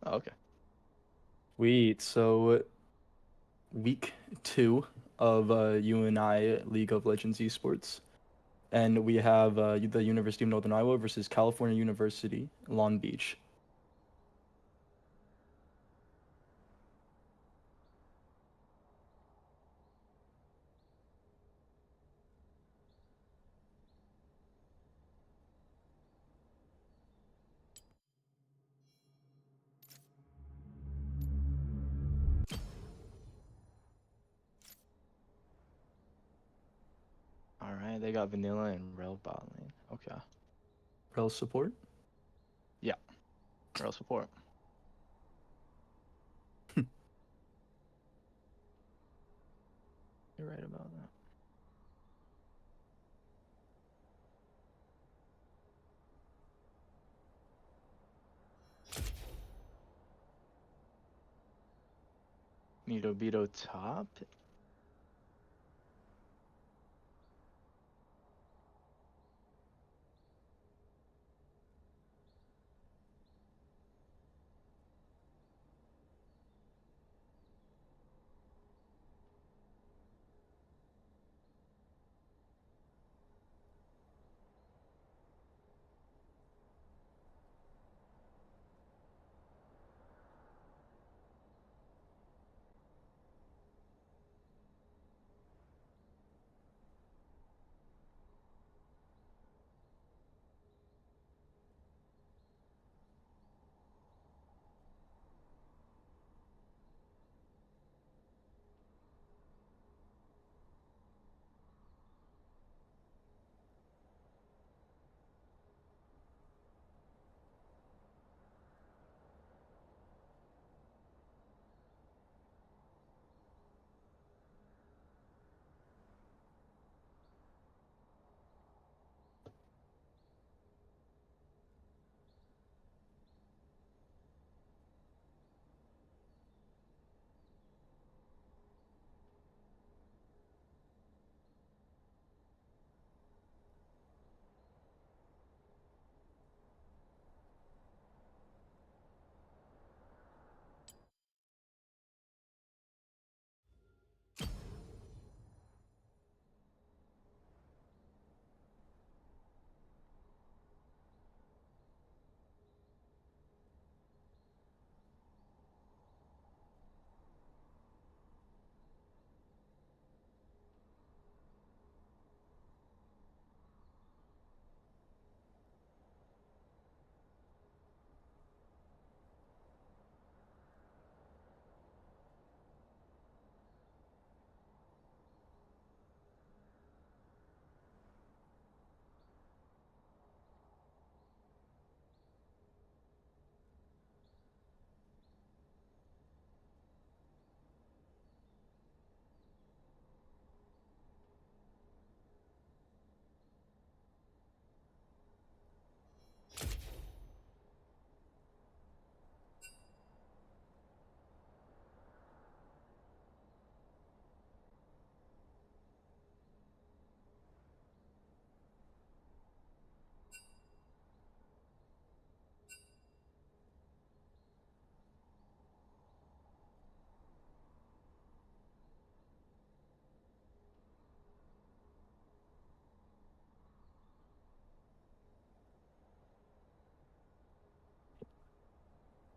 Oh, okay. Sweet. So week 2 of UNI League of Legends Esports, and we have the University of Northern Iowa versus California University, Long Beach. All right. They got Vanilla and Rel bot lane. Okay. Rel support. Yeah. Rel support. You're right about that. Mito Beto top.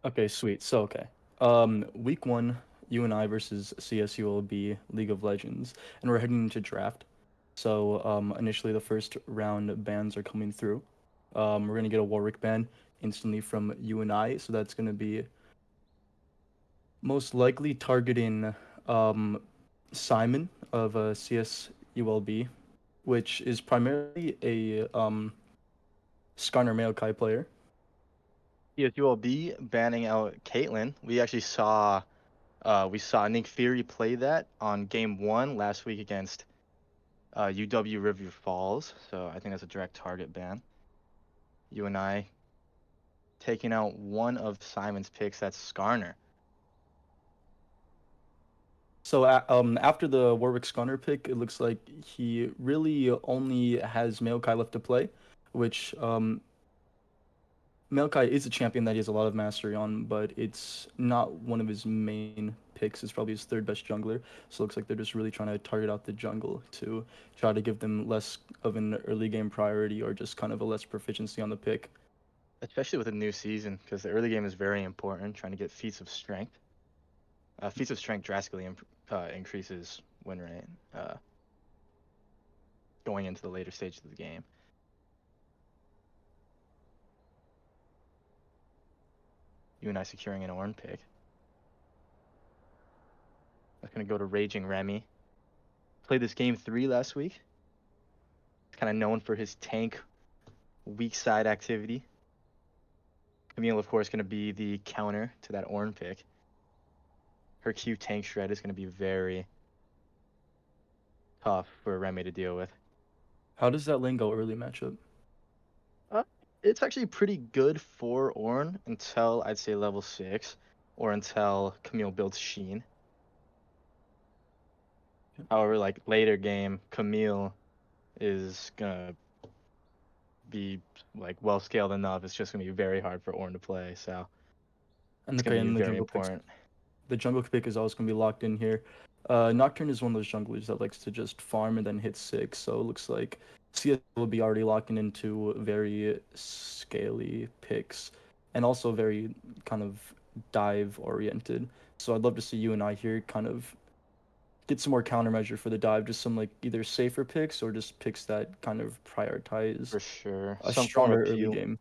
Okay, sweet. So okay. Week 1, UNI versus CSULB League of Legends, and we're heading into draft. So initially the first round bans are coming through. We're gonna get a Warwick ban instantly from UNI, so that's gonna be most likely targeting um, Simon of CSULB, which is primarily a Skarner Maokai player. CSULB banning out Caitlyn. We saw Nick Fury play that on game 1 last week against UW River Falls. So I think that's a direct target ban. UNI taking out one of Simon's picks. That's Skarner. So after the Warwick Skarner pick, it looks like he really only has Maokai left to play, which Maokai is a champion that he has a lot of mastery on, but it's not one of his main picks. It's probably his third best jungler. So it looks like they're just really trying to target out the jungle to try to give them less of an early game priority or just kind of a less proficiency on the pick. Especially with a new season, because the early game is very important, trying to get feats of strength. Feats of strength drastically increases win rate going into the later stages of the game. UNI securing an Ornn pick. That's going to go to Raging Remy. Played this game 3 last week. He's kind of known for his tank weak side activity. Camille, of course, going to be the counter to that Ornn pick. Her Q tank shred is going to be very tough for Remy to deal with. How does that lane go early matchup? Uh, it's actually pretty good for Ornn until I'd say level 6 or until Camille builds Sheen. However, like later game, Camille is gonna be like well scaled enough. It's just gonna be very hard for Ornn to play. So And it's gonna okay, be and very important. the jungle pick is always going to be locked in here. Nocturne is one of those junglers that likes to just farm and then hit 6, so it looks like CS will be already locking into very scaly picks and also very kind of dive oriented. So I'd love to see UNI here kind of get some more countermeasure for the dive, just some like either safer picks or just picks that kind of prioritize For sure. a Some form of stronger early peel. game.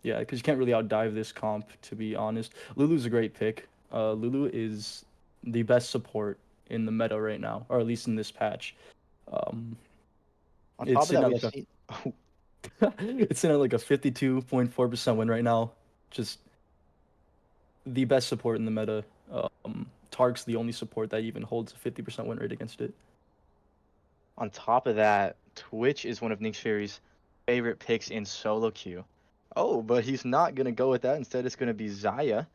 Yeah, because you can't really outdive this comp, to be honest. Lulu's a great pick. Lulu is the best support in the meta right now, or at least in this patch. Um, On it's top of sitting that, at we've like a seen it's sitting at like a 52.4% win right now. Just the best support in the meta. Tark's the only support that even holds a 50% win rate against it. on top of that, Twitch is one of Nick Fury's favorite picks in solo queue. Oh, but he's not gonna go with that. Instead, it's gonna be Zaya.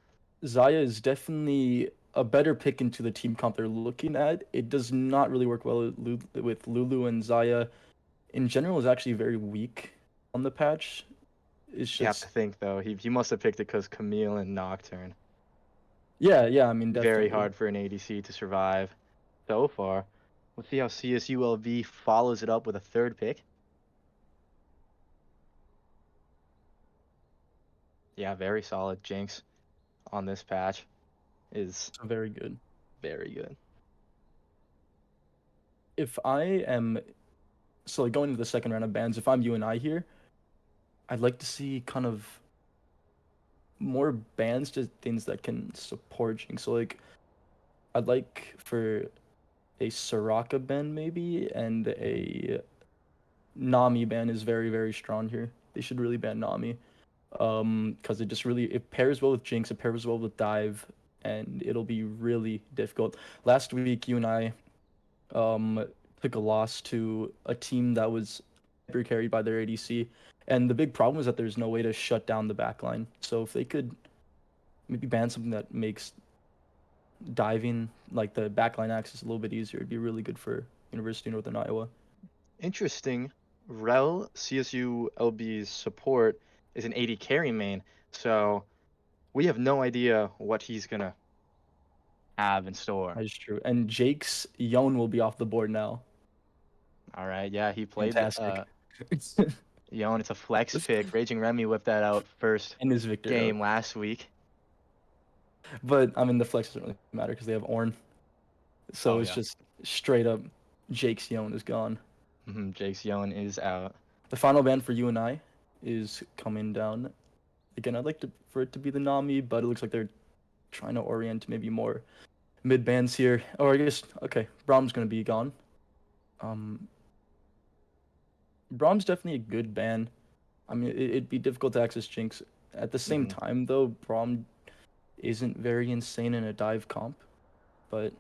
Zaya is definitely a better pick into the team comp they're looking at. It does not really work well with Lulu, and Zaya in general is actually very weak on the patch. It's You have to just think though. He must have picked it because Camille and Nocturne. yeah, I mean Very definitely. hard for an ADC to survive so far. We'll see how CSULB follows it up with a third pick. Yeah, very solid. Jinx on this patch is Very good. very good. If I am so like going into the second round of bans, if I'm UNI here, I'd like to see kind of more bans to things that can support Jinx. So like I'd like for a Soraka ban maybe and a Nami ban is very, very strong here. They should really ban Nami. Because it just really it pairs well with Jinx, it pairs well with Dive, and it'll be really difficult. Last week, you and I um took a loss to a team that was hyper carried by their ADC, and the big problem is that there's no way to shut down the backline. So if they could maybe ban something that makes diving like the backline access a little bit easier, it'd be really good for University of Northern Iowa. Interesting. Rel, CSULB's support, is an AD carry main, so we have no idea what he's gonna have in store. That is true. And Jake's Yone will be off the board now. All right, yeah, he played Fantastic. Yon. It's a flex pick. Raging Remy whipped that out first And his Victor up. game last week. But I mean, the flex doesn't really matter because they have Ornn. So Oh it's yeah. just straight up Jake's Yone is gone. Jake's Yon is out. The final ban for UNI is coming down. Again, I'd like for it to be the Nami, but it looks like they're trying to orient maybe more mid bans here. Or I guess okay, Brahm's gonna be gone. Um, Brahm's definitely a good ban. I mean, it'd be difficult to access Jinx. At the same hmm time, though, Braum isn't very insane in a dive comp, but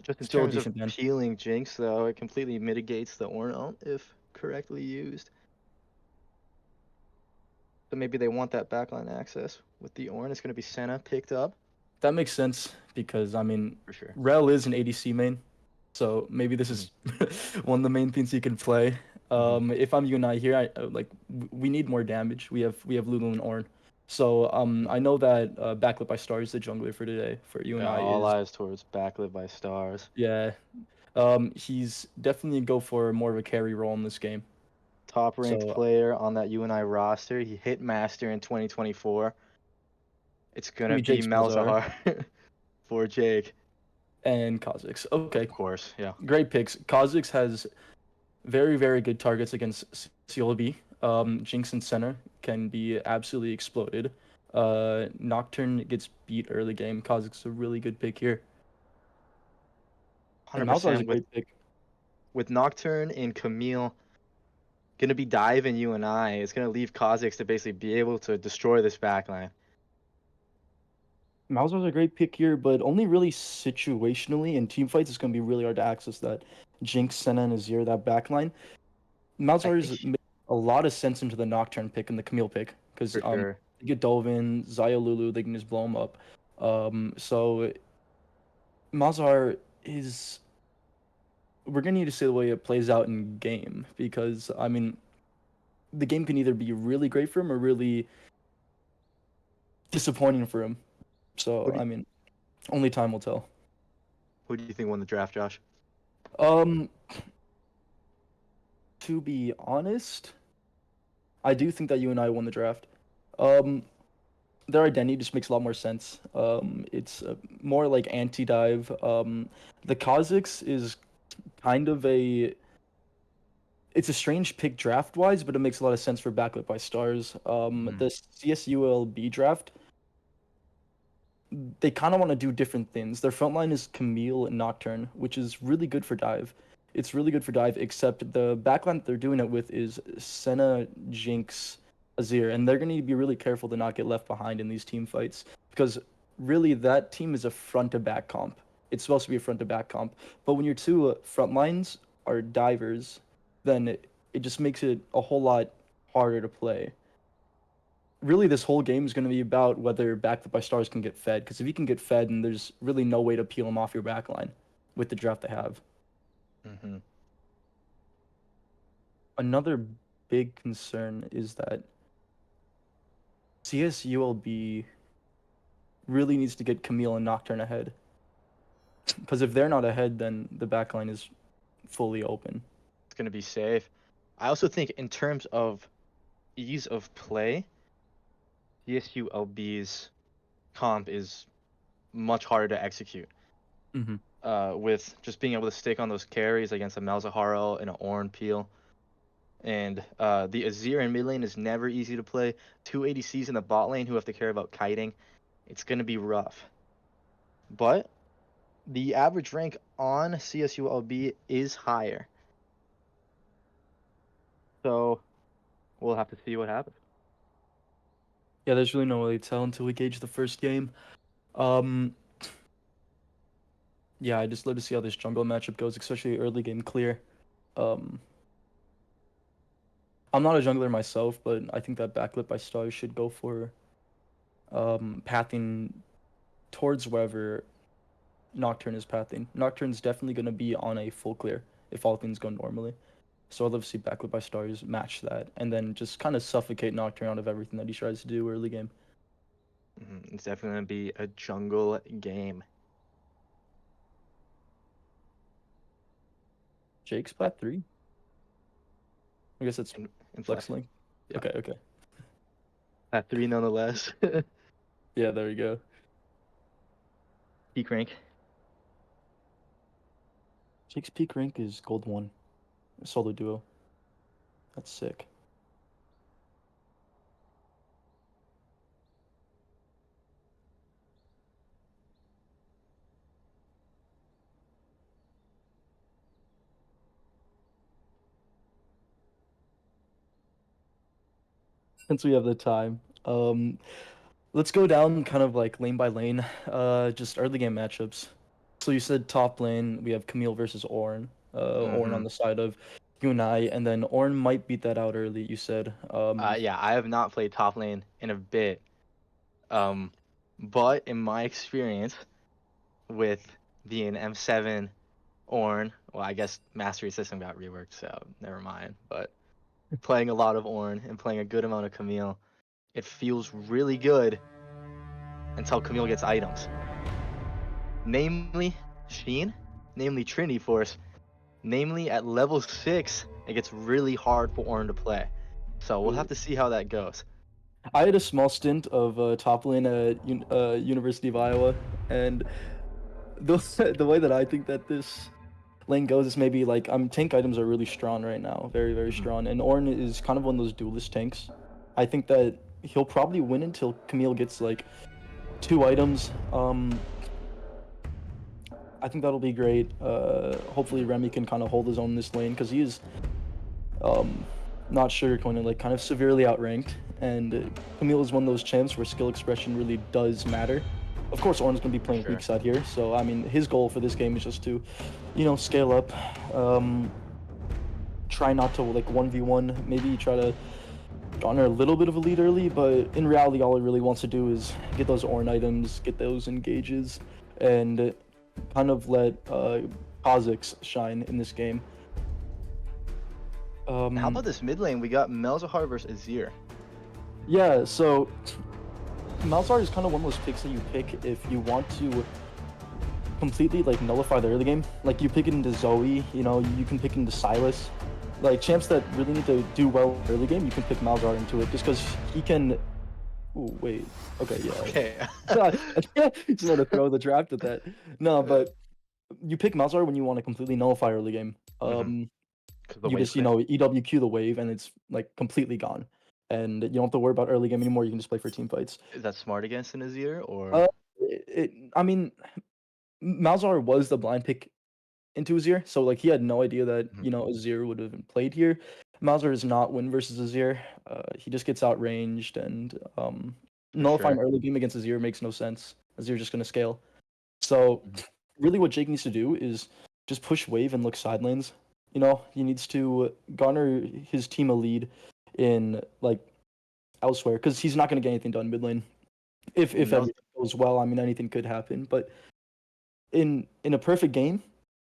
Just in still a terms of decent ban. peeling Jinx, though, it completely mitigates the Ornn if correctly used. So maybe they want that backline access with the Ornn. It's going to be Senna picked up That makes sense because I mean, for sure. Rel is an ADC main, so maybe this hmm is one of the main things he can play. hmm If I'm UNI here, we need more damage. We have Lulu and Ornn. So I know that Backlit by Stars, the jungler for today for Yeah, UNI all is eyes towards backlit by stars. yeah. He's definitely go for more of a carry role in this game. Top ranked So player on that UNI roster. He hit Master in 2024. It's gonna gonna be be Jake's Malzahar Malzahar for Jake. and Kha'Zix. Of Okay, course, yeah. great picks. Kha'Zix has very, very good targets against CLB. Jinx and Senna can be absolutely exploded. Nocturne gets beat early game. Kha'Zix is a really good pick here. And Malzahar is a 100% great pick. with Nocturne and Camille gonna be dive in UNI. It's gonna leave Kha'Zix to basically be able to destroy this backline. Malzahar's a great pick here, but only really situationally. In team fights, it's going to be really hard to access that Jinx, Senna, and Azir, that backline. I Malzahar's think made a lot of sense into the Nocturne pick and the Camille pick because for sure. you get Dovin, Xayah Lulu, they can just blow him up. So Malzahar is we're gonna need to see the way it plays out in game because I mean the game can either be really great for him or really disappointing for him. Who So do I you, mean, only time will tell. who do you think won the draft, Josh? Um, to be honest, I do think that you and I won the draft. Um, their identity just makes a lot more sense. It's more like anti-dive. The Kha'Zix is kind of a it's a strange pick draft wise, but it makes a lot of sense for Backlit by Stars. Mhm. The CSULB draft, they kind of want to do different things. Their front line is Camille and Nocturne, which is really good for dive. It's really good for dive, except the backline that they're doing it with is Senna, Jinx, Azir, and they're going to need to be really careful to not get left behind in these team fights because really that team is a front to back comp. It's supposed to be a front to back comp, but when your two front lines are divers, then it just makes it a whole lot harder to play. Really this whole game is going to be about whether Backlit by Stars can get fed. Because if he can get fed, then there's really no way to peel him off your backline with the draft they have. Mhm. Another big concern is that CSULB really needs to get Camille and Nocturne ahead. Because if they're not ahead, then the backline is fully open. It's gonna be safe. I also think in terms of ease of play, CSULB's comp is much harder to execute. Mm-hmm. With just being able to stick on those carries against a Malzaharo and an Oran Peel. And the Azir in mid lane is never easy to play. Two ADCs in the bot lane who have to care about kiting. It's going to be rough. But the average rank on CSULB is higher. So we'll have to see what happens. Yeah, there's really no way to tell until we gauge the first game. Um, yeah, I just love to see how this jungle matchup goes, especially early game clear. Um, I'm not a jungler myself, but I think that Backlit by Stars should go for pathing towards wherever Nocturne is pathing. Nocturne's definitely going to be on a full clear if all things go normally. So I'd love to see Backlit by Stars match that and then just kind of suffocate Nocturne out of everything that he tries to do early game. It's definitely going to be a jungle game. Jake's Uh, plat 3? I guess it's in Flex Flex. Link. Yeah. Okay, okay. At 3 nonetheless. Yeah, there you go. Peak rank. Jake's peak rank is gold 1. Solo duo. That's sick. Since we have the time, let's go down kind of like lane by lane, just early game matchups. So you said top lane, we have Camille versus Ornn. Ornn Mm-hmm. on the side of UNI, and then Ornn might beat that out early, you said. Yeah, I have not played top lane in a bit. Um, but in my experience with being M7 Ornn, well, I guess Mastery System got reworked, so never mind. But playing a lot of Ornn and playing a good amount of Camille, it feels really good until Camille gets items. Namely, Sheen, namely Trinity Force, namely at level 6, it gets really hard for Ornn to play. So we'll have to see how that goes. I had a small stint of top lane at University of Iowa, and the way that I think that this lane goes is maybe like tank items are really strong right now, very very Mhm. strong, and Ornn is kind of one of those duelist tanks. I think that he'll probably win until Camille gets like 2 items. I think that'll be great. Hopefully Remy can kind of hold his own in this lane because he is um, not sugarcoating, like kind of severely outranked. And Camille is one of those champs where skill expression really does matter. Of course, Ornn's gonna be For playing weak sure. side here, so I mean his goal for this game is just to, scale up. Try not to like 1v1. Maybe try to garner a little bit of a lead early, but in reality, all he really wants to do is get those Ornn items, get those engages, and kind of let Kha'Zix shine in this game. How about this mid lane? We got Malzahar versus Azir. Yeah, so Malzahar is kind of one of those picks that you pick if you want to completely like nullify the early game. Like you pick it into Zoe, you can pick it into Silas. Like champs that really need to do well early game, you can pick Malzahar into it just because he can. Ooh, wait. Okay, yeah. Okay. Just want to throw the draft at that. No, but you pick Malzahar when you want to completely nullify early game. Because the You wave's just, clear. EWQ the wave and it's like completely gone. And you don't have to worry about early game anymore. You can just play for team fights. Is that smart against an Azir or? Uh, I mean, Malzahar was the blind pick into Azir, so like he had no idea that Mhm. Azir would have been played here. Malzahar is not win versus Azir. He just gets outranged, and For nullifying sure. early game against Azir makes no sense. Azir's just gonna scale. So Mhm. really, what Jake needs to do is just push wave and look side lanes. He needs to garner his team a lead in like elsewhere because he's not gonna get anything done mid lane. If Melz- everything goes well, I mean anything could happen, but in a perfect game,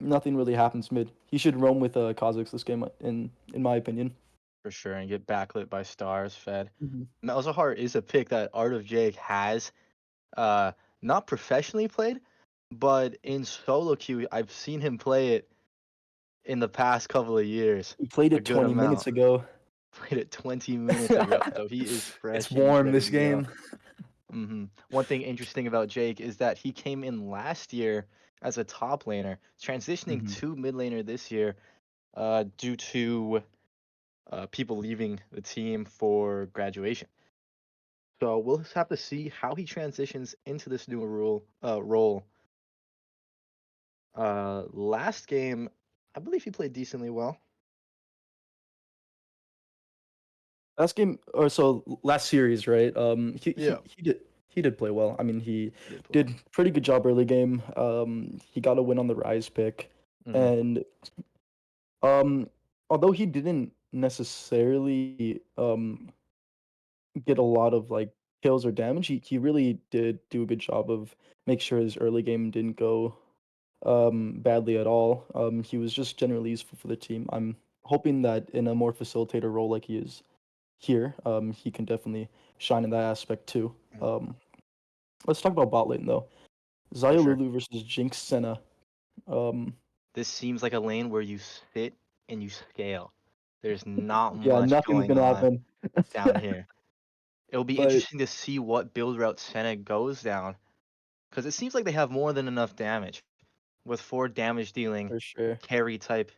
nothing really happens mid. He should roam with Kha'Zix this game, in my opinion. for sure, and get backlit by stars fed. Mhm. Malzahar is a pick that Art of Jake has uh not professionally played, but in solo queue I've seen him play it in the past couple of years. He played A it good 20 minutes amount. ago. Played it 20 minutes ago, so he is It's fresh and warm ready this to go. game. One thing interesting about Jake is that he came in last year as a top laner, transitioning Mhm. to mid laner this year due to people leaving the team for graduation. So we'll just have to see how he transitions into this new role. Last game, I believe he played decently well. Last game, or so last series, right? Yeah, He did play well. I mean, he he did play well. did pretty good job early game. He got a win on the Rise pick, Hmm. and um, although he didn't necessarily get a lot of like kills or damage, he really did do a good job of make sure his early game didn't go badly at all. He was just generally useful for the team. I'm hoping that in a more facilitator role like he is here, he can definitely shine in that aspect too. Um, let's talk about bot lane though. For sure. Lulu versus Jinx Senna. Um, This seems like a lane where you sit and you scale. There's not yeah, much nothing's going gonna on happen. down here. It'll be But interesting to see what build route Senna goes down, because it seems like they have more than enough damage with 4 damage dealing for sure, carry type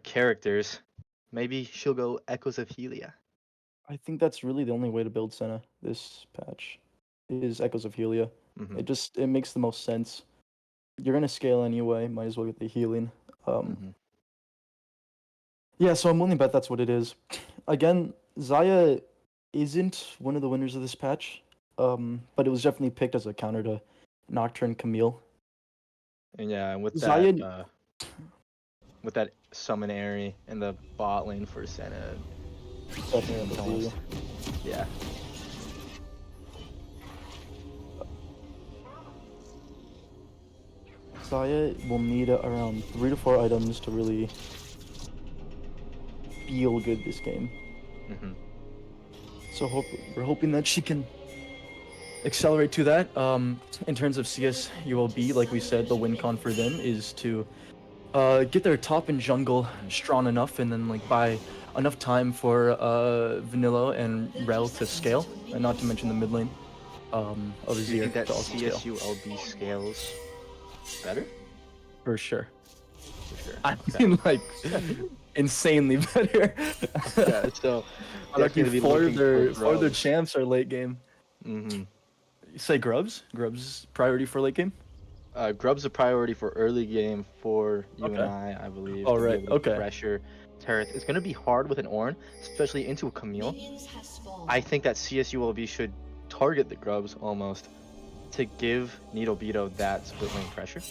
characters. Maybe she'll go Echoes of Helia. I think that's really the only way to build Senna this patch is Echoes of Helia. Hmm. It makes the most sense. You're gonna scale anyway, might as well get the healing. Um, Hmm. yeah, so I'm willing to bet that's what it is. Again, Zaya isn't one of the winners of this patch, but it was definitely picked as a counter to Nocturne Camille. And yeah, and Zaya, with that summon Airy in the bot lane for Senna, definitely it's MVP. almost yeah. Zaya will need around 3 to 4 items to really feel good this game. Hmm. So we're hoping that she can accelerate to that. In terms of CSULB, like we said, the win con for them is to get their top and jungle strong enough, and then like buy enough time for Vanilla and Rel to scale, and not to mention the mid lane of Do you Azir think that to also scale. CSULB scales better? For sure. For sure. I Okay. mean, like, insanely better. Yeah, so Lucky for their champs are late game. Mm-hmm. You say Grubs? Grubs priority for late game? Grub's a priority for early game for Okay. UNI, I believe, All to be right. able to Okay. pressure Terrace. It's going to be hard with an Ornn, especially into a Camille. I think that CSULB should target the Grubs almost to give Beetle that split lane pressure.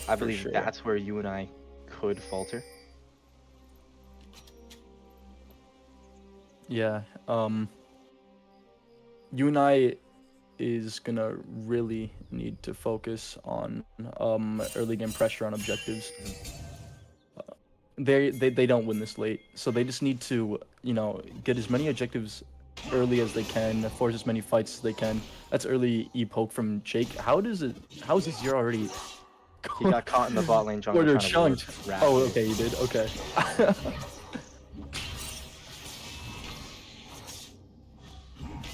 I believe sure. that's where UNI could falter. Yeah. UNI is gonna really need to focus on early game pressure on objectives. They don't win this late, so they just need to, you know, get as many objectives early as they can, force as many fights as they can. That's early E-poke from Jake. How is this year already? He got caught in the bot lane jungle Order trying to ward chunked. rapidly. Oh, okay, you did. Okay.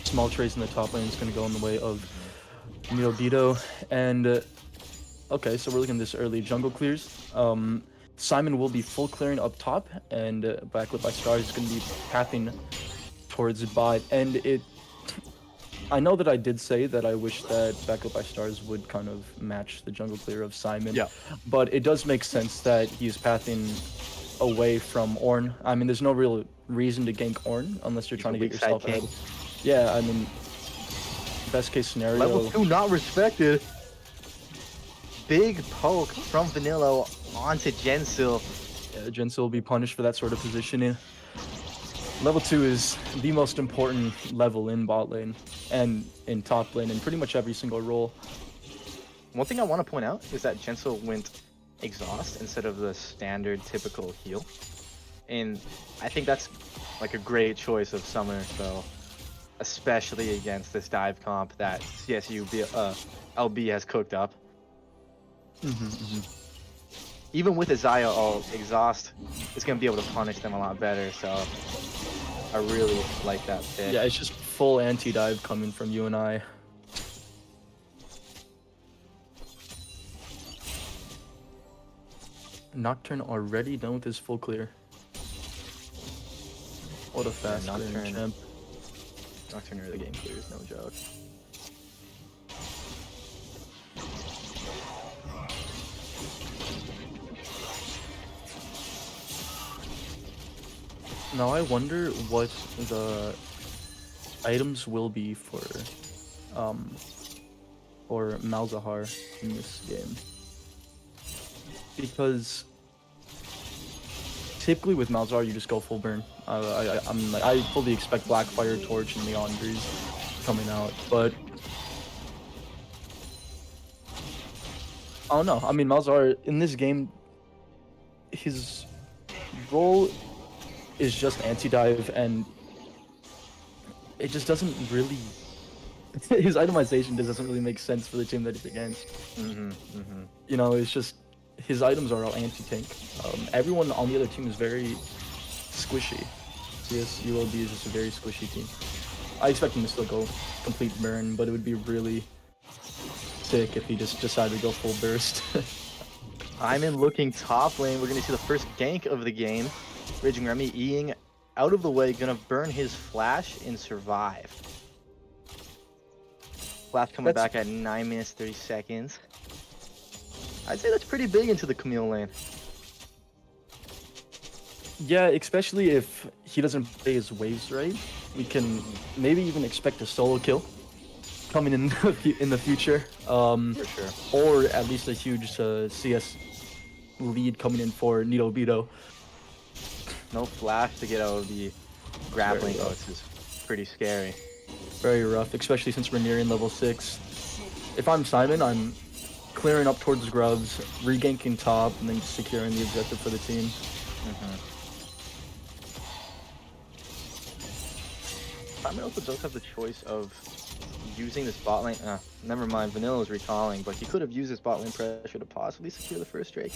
Small trace in the top lane is going to go in the way of Beto. And okay, so we're looking at this early jungle clears. Simon will be full clearing up top, and Backlit by Stars is going to be pathing towards bot. And I know that I did say that I wish that Backlit by Stars would kind of match the jungle clear of Simon. Yeah. But it does make sense that he's pathing away from Ornn. I mean, there's no real reason to gank Ornn unless you're trying to get yourself ahead. Yeah, I mean, best case scenario. Level 2 not respected. Big poke from Vanilla onto Gensil. Yeah, Gensil will be punished for that sort of positioning. Level 2 is the most important level in bot lane and in top lane in pretty much every single role. One thing I want to point out is that Gensil went exhaust instead of the standard typical heal. And I think that's like a great choice of summoner spell, especially against this dive comp that CSULB has cooked up. Even with Isaiah exhaust, it's going to be able to punish them a lot better, so I really like that pick. Yeah, it's just full anti-dive coming from UNI. Nocturne already done with his full clear. What a fast clearing champ. Nocturne early game clear is no joke. Now I wonder what the items will be for Malzahar in this game. Because typically with Malzahar you just go full burn. I fully expect Blackfire, Torch, and Leon Breeze coming out, but I don't know. I mean, Malzahar in this game, his role is just anti-dive, and it just doesn't really his itemization just doesn't really make sense for the team that he's against. You know, it's just his items are all anti-tank. Everyone on the other team is very squishy. CSULB is just a very squishy team. I expect him to still go complete burn, but it would be really sick if he just decided to go full burst. I'm in looking top lane. We're going to see the first gank of the game. Raging Remy Eing out of the way, gonna burn his flash and survive. Flash coming back at 9 minutes 30 seconds. I'd say that's pretty big into the Camille lane. Yeah, especially if he doesn't play his waves right. We can maybe even expect a solo kill coming in the future. For sure. Or at least a huge CS lead coming in for Beto. No flash to get out of the grappling hooks is pretty scary. Very rough, especially since we're nearing level 6. If I'm Simon, I'm clearing up towards grubs, reganking top, and then securing the objective for the team. If I'm Simon also does have the choice of using this bot lane. Never mind, Vanilla is recalling, but he could have used his bot lane pressure to possibly secure the first Drake.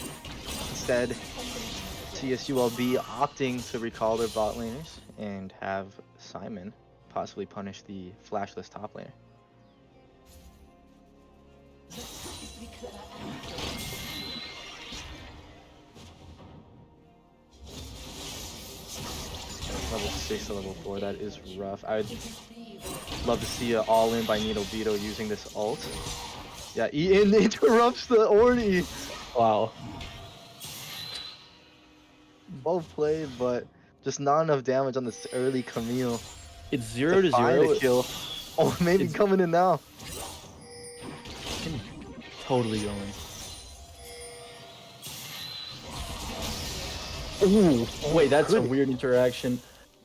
Instead, CSULB opting to recall their bot laners and have Simon possibly punish the flashless top laner. Level 6 to level 4, that is rough. I'd love to see an all-in by Beetle using this ult. Yeah, Ian interrupts the Ornn. Wow. Well played, but just not enough damage on this early Camille. It's 0 to find 0. a kill. Oh, maybe It's coming in now. totally going. Ooh, wait, that's a weird interaction.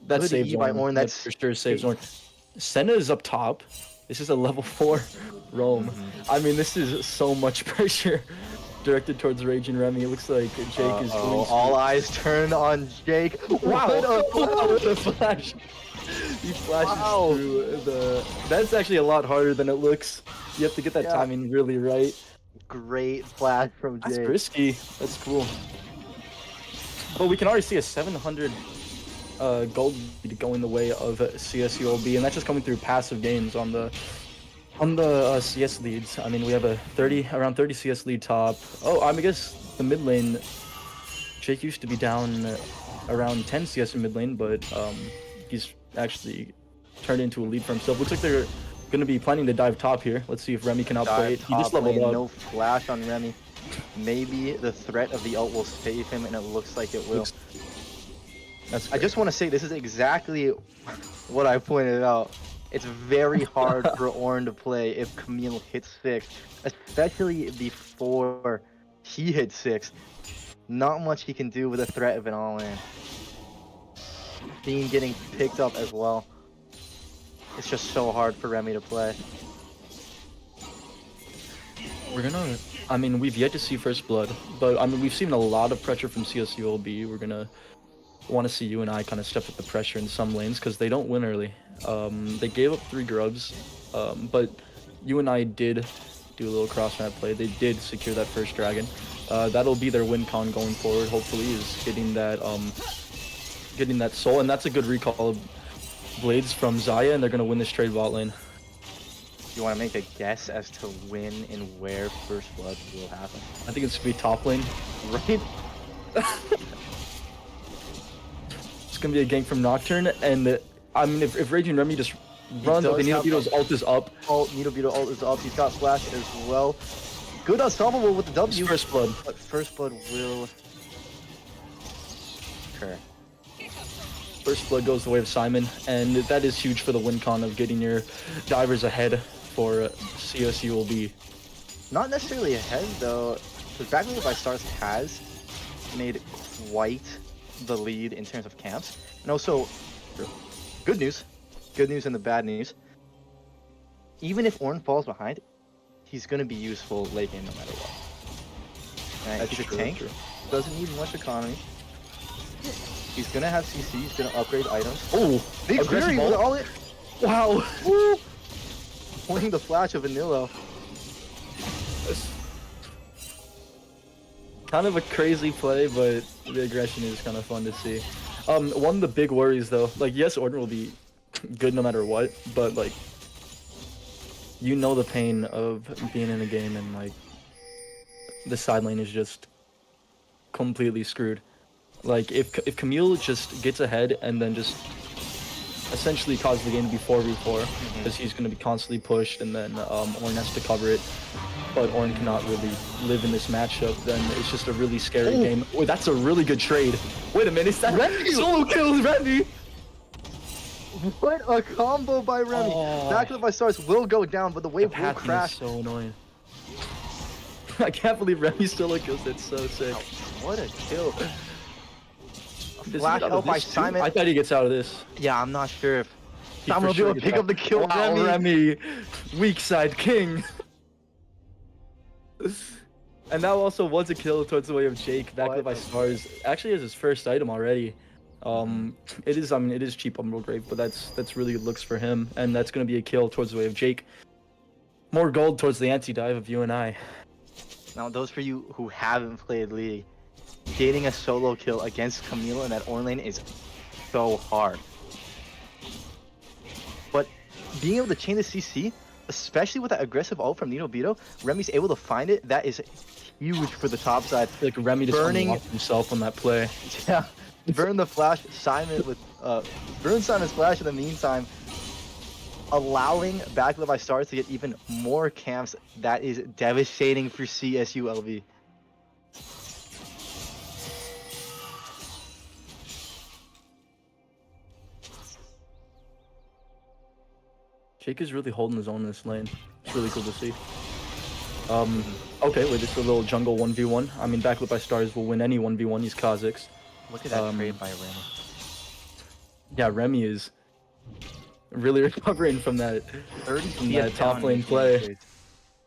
That Good saves E by Ornn. Ornn, That that's for sure saves Ornn. Senna is up top. This is a level 4 roam. I mean, this is so much pressure directed towards Raging Remy. It looks like Jake is going all eyes turn on Jake. Wow, What a flash. He flashes through the... That's actually a lot harder than it looks. You have to get that timing really right. Great flash from Jake. That's risky. That's cool. But we can already see a 700 gold lead going the way of CSULB, and that's just coming through passive games on the CS leads. I mean, we have a around 30 CS lead top. Oh, I guess the mid lane, Jake used to be down around 10 CS in mid lane, but he's actually turned into a lead for himself. Looks like they're going to be planning to dive top here. Let's see if Remy can outplay it. He just leveled up. No flash on Remy. Maybe the threat of the ult will save him, and it looks like it will. I just want to say this is exactly what I pointed out. It's very hard for Ornn to play if Camille hits 6, especially before he hits 6. Not much he can do with the threat of an all-in. Dean getting picked up as well. It's just so hard for Remy to play. I mean, we've yet to see First Blood, but I mean, we've seen a lot of pressure from CSULB. We're gonna want to see UNI kind of step up the pressure in some lanes because they don't win early. They gave up 3 grubs, but UNI did do a little cross-map play. They did secure that first dragon. That'll be their win con going forward, hopefully, is getting that soul, and that's a good recall of Blades from Xayah, and they're going to win this trade bot lane. You want to make a guess as to when and where First Blood will happen? I think it's going to be top lane. Right? It's going to be a gank from Nocturne, and I mean, if Raging Remy just runs, okay, Beetle's ult is up. Beetle ult is up. He's got flash as well. Good unstoppable with the W. First Blood. But First Blood will occur. First Blood goes the way of Simon, and that is huge for the win con of getting your divers ahead for CSULB. Not necessarily ahead, though, because Backlinks by Stars has made quite the lead in terms of camps. And also, good news and the bad news. Even if Ornn falls behind, he's going to be useful late game no matter what. Right? He's a tank, doesn't need much economy. He's going to have CC, he's going to upgrade items. Oh, big query with all it. Wow. Woo! Pointing the flash of Vanilla. Kind of a crazy play, but the aggression is kind of fun to see. One of the big worries though, like yes, Ornn will be good no matter what, but like, you know the pain of being in a game and like, the side lane is just completely screwed. Like if Camille just gets ahead and then just essentially causes the game to be 4v4, because he's going to be constantly pushed, and then Ornn has to cover it. But Ornn cannot really live in this matchup, then it's just a really scary game. Oh, that's a really good trade. Wait a minute, is that Remy? Solo kills Remy? What a combo by Remy. Backlinks by Stars will go down, but the wave will crash. Is so annoying. I can't believe Remy solo kills. It's so sick. What a kill. Flash out by Simon. I thought he gets out of this. Yeah, I'm not sure if Simon will be able to pick up the kill. Wow, Remy, weak side king. And that also was a kill towards the way of Jake. Backlinks by Stars actually has his first item already. It is, I mean, it is cheap Umbral Grave, but that's really good looks for him, and that's gonna be a kill towards the way of Jake. More gold towards the anti-dive of UNI. Now, those for you who haven't played League, getting a solo kill against Camilo in that Ornn lane is so hard. But being able to chain the CC, especially with that aggressive ult from Nito, Remy's able to find it. That is huge for the top side. Like Remy just unlocked himself on that play. Yeah, burn the flash. Simon with burn Simon's flash in the meantime, allowing Backlit by Stars to get even more camps. That is devastating for CSULB. Jake is really holding his own in this lane. It's really cool to see. Okay, wait, this is a little jungle 1v1. I mean, Backlit by Stars will win any 1v1. He's Kazakhs. Look at that trade by Remy. Yeah, Remy is really recovering from that, top lane play.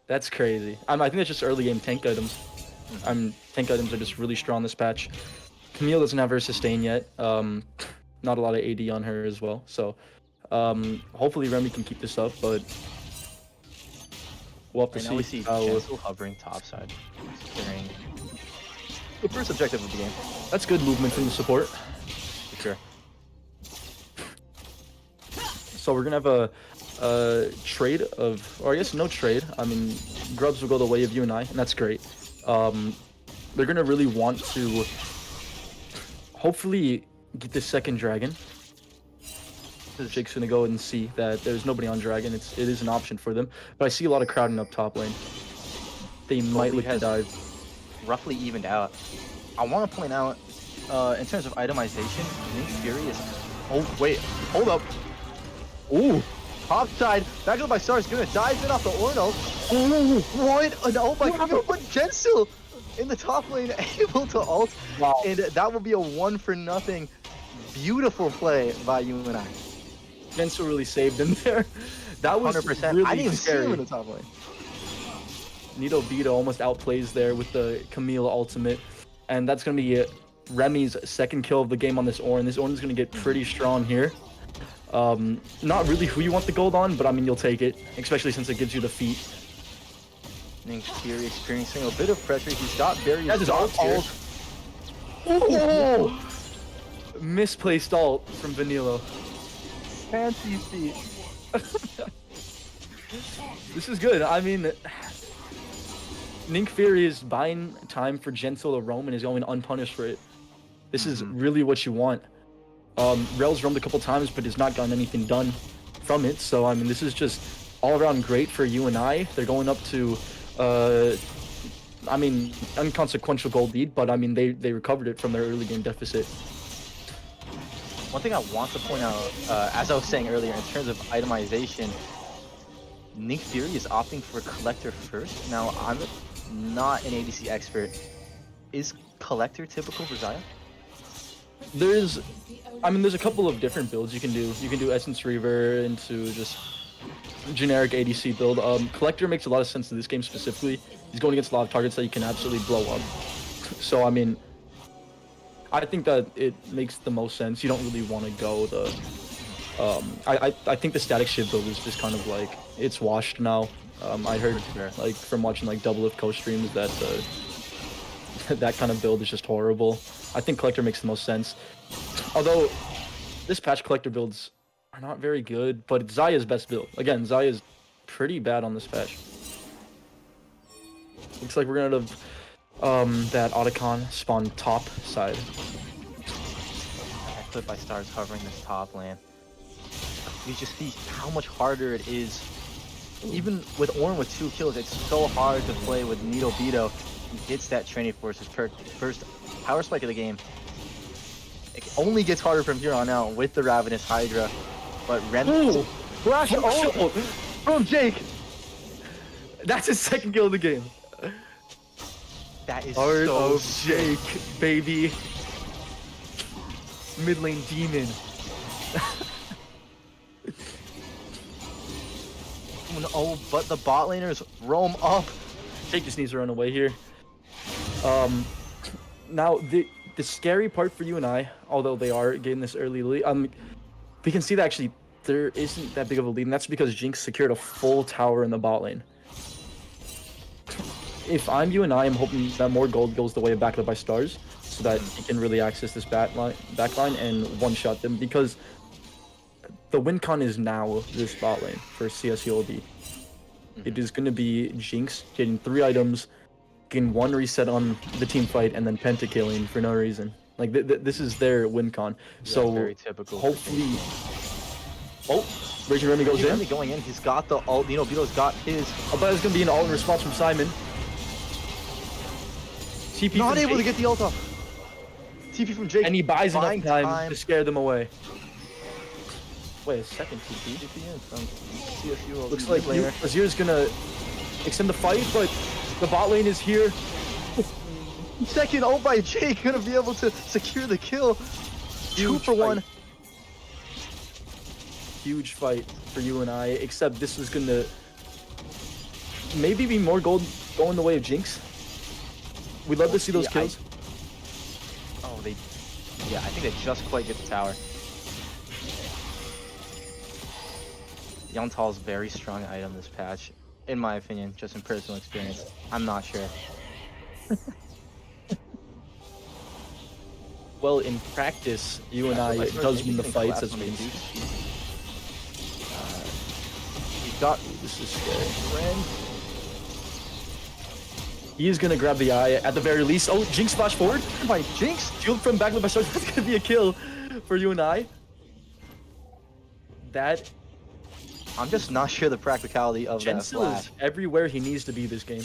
That's crazy. I think that's just early game tank items. Tank items are just really strong this patch. Camille doesn't have her sustain yet. Not a lot of AD on her as well. So hopefully Remy can keep this up, but we'll have to see. Now we see Gentle hovering topside, securing the first objective of the game. That's good movement from the support. For sure. So we're gonna have a trade of, or I guess no trade. I mean, Grubs will go the way of UNI, and that's great. They're gonna really want to hopefully get this second dragon. Jake's gonna go and see that there's nobody on dragon. It is an option for them, but I see a lot of crowding up top lane. They might look to dive. Roughly evened out. I want to point out, in terms of itemization, Nick Fury is. Oh wait, hold up. Ooh, top side, Backlit by Stars gonna dive in off the Orno. Oh, what? Oh my god, but Gensil in the top lane able to ult, and that will be a 1-for-0. Beautiful play by UNI. Gensil really saved him there. That was 100%. really I didn't even scary. see him in the top lane. Nito almost outplays there with the Camille ultimate, and that's gonna be Remy's second kill of the game on this Ornn. This Ornn is gonna get pretty strong here. Not really who you want the gold on, but I mean, you'll take it, especially since it gives you the feat. Nick Fury experiencing a bit of pressure. He's got barriers. That's his ult here. Oh! Misplaced ult from Vanilo. Fancy feet. This is good. I mean, Nick Fury is buying time for Gentil to roam and is going unpunished for it. This is really what you want. Rel's roamed a couple times, but has not gotten anything done from it. So, I mean, this is just all around great for UNI. They're going up to, I mean, inconsequential gold lead, but I mean, they recovered it from their early game deficit. One thing I want to point out, as I was saying earlier, in terms of itemization, Nick Fury is opting for Collector first. Now, I'm not an ADC expert. Is Collector typical for Xayah? There's a couple of different builds you can do. You can do Essence Reaver into just generic ADC build. Collector makes a lot of sense in this game specifically. He's going against a lot of targets that you can absolutely blow up. So, I mean, I think that it makes the most sense. You don't really want to go the... I think the static shiv build is just kind of like, it's washed now. I heard, like, from watching like Double Lift co-streams that that kind of build is just horrible. I think Collector makes the most sense. Although, this patch Collector builds are not very good, but it's Xayah's best build. Again, Xayah is pretty bad on this patch. Looks like we're gonna have that Otacon spawn top side. Backlit by Stars covering this top lane. You just see how much harder it is. Even with Ornn with 2 kills, it's so hard to play with Nito. He gets that Training Forces perk, first power spike of the game. It only gets harder from here on out with the Ravenous Hydra. But Remy... Flash ult from Jake! That's his second kill of the game. That is Heart so of Jake, baby. Mid lane demon. Oh, but the bot laners roam up. Jake just needs to run away here. Now the scary part for UNI, although they are getting this early lead, we can see that actually there isn't that big of a lead, and that's because Jinx secured a full tower in the bot lane. If I'm UNI, I'm hoping that more gold goes the way of Backlit by Stars, so that he can really access this backline and one-shot them, because the win con is now this bot lane for CSULB. It is going to be Jinx getting 3 items, getting 1 reset on the team fight, and then pentakilling for no reason. Like, this is their win con. Yeah, so very typical. hopefully... Oh, Raging Remy goes in. Remy going in. He's got the ult. Vito's got his. I bet it's going to be an ult in response from Simon. TP Not able Jake, to get the ult off. TP from Jake. and he buys enough Buying time to scare them away. Wait, a second TP? TP in from CSU. Looks like Azir's going to extend the fight, but the bot lane is here. Second ult by Jake, gonna be able to secure the kill. 2 for 1. Huge fight for UNI, except this is gonna maybe be more gold going the way of Jinx. We'd love to see those kills. Yeah, I think they just quite get the tower. Yangtal's very strong item this patch, in my opinion, just in personal experience. I'm not sure. Well, in practice, UNI does win the fights as means. He's got This is scary. He is gonna grab the eye at the very least. Oh, Jinx flash forward by Jinx. Shield from Backlit by Stars. That's gonna be a kill for UNI. That. I'm just not sure the practicality of that flash. Is everywhere he needs to be this game.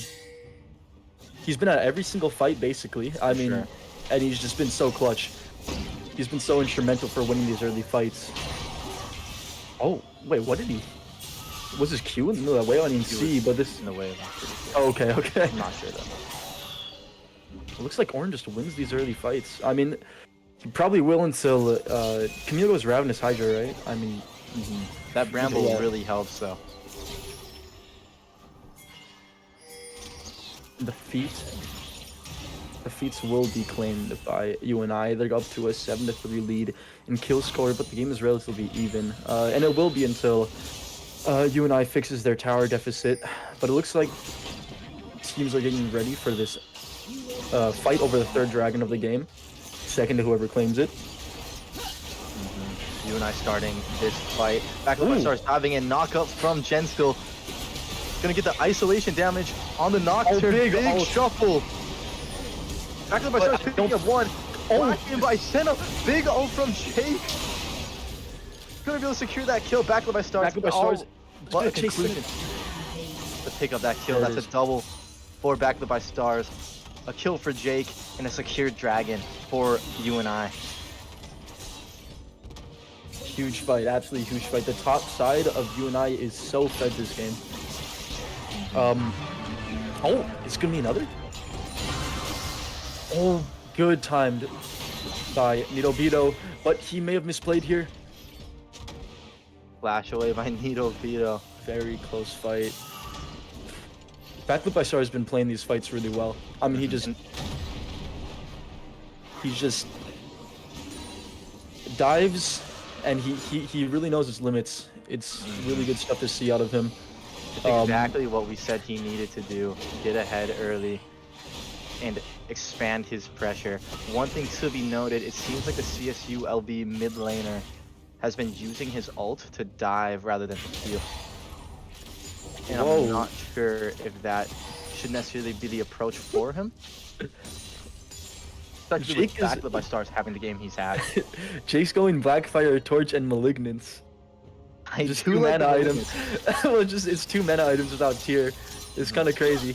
He's been at every single fight basically. I mean, sure. And he's just been so clutch. He's been so instrumental for winning these early fights. Oh, wait, what did he? Was his Q in the way? I didn't see, but this. In the way. Oh, okay. I'm not sure though. It looks like Orin just wins these early fights. I mean, he probably will until Camille goes Ravenous Hydra, right? I mean, that Bramble really helps though. The feats will be claimed by UNI. They're up to a 7-3 lead in kill score, but the game is relatively even, and it will be until UNI fixes their tower deficit. But it looks like teams are getting ready for this fight over the 3rd dragon of the game, second to whoever claims it. UNI starting this fight. Backlit by Stars diving in, knockup from Jenskill. Gonna get the isolation damage on the Nocturne. Big shuffle. Backlit by Stars picking up 1. Flash in by Senna. Big ult from Jake. Gonna be able to secure that kill. Backlit by Stars. Backlit by Stars. But a conclusion to pick up that kill. That's a double for Backlit by Stars. A kill for Jake and a secured dragon for UNI. Huge fight, absolutely huge fight. The top side of UNI is so fed this game. Oh, it's gonna be another? Oh, good timed by Nidobito, but he may have misplayed here. Flash away by Nidobito. Very close fight. Backlit by Star has been playing these fights really well. I mean, he just dives, and he really knows his limits. It's really good stuff to see out of him. It's exactly what we said he needed to do. Get ahead early and expand his pressure. One thing to be noted, it seems like the CSULB mid laner has been using his ult to dive rather than to heal. And I'm not sure if that should necessarily be the approach for him. Especially with Backlit by Stars having the game he's had. Jake's going Blackfire, Torch, and Malignance. Just 2 mana items. Well, it's 2 mana items without tier. It's kind of crazy.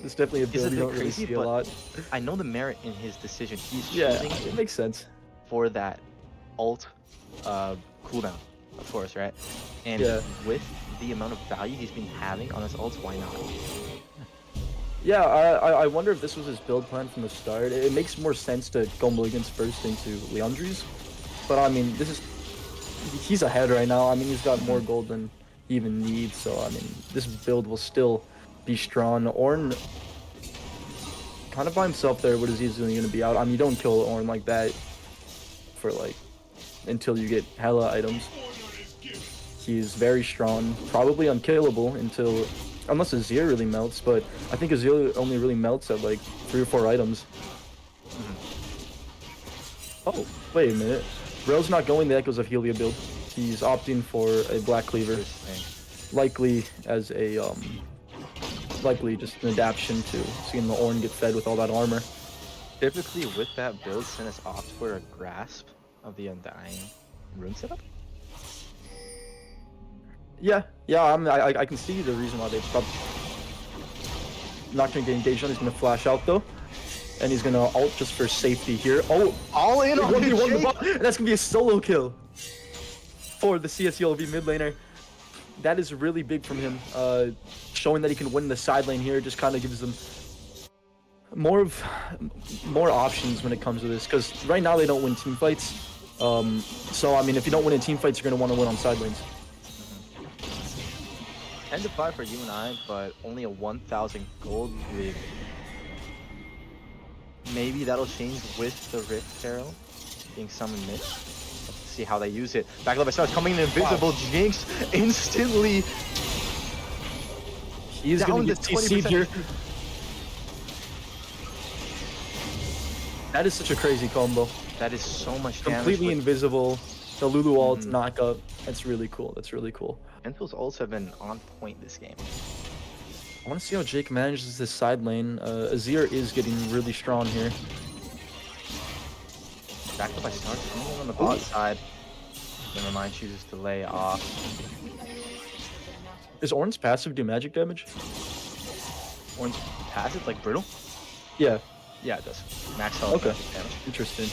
It's definitely a build you don't really see a lot. I know the merit in his decision. He's choosing it makes sense for that ult cooldown, of course, right? And with the amount of value he's been having on his ults, why not? Yeah, I wonder if this was his build plan from the start. It makes more sense to go Malignance first into Leandri's. But I mean, he's ahead right now. I mean, he's got more gold than he even needs. So I mean, this build will still be strong. Ornn kind of by himself there. What is he easily going to be out? I mean, you don't kill Ornn like that for like until you get hella items. He's very strong, probably unkillable until unless Azir really melts. But I think Azir only really melts at like 3 or 4 items. Oh, wait a minute. Rel's not going the Echoes of Helia build. He's opting for a Black Cleaver, likely as a likely just an adaptation to seeing the Ornn get fed with all that armor. Typically, with that build, Sinus opts for a Grasp of the Undying rune setup. Yeah, I mean, I can see the reason why they probably not gonna get engaged on. He's gonna flash out though, and he's gonna ult just for safety here. Oh, all in on the and that's gonna be a solo kill for the CSULB mid laner. That is really big from him, showing that he can win the side lane here. Just kind of gives them more options when it comes to this, because right now they don't win team fights. So I mean, if you don't win in team fights, you're gonna want to win on side lanes. 10 to 5 for UNI, but only a 1,000 gold lead. Maybe that'll change with the Rift Herald being summoned mid. Let's see how they use it. Back up by Stars coming in invisible. Wow. Jinx instantly. He's gonna get CC'd here. That is such a crazy combo. That is so much damage. Completely invisible. The Lulu ult knock up. That's really cool. That's really cool. Panther's ults have been on point this game. I want to see how Jake manages this side lane. Azir is getting really strong here. Back up by Stars coming on the bot side. Never mind, chooses to lay off. Does Ornn's passive do magic damage? Ornn's passive, like Brittle? Yeah. Yeah, it does. Max health. Okay. Damage. Interesting.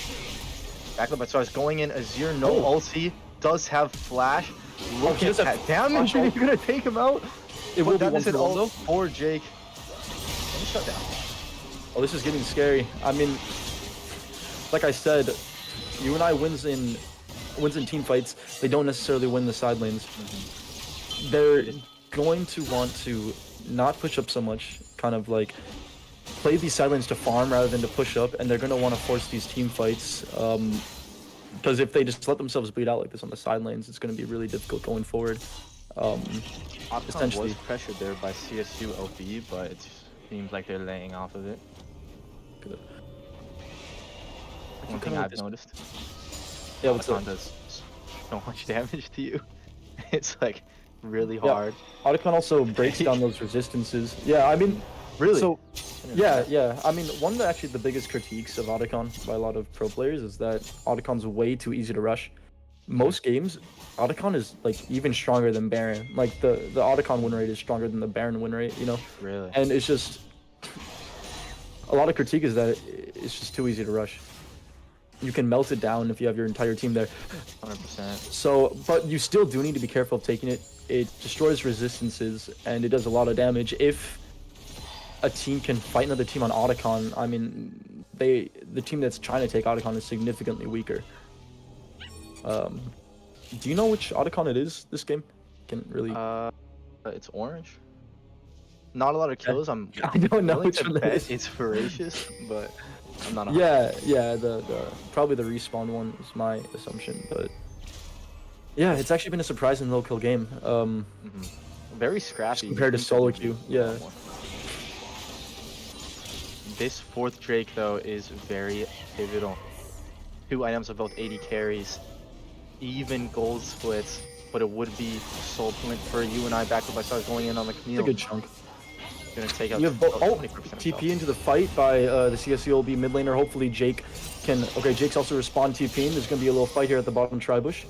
Back up by Stars going in. Azir, no ulti. Does have flash. Look at that damage. You're gonna take him out. It will be 1 for 1 though. Poor Jake. Shut down. Oh, this is getting scary. I mean, like I said, UNI wins in team fights. They don't necessarily win the side lanes. They're going to want to not push up so much, kind of like play these side lanes to farm rather than to push up, and they're going to want to force these team fights. Because if they just let themselves bleed out like this on the side lanes, it's going to be really difficult going forward. Essentially, was pressured there by CSULB, but it seems like they're laying off of it. Good. One thing I've noticed. Yeah, what's up? Does so much damage to you. It's like really hard. Otacon also breaks down those resistances. Yeah, I mean, really. So, yeah. I mean, one of the biggest critiques of Otacon by a lot of pro players is that Otacon's way too easy to rush. Most games, Otacon is like even stronger than Baron. Like the Otacon win rate is stronger than the Baron win rate, you know? Really? And it's just a lot of critique is that it's just too easy to rush. You can melt it down if you have your entire team there. 100%. So, but you still do need to be careful of taking it. It destroys resistances and it does a lot of damage. If a team can fight another team on Otacon, I mean, the team that's trying to take Otacon is significantly weaker. Do you know which Otacon it is this game? Can really. It's orange. Not a lot of kills. I don't know which one it is. It's Voracious, but I'm not. Yeah. The probably the respawn one is my assumption, but yeah, it's actually been a surprising low kill game. Very scrappy compared to solo queue. Yeah. This fourth Drake though is very pivotal. 2 items of both 80 carries. Even gold splits, but it would be soul point for UNI back up by Stars going in on the Camille. It's a good chunk. Gonna take out. You have TP into the fight by the CSULB mid laner. Hopefully Jake can. Okay, Jake's also respawn TPing. There's gonna be a little fight here at the bottom tri-bush.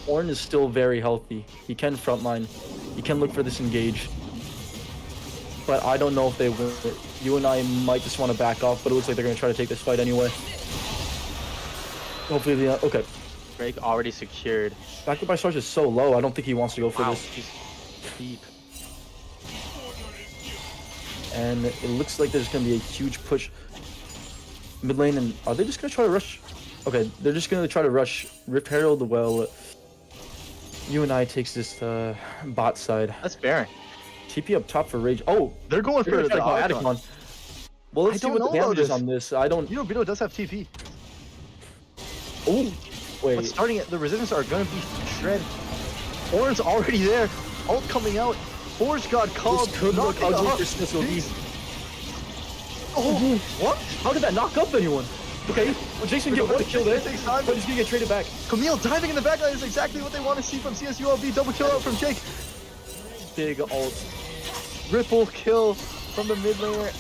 Ornn is still very healthy. He can frontline. He can look for this engage. But I don't know if they will. UNI might just want to back off, but it looks like they're going to try to take this fight anyway. Hopefully they... Okay. Drake already secured. Back up by Stars is so low, I don't think he wants to go for this. He's deep. And it looks like there's going to be a huge push mid lane, and are they just going to try to rush? Okay, they're just going to try to rush Rift Herald well. UNI takes this bot side. That's Baron. TP up top for Rage. Oh, They're going for the Atacon. Well, let's see what the damage is on this. I don't. You know, Vito does have TP. Oh, wait. But starting at the resistance are gonna be shred. Oran's already there. Ult coming out. Forge God called. This could look ugly for CSULB. Oh, what? How did that knock up anyone? Okay, well, Jason get one kill there, but he's gonna get traded back. Camille diving in the backline is exactly what they want to see from CSULB. Double kill out from Jake. Big ult. Ripple kill from the mid laner.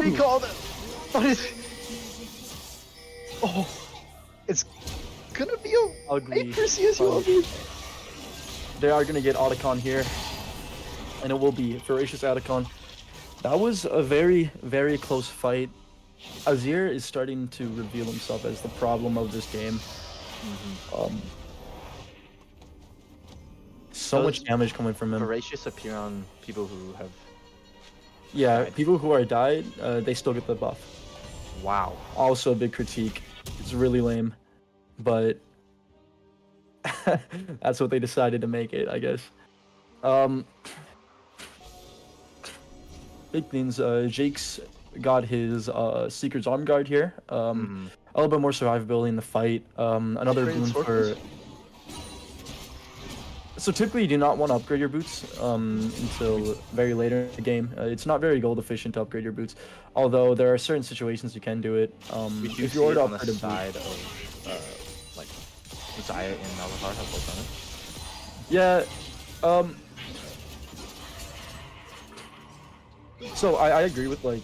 He called it. But it's gonna be a ugly for CSULB. They are gonna get Otacon here, and it will be Voracious Otacon. That was a very, very close fight. Azir is starting to reveal himself as the problem of this game. So much damage coming from him. Voracious appear on people who have... Yeah, people who are died, they still get the buff. Wow. Also a big critique. It's really lame, but that's what they decided to make it, I guess. Big things. Jake's got his Seeker's Arm Guard here. A little bit more survivability in the fight. Another boon for... So typically you do not want to upgrade your boots until very later in the game. It's not very gold efficient to upgrade your boots, although there are certain situations you can do it. If you order upgrade a boot, side of like Zaya and Malzahar have both done it. Yeah. So I agree with like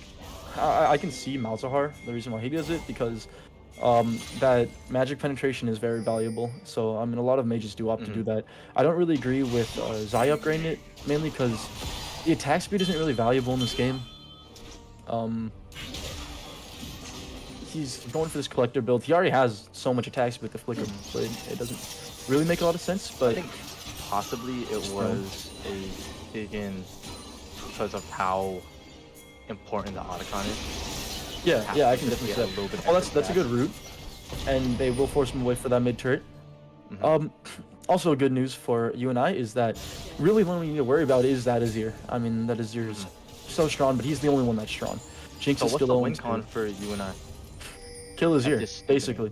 I can see Malzahar, the reason why he does it, because that magic penetration is very valuable. So I mean, a lot of mages do opt to do that. I don't really agree with Zaya upgrading it, mainly because the attack speed isn't really valuable in this game. He's going for this collector build. He already has so much attack speed with the flicker, but it doesn't really make a lot of sense. But I think possibly it was a begin because of how important the Otacon is. Yeah, I can definitely see that. Oh, that's a good route, and they will force him away for that mid turret. Also, good news for UNI is that really the only you need to worry about is that Azir. I mean, that Azir is so strong, but he's the only one that's strong. Jinx is still the win con for UNI? Kill Azir, basically.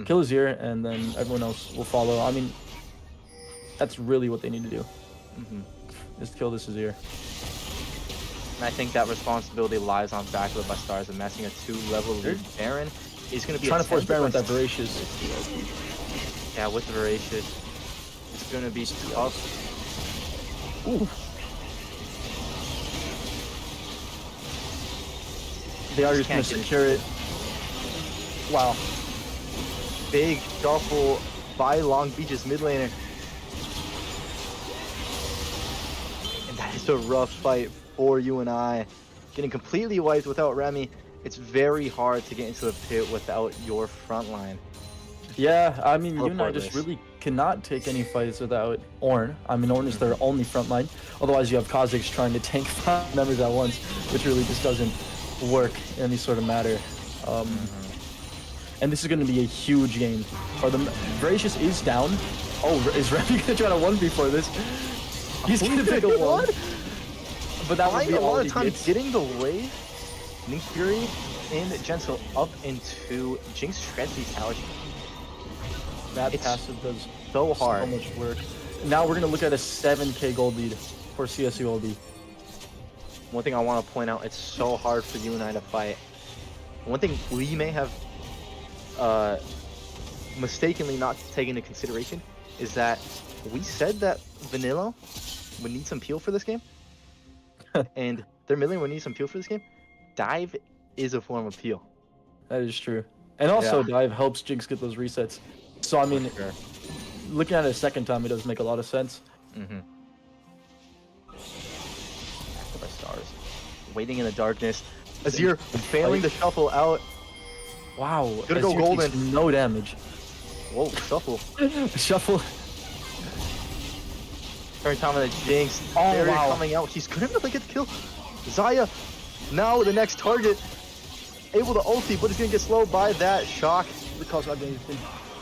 Kill Azir, and then everyone else will follow. I mean, that's really what they need to do. Is to kill this Azir. And I think that responsibility lies on Backlit by Stars, amassing a 2-level lead. Baron is going to be trying to force Baron with that Voracious. Yeah, with the Voracious, it's going to be tough. Ooh. They are just going to secure it. Wow. Big shuffle by Long Beach's mid laner. And that is a rough fight for UNI. Getting completely wiped without Remy. It's very hard to get into the pit without your front line. Yeah, I mean, UNI just really cannot take any fights without Ornn. I mean, Ornn is their only front line. Otherwise, you have Kha'Zix trying to tank 5 members at once, which really just doesn't work in any sort of matter. And this is going to be a huge game. For them, Voracious is down. Oh, is Remy going to try to 1v for this? He's going to pick a 1. But that would be a all lot he of time gets. getting the wave. Link Fury and Gentle up into Jinx shreds these towers. That passive does so hard. So much work. Now we're gonna look at a 7k gold lead for CSULB. One thing I want to point out, it's so hard for UNI to fight. One thing we may have mistakenly not taken into consideration is that we said that Vanilla would need some peel for this game. And their mid lane would need some peel for this game. Dive is a form of peel. That is true. And also Dive helps Jinx get those resets. So I mean, looking at it a second time, it does make a lot of sense. Stars. Waiting in the darkness. Azir failing to shuffle out. Wow. Gonna go golden. No damage. Whoa, shuffle. Shuffle. Turn time on the Jinx. Barrier coming out. He's gonna really get the kill. Zaya, now the next target. Able to ulti, but he's gonna get slowed by that shock.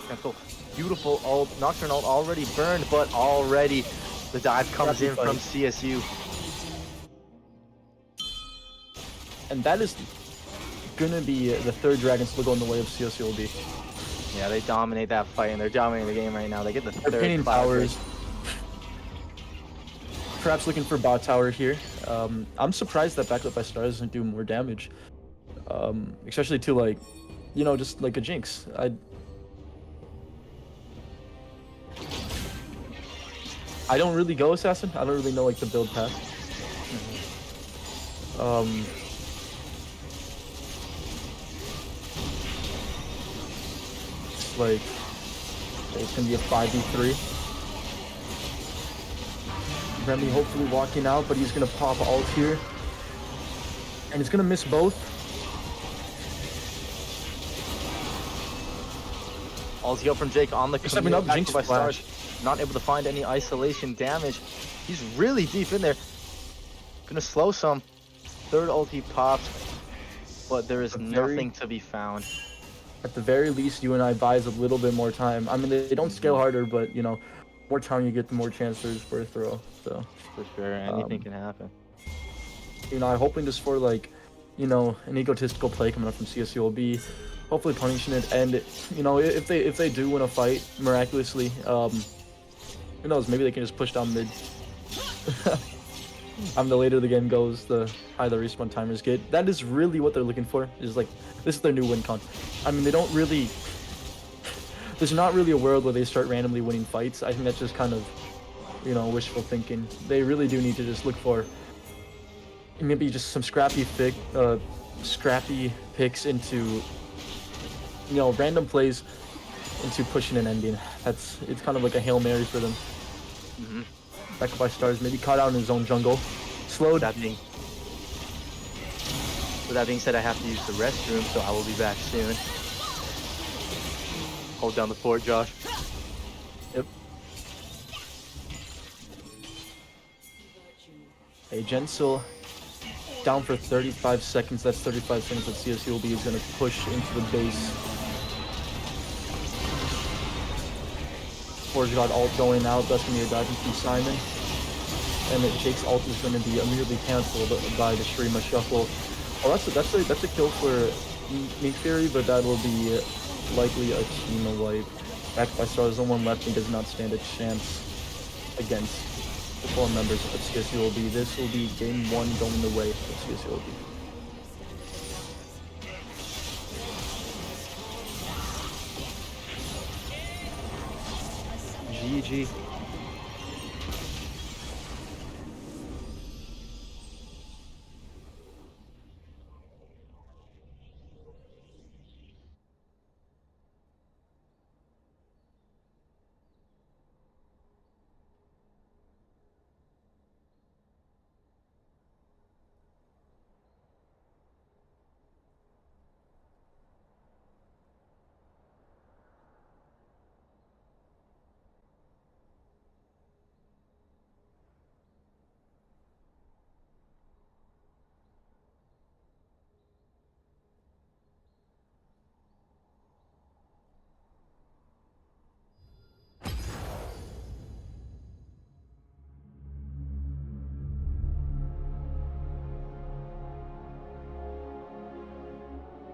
Cancel. Beautiful ult. Nocturne ult already burned, but already the dive comes in from CSU. And that is gonna be the third Dragon Sluggo in the way of CSULB. Yeah, they dominate that fight, and they're dominating the game right now. They get the They're third pinning towers. Perhaps looking for bot tower here. I'm surprised that Backlit by Stars doesn't do more damage. Especially to, like, you know, just like a Jinx. I don't really go Assassin. I don't really know, like, the build path. It's like, it's gonna be a 5v3. Remy hopefully walking out, but he's gonna pop ult here. And he's gonna miss both. Ulti up from Jake on the Stepping up, Jinx by flash. Stars. Not able to find any isolation damage. He's really deep in there. Gonna slow some. Third ulti popped, but there is nothing to be found. At the very least, UNI buys a little bit more time. I mean, they don't scale harder, but, you know, more time you get, the more chance there is for a throw. So For sure, anything can happen. UNI hoping just for, like, you know, an egotistical play coming up from CSULB, hopefully punishing it. And, you know, if they do win a fight miraculously, who knows? Maybe they can just push down mid. The later the game goes, the higher the respawn timers get. That is really what they're looking for. Is like, this is their new win con. I mean, they don't really. There's not really a world where they start randomly winning fights. I think that's just kind of, you know, wishful thinking. They really do need to just look for maybe just some scrappy picks into, you know, random plays into pushing an ending. It's kind of like a Hail Mary for them. Back by Stars, maybe caught out in his own jungle. Slowed. With that being said, I have to use the restroom, so I will be back soon. Hold down the fort, Josh. Yep. Hey, Gensil down for 35 seconds. That's 35 seconds that CSULB is going to push into the base. Forge got ult going out. That's going to be a dive from Simon. And then Jake's ult is going to be immediately canceled by the Shurima Shuffle. Oh, that's a kill for Meek Fury, but that will be likely a team wipe. Backed by Stars, the one left, he does not stand a chance against the 4 members of CSULB. This will be game 1 going the way of CSULB. GG.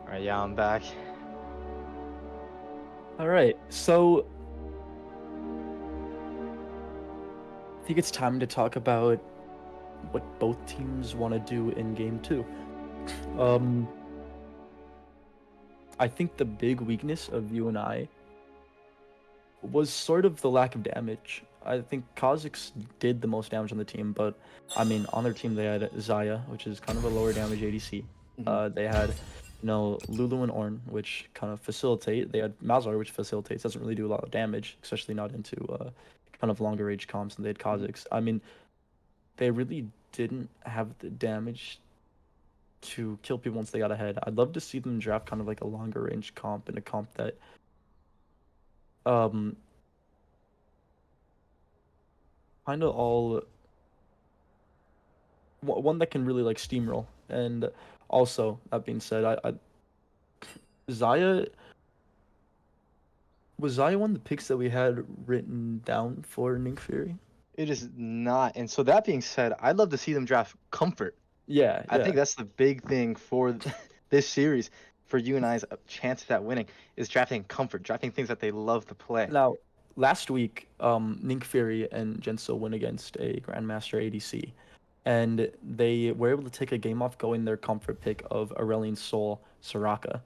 Alright, yeah, I'm back. Alright, so I think it's time to talk about what both teams want to do in game 2. I think the big weakness of UNI was sort of the lack of damage. I think Kha'Zix did the most damage on the team, but I mean, on their team they had Xayah, which is kind of a lower damage ADC. They had, you know, Lulu and Ornn, which kind of facilitate. They had Malzahar, which facilitates, doesn't really do a lot of damage, especially not into kind of longer range comps, and they had Kha'Zix. I mean, they really didn't have the damage to kill people once they got ahead. I'd love to see them draft kind of like a longer range comp and a comp that kind of all one that can really like steamroll. And also, that being said, I Xayah Was Zaya one of the picks that we had written down for Nick Fury? It is not. And so that being said, I'd love to see them draft Comfort. Yeah, I yeah. think that's the big thing for this series for UNI's chance at winning is drafting Comfort, drafting things that they love to play. Now, last week, Nick Fury and Genso went against a Grandmaster ADC, and they were able to take a game off going their comfort pick of Aurelion Sol Soraka.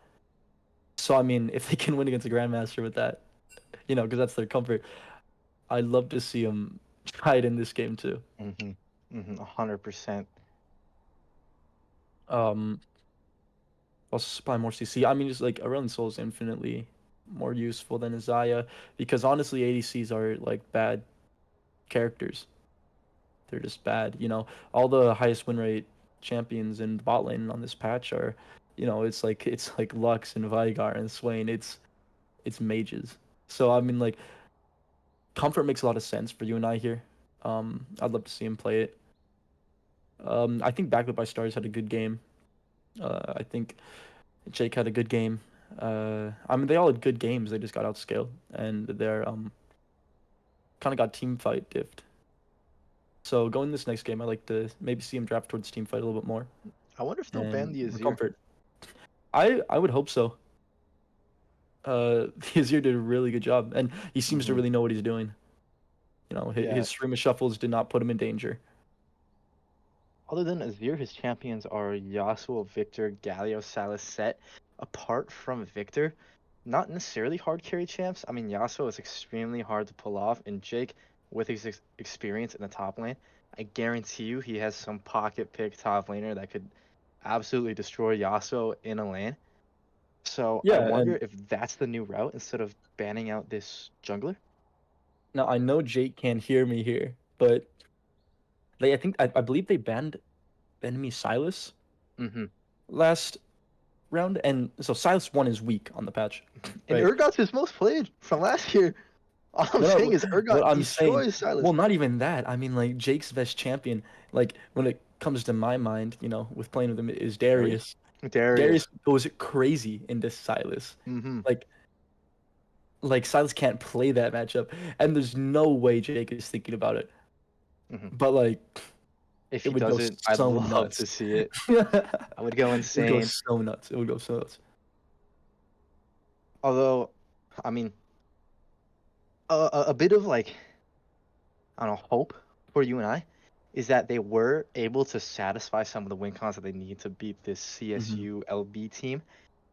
So, I mean, if they can win against a Grandmaster with that, because that's their comfort, I'd love to see them try it in this game too. 100%. Um, Also supply more CC. I mean, just like Aurelion Sol is infinitely more useful than Azaya because honestly, ADCs are like bad characters. They're just bad. All the highest win rate champions in the bot lane on this patch are, it's like Lux and Veigar and Swain. It's mages. So I mean, like comfort makes a lot of sense for UNI here. I'd love to see him play it. I think Backlit by Stars had a good game. I think Jake had a good game. I mean, they all had good games. They just got outscaled, and they're kind of got team fight diffed. So going this next game, I like to maybe see him draft towards team fight a little bit more I wonder if they'll ban and the more Azir. comfort. I would hope so. The Azir did a really good job, and he seems to really know what he's doing. Yeah. His stream of shuffles did not put him in danger. Other than Azir, his champions are Yasuo, Victor, Galio, Salas, Set. Apart from Victor, not necessarily hard carry champs. I mean, Yasuo is extremely hard to pull off, and Jake, with his experience in the top lane, I guarantee you he has some pocket pick top laner that could absolutely destroy Yasuo in a lane. So I Yeah, wonder and if that's the new route instead of banning out this jungler. now I know Jake can't hear me here, but I believe they banned enemy Silas Mm-hmm. last round, and so Silas 1 is weak on the patch, And right? Urgot's his most played from last year. All I'm No, saying no, is what Urgot I'm saying, destroys Silas. well, not even that. I mean, like Jake's best champion, like when it comes to my mind, with playing with him is Darius? Darius. Darius. Darius goes crazy into Silas. Mm-hmm. Like, like Silas can't play that matchup, and there's no way Jake is thinking about it. Mm-hmm. But like, If it he would go doesn't, I'd so love to nuts. see it. It I would go would go insane. so nuts. It would go so nuts. Although, I mean, a bit of like, I don't know, hope for UNI is that they were able to satisfy some of the win cons that they need to beat this Hmm. CSULB team.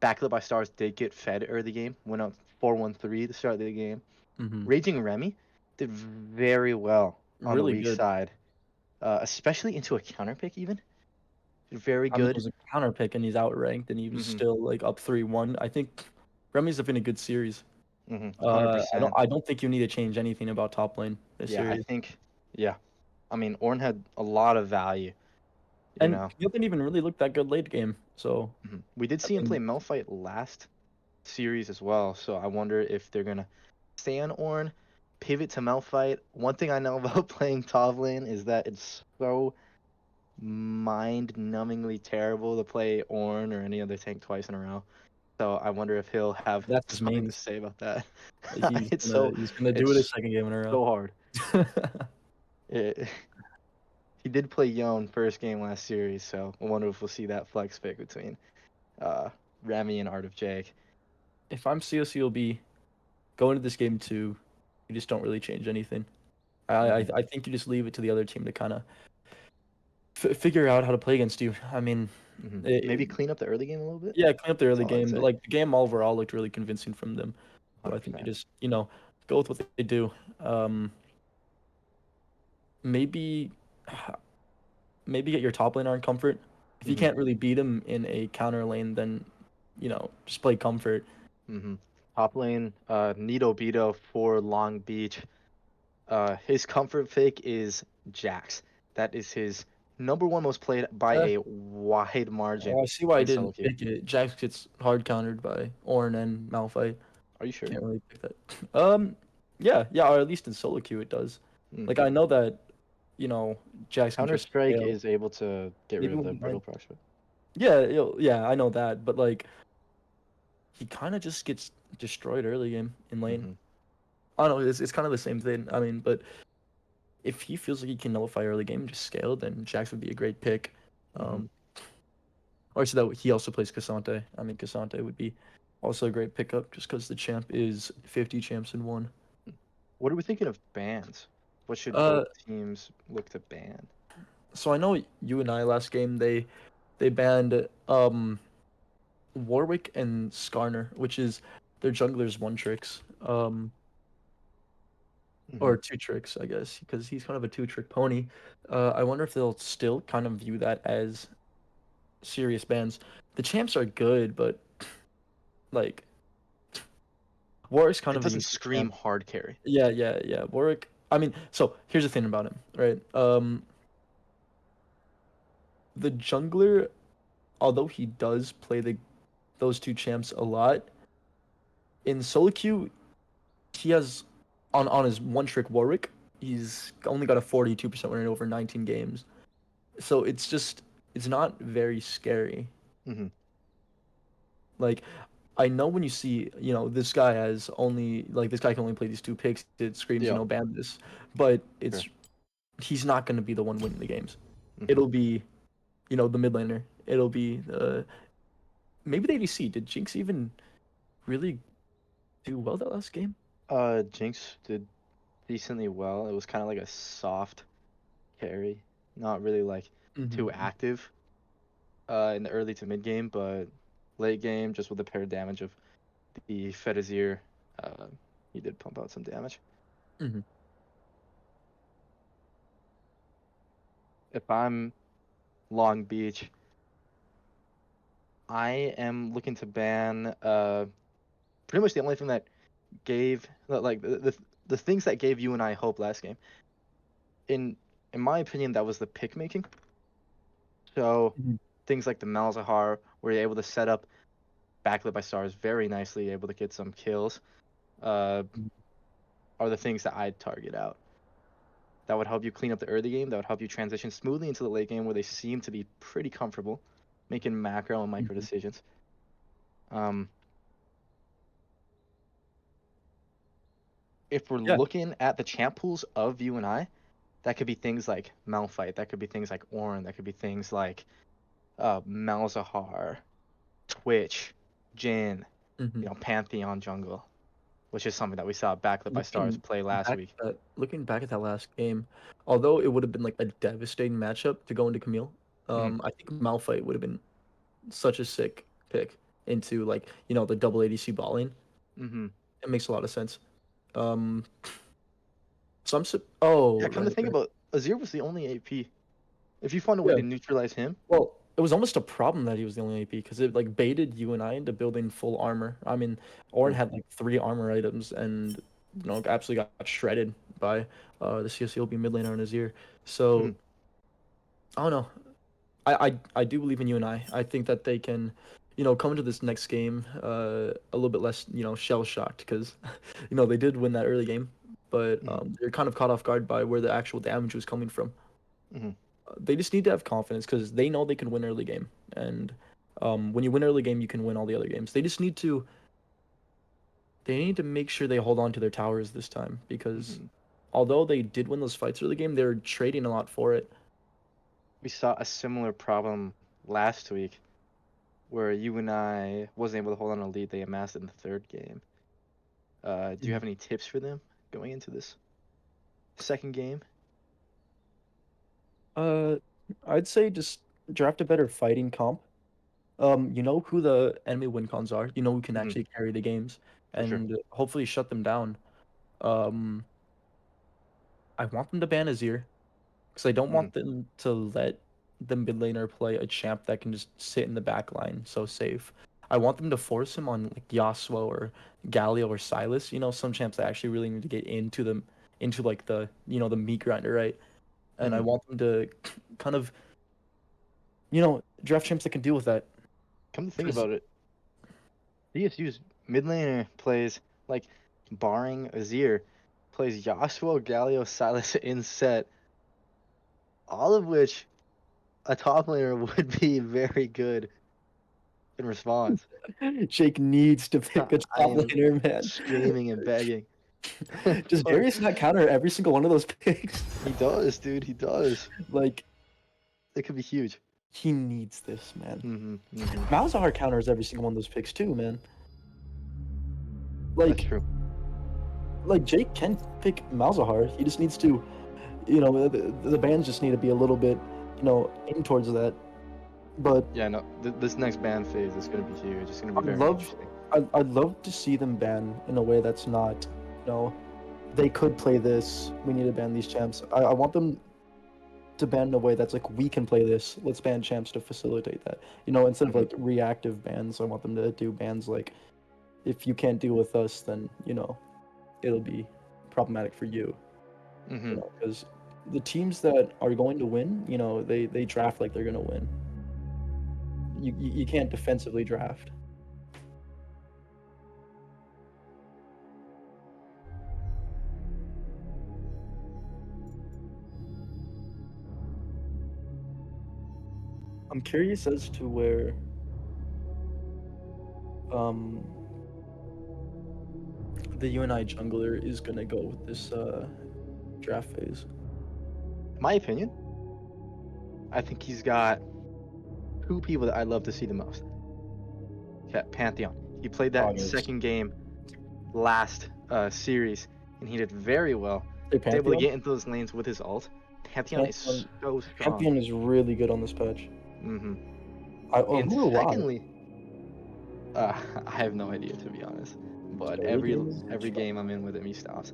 Backlit by Stars did get fed early game, went up 4-1-3 to start the game. Hmm. Raging Remy did very well on the Really weak good. side, especially into a counter pick even. Very I mean, it good. was a counter pick, and he's outranked, and he was Mm-hmm. still like up 3-1. I think Remy's been a good series. Mm-hmm. I don't 100%. I don't think you need to change anything about top lane this Yeah, I series. think, yeah. I mean, Ornn had a lot of value, you And know. Camille didn't even really look that good late game. So We did I see him play mean, Malphite last series as well, so I wonder if they're gonna stay on Ornn, pivot to Malphite. One thing I know about playing top lane is that it's so mind-numbingly terrible to play Ornn or any other tank twice in a row. So I wonder if he'll have that's his something to mains. say about that. He's It's gonna so he's gonna do it a it's second game in a row. so hard. It, he did play Yon first game last series, so I wonder if we'll see that flex pick between uh, Remy and Art of Jake. If I'm CSULB, go into this game too, you just don't really change anything. I think you just leave it to the other team to kind of figure out how to play against you. I mean, Maybe clean up the early game a little bit. yeah, clean up the That's early all I'd game, but say. like the game overall looked really convincing from them. So I think you 100%. just go with what they do. Maybe maybe get your top laner on comfort. If you hmm can't really beat him in a counter lane, then just play comfort. hmm Top lane, Nito Beto for Long Beach. His comfort pick is Jax. That is his number one most played by Uh, a wide margin I see why I in solo didn't queue. pick it. Jax gets hard countered by Ornn and Malphite. Are you sure? Can't really pick that. Yeah, or at least in solo queue it does. Mm. Like I know that, you know, Jax can Counter just Strike fail. is able to get rid Maybe of the one brittle line. prospect. Yeah, yeah, I know that, but like he kind of just gets destroyed early game in lane. Mm-hmm. I don't know. It's kind of the same thing. I mean, but if he feels like he can nullify early game and just scale, then Jax would be a great pick. Mm-hmm. Um, or so that he also plays Cassante. I mean, Cassante would be also a great pickup just because the champ is 50 champs in one. What are we thinking of bans? What should both Uh, teams look to ban? so I know UNI last game they banned Warwick and Skarner, which is their jungler's one tricks. Mm-hmm. Or two tricks, I guess, because he's kind of a two-trick pony. I wonder if they'll still kind of view that as serious bans. The champs are good, but like Warwick's kind It of a doesn't unique scream champ. hard carry. Yeah. Warwick. I mean, so here's the thing about him, right? The jungler, although he does play those two champs a lot, in solo queue, he has on his one trick Warwick, he's only got a 42% win rate over 19 games. So it's not very scary. Mm-hmm. Like I know when you see, this guy has only like this guy can only play these two picks, it screams, Yeah. ban this. But Sure. he's not gonna be the one winning the games. Mm-hmm. It'll be, the mid laner. It'll be maybe the ADC. Did Jinx even really do well that last game? Jinx did decently well. It was kind of like a soft carry, not really like too Mm-hmm. active in the early to mid game, but late game, just with the paired damage of the Fedazir, uh, he did pump out some damage. Mm-hmm. If I'm Long Beach, I am looking to ban pretty much the only thing that gave like the things that gave you and I hope last game. In in my opinion, that was the pick making. So Mm-hmm. things like the Malzahar, where you're able to set up backlit by stars very nicely, able to get some kills, uh, are the things that I'd target out. That would help you clean up the early game. That would help you transition smoothly into the late game, where they seem to be pretty comfortable making macro and micro Mm-hmm. decisions. Um, if we're Yeah. looking at the champ pools of you and I, that could be things like Malphite, that could be things like Ornn, that could be things like Malzahar, Twitch, Jhin, Mm-hmm. Pantheon jungle, which is something that we saw Backlit by Stars Looking play last back week. looking back at that last game, although it would have been like a devastating matchup to go into Camille, Mm-hmm. I think Malphite would have been such a sick pick into like the double ADC balling. Mm-hmm. It makes a lot of sense. Um, Yeah, oh come to think right. about, Azir was the only AP. If you find a way Yeah. to neutralize him, Well, it was almost a problem that he was the only AP because it like baited you and I into building full armor. I mean, Ornn true. had like three armor items and absolutely got shredded by the CSULB mid laner in his ear. Mm-hmm. So I don't know. I do believe in you and I think that they can, come into this next game a little bit less, shell shocked because, they did win that early game, but Mm-hmm. they're kind of caught off guard by where the actual damage was coming from. Mm-hmm. They just need to have confidence because they know they can win early game, and when you win early game, you can win all the other games. They need to make sure they hold on to their towers this time because Mm-hmm. although they did win those fights early game, they're trading a lot for it. We saw a similar problem last week where you and I wasn't able to hold on a lead they amassed in the third game. Do you have any tips for them going into this second game? Uh, I'd say just draft a better fighting comp. You know who the enemy win cons are. You know who can Mm-hmm. actually carry the games For sure. and hopefully shut them down. Um, I want them to ban Azir because I don't Mm-hmm. want them to let the mid laner play a champ that can just sit in the back line so safe. I want them to force him on like Yasuo or Galio or Silas. Some champs that actually really need to get into like the meat grinder, right? And I Mm-hmm. want them to kind of draft champs that can deal with that. Come to think Because about it, DSU's mid laner plays like, barring Azir, plays Yasuo, Galio, Silas in set, all of which a top laner would be very good in response. Jake needs to pick a I top am laner, man. screaming and begging. Does But Darius not counter every single one of those picks? he does, dude. He does. Like, It could be huge. he needs this, man. Mm-hmm. Malzahar counters every single one of those picks too, man. That's Like, true. Jake can pick Malzahar. He just needs to, the bans just need to be a little bit, aim towards that. But Yeah, no. This next ban phase is gonna be huge. It's gonna be I'd very love, interesting. I'd love to see them ban in a way that's not, they could play this. We need to ban these champs. I want them to ban in a way that's like, we can play this. Let's ban champs to facilitate that. Instead of like reactive bans, I want them to do bans like, if you can't deal with us, then it'll be problematic for you. Because the teams that are going to win, they draft like they're gonna win. You can't defensively draft. I'm curious as to where the UNI jungler is gonna go with this draft phase. In my opinion, I think he's got two people that I love to see the most. Okay, Pantheon. He played that second game last series, and he did very well. He was able to get into those lanes with his ult. Pantheon is so strong. Pantheon is really good on this patch. Mm-hmm. And secondly, I have no idea, to be honest. But every game I'm in with him, he stops.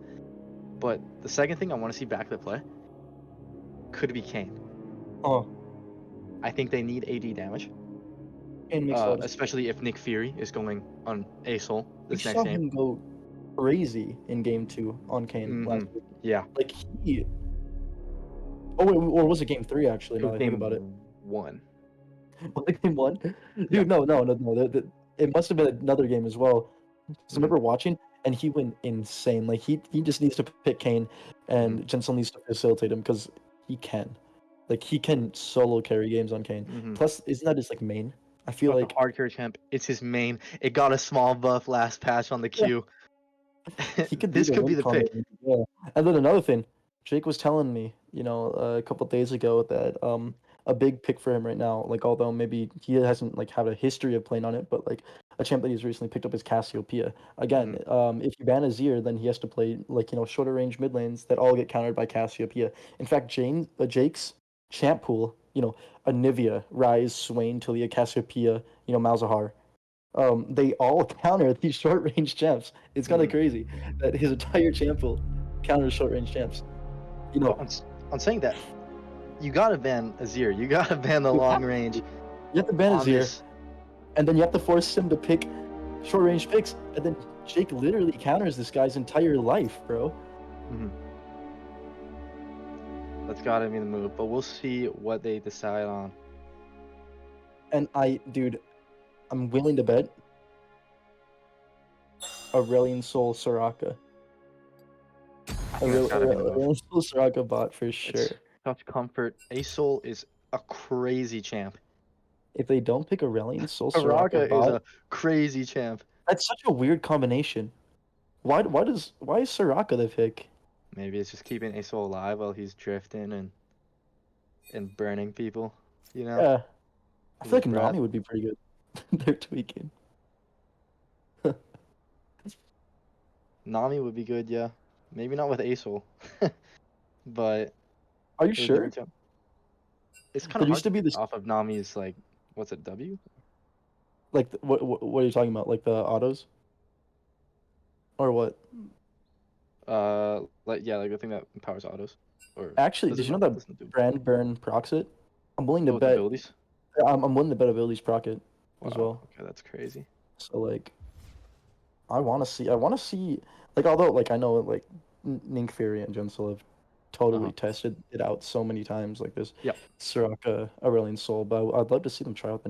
But the second thing I want to see back to play could be Kayn. Oh. I think they need AD damage. Especially if Nick Fury is going on ASOL this next game. We saw him go crazy in game 2 on Kayn last week. Yeah. Like he. Oh wait, or was it game 3 actually? Now that I think about it. 1. Was it game 1? Dude, yeah. No. It must have been another game as well. So I remember watching, and he went insane. Like he just needs to pick Kayn, and Jensen needs to facilitate him because he can. Like he can solo carry games on Kayn. Plus, isn't that his like main? I feel like hard carry champ. It's his main. It got a small buff last patch on the queue. He could this could be the pick. Yeah. And then another thing, Jake was telling me, a couple days ago that a big pick for him right now, like although maybe he hasn't like had a history of playing on it, but like a champ that he's recently picked up is Cassiopeia. Again, if you ban Azir, then he has to play like shorter range mid lanes that all get countered by Cassiopeia. In fact, Jake's champ pool, Anivia, Ryze, Swain, Talia, Cassiopeia, Malzahar. They all counter these short range champs. It's kind of crazy that his entire champ pool counters short range champs. On saying that, you gotta ban Azir. You gotta ban the long range. You have to ban Azir, and then you have to force him to pick short range picks, and then Jake literally counters this guy's entire life, bro. That's gotta be the move, but we'll see what they decide on. And I'm willing to bet Aurelion Sol Soraka. Aurelion Sol Soraka bot for sure. It's such comfort. ASOL is a crazy champ. If they don't pick Aurelion Sol Soraka bot, is a crazy champ. That's such a weird combination. Why is Soraka the pick? Maybe it's just keeping ASOL alive while he's drifting and burning people. Yeah. I feel like Nami would be pretty good. They're tweaking. Nami would be good, yeah. Maybe not with ASOL. But are you sure? It's kind of hard to be off of Nami's like, what's it, W? Like what are you talking about? Like the autos? Or what? Like the thing that empowers autos. Or actually, did you know that Brand Burn procs it? I'm willing to bet abilities. I'm willing to bet abilities proc it as well. Okay, that's crazy. So like, I want to see like, although like I know like Nick Fury and Jensel have totally tested it out so many times like this. Yeah. Soraka, Aurelion Sol, but I'd love to see them try out the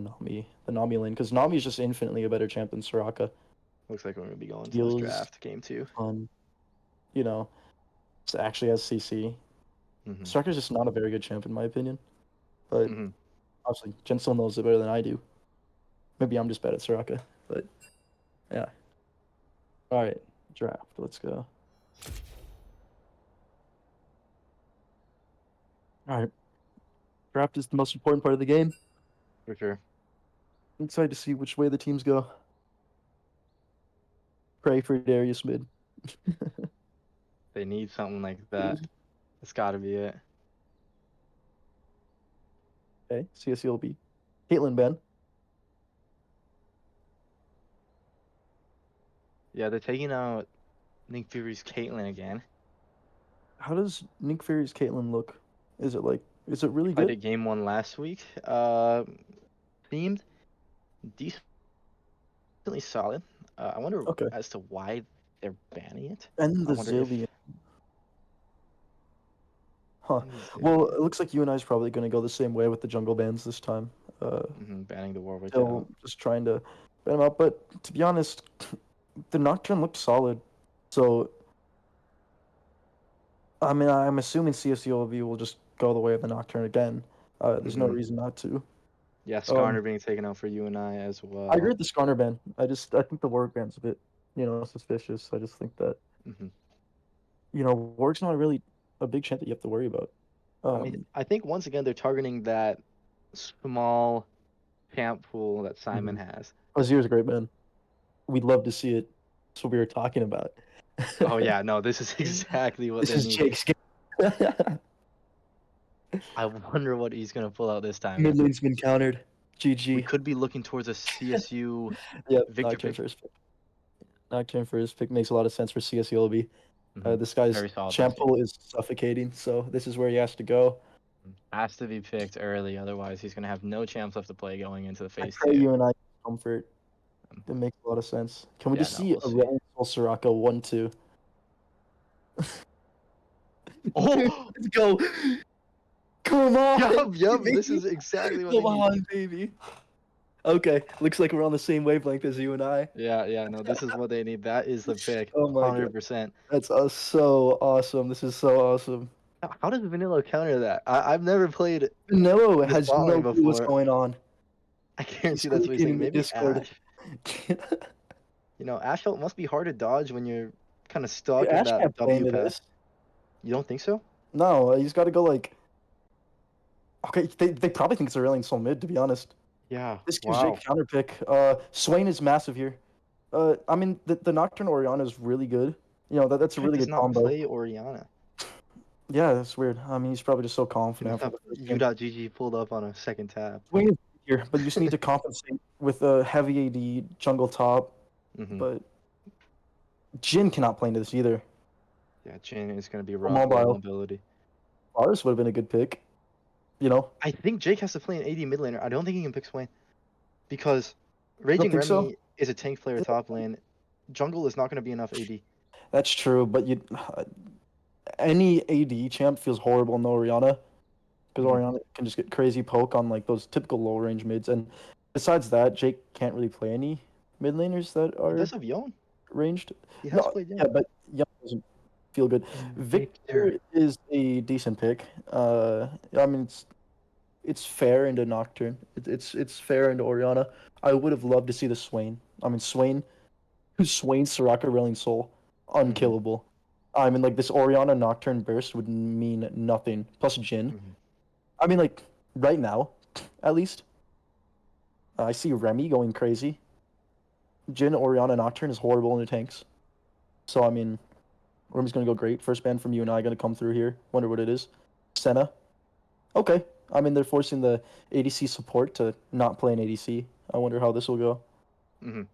Nami lane because Nami is just infinitely a better champ than Soraka. Looks like we're gonna be going to this draft game 2. It actually has CC. Soraka's just not a very good champ in my opinion, but obviously Jensel knows it better than I do. Maybe I'm just bad at Soraka, but yeah. All right, draft. Let's go. All right, draft is the most important part of the game. For sure. I'm excited to see which way the teams go. Pray for Darius mid. They need something like that. It's got to be it. Okay, CSULB. Caitlyn Ben. Yeah, they're taking out Nick Fury's Caitlyn again. How does Nick Fury's Caitlyn look? Is it really Played good? a game 1 last week. Seemed decently solid. I wonder Okay. as to why they're banning it. And I the wonder if Zillion. Huh. and the Well, Zillion. it looks like UNI is probably going to go the same way with the jungle bans this time. Banning the Warwick Still out. just trying to ban them out. But to be honest, the Nocturne looked solid. So, I mean, I'm assuming CSULB will just go the way of the Nocturne again. There's no reason not to. Yeah, Um, Skarner being taken out for UNI as I agree well. with the Skarner ban. I think the Warwick ban's a bit, suspicious. I just think that, hmm Warwick's not really a big champ that you have to worry about. I mean, Um, I think once again they're targeting that small champ pool that Simon mhm. has. Azir's a great man. We'd love to see it. That's what we were talking about. Oh yeah, no, this is exactly what This they is need. Jake's game. I wonder what he's gonna pull out this time. Mid lane's been countered. We GG. could be looking towards a CSU Yep, Victor Nocturne pick. first pick. Nocturne first pick makes a lot of sense for CSULB. This guy's Very solid champ pick. pool is suffocating, so this is where he has to go. Has to be picked early, otherwise he's gonna have no champs left to play going into the I phase pray 2. you and I comfort. It makes a lot of sense. Can we Yeah, just no, see we'll a see. Ren Soul Soraka 1-2? Oh, Let's go. Come on, yup. This baby. is exactly what they Come need. on, baby. Okay, looks like we're on the same wavelength as you and I. Yeah, no, this is what they need. That is the pick, Oh my god. 100%. That's so awesome. This is so awesome. How does Vanilla counter that? I've never played Vanilla this has bot lane no clue what's before. going on. I He's guarantee that's what he's communicating thinking. in the Maybe Discord. Ash. Ash ult must be hard to dodge when you're kind of stuck in Ash that can't play W into path. this. You don't think so? No, he's got to go like. Okay, they probably think it's Aurelion Soul mid, to be honest. Yeah. This gives Wow. Jake counter pick. Swain is massive here. I mean, the Nocturne Orianna is really good. That's a Jake really does good not combo. play Orianna. Yeah, that's weird. I mean, he's probably just so confident Messed after up. the first game. U.GG pulled up on a second tab. Swain is here, but you just need to compensate with a heavy AD jungle top. hmm But Jin cannot play into this either. Yeah, Jhin is going to be For rough with mobile, mobility. Varus would have been a good pick. I think Jake has to play an AD mid laner. I don't think he can pick Swain. Because I don't Raging think so. Remy is a tank player top lane. Jungle is not going to be enough AD. That's true, but any AD champ feels horrible in the Orianna because Mhm. Orianna can just get crazy poke on like those typical low range mids. And besides that, Jake can't really play any mid laners that He are does have Yone. ranged. He has No, played yeah, Yone. but Young doesn't feel good. Victor is a decent pick. I mean it's fair into Nocturne. It's fair into Orianna. I would have loved to see the Swain. I mean Swain, who's Swain, Soraka, Railing Soul, Mhm. unkillable. I mean like this Orianna Nocturne burst would mean nothing. Plus Jhin. Mhm. I mean like right now, at least. I see Remy going crazy. Jhin Orianna Nocturne is horrible in the tanks. So I mean Remy's gonna go great. First ban from UNI gonna come through here. Wonder what it is. Senna. Okay. I mean, they're forcing the ADC support to not play an ADC. I wonder how this will go. Mhm.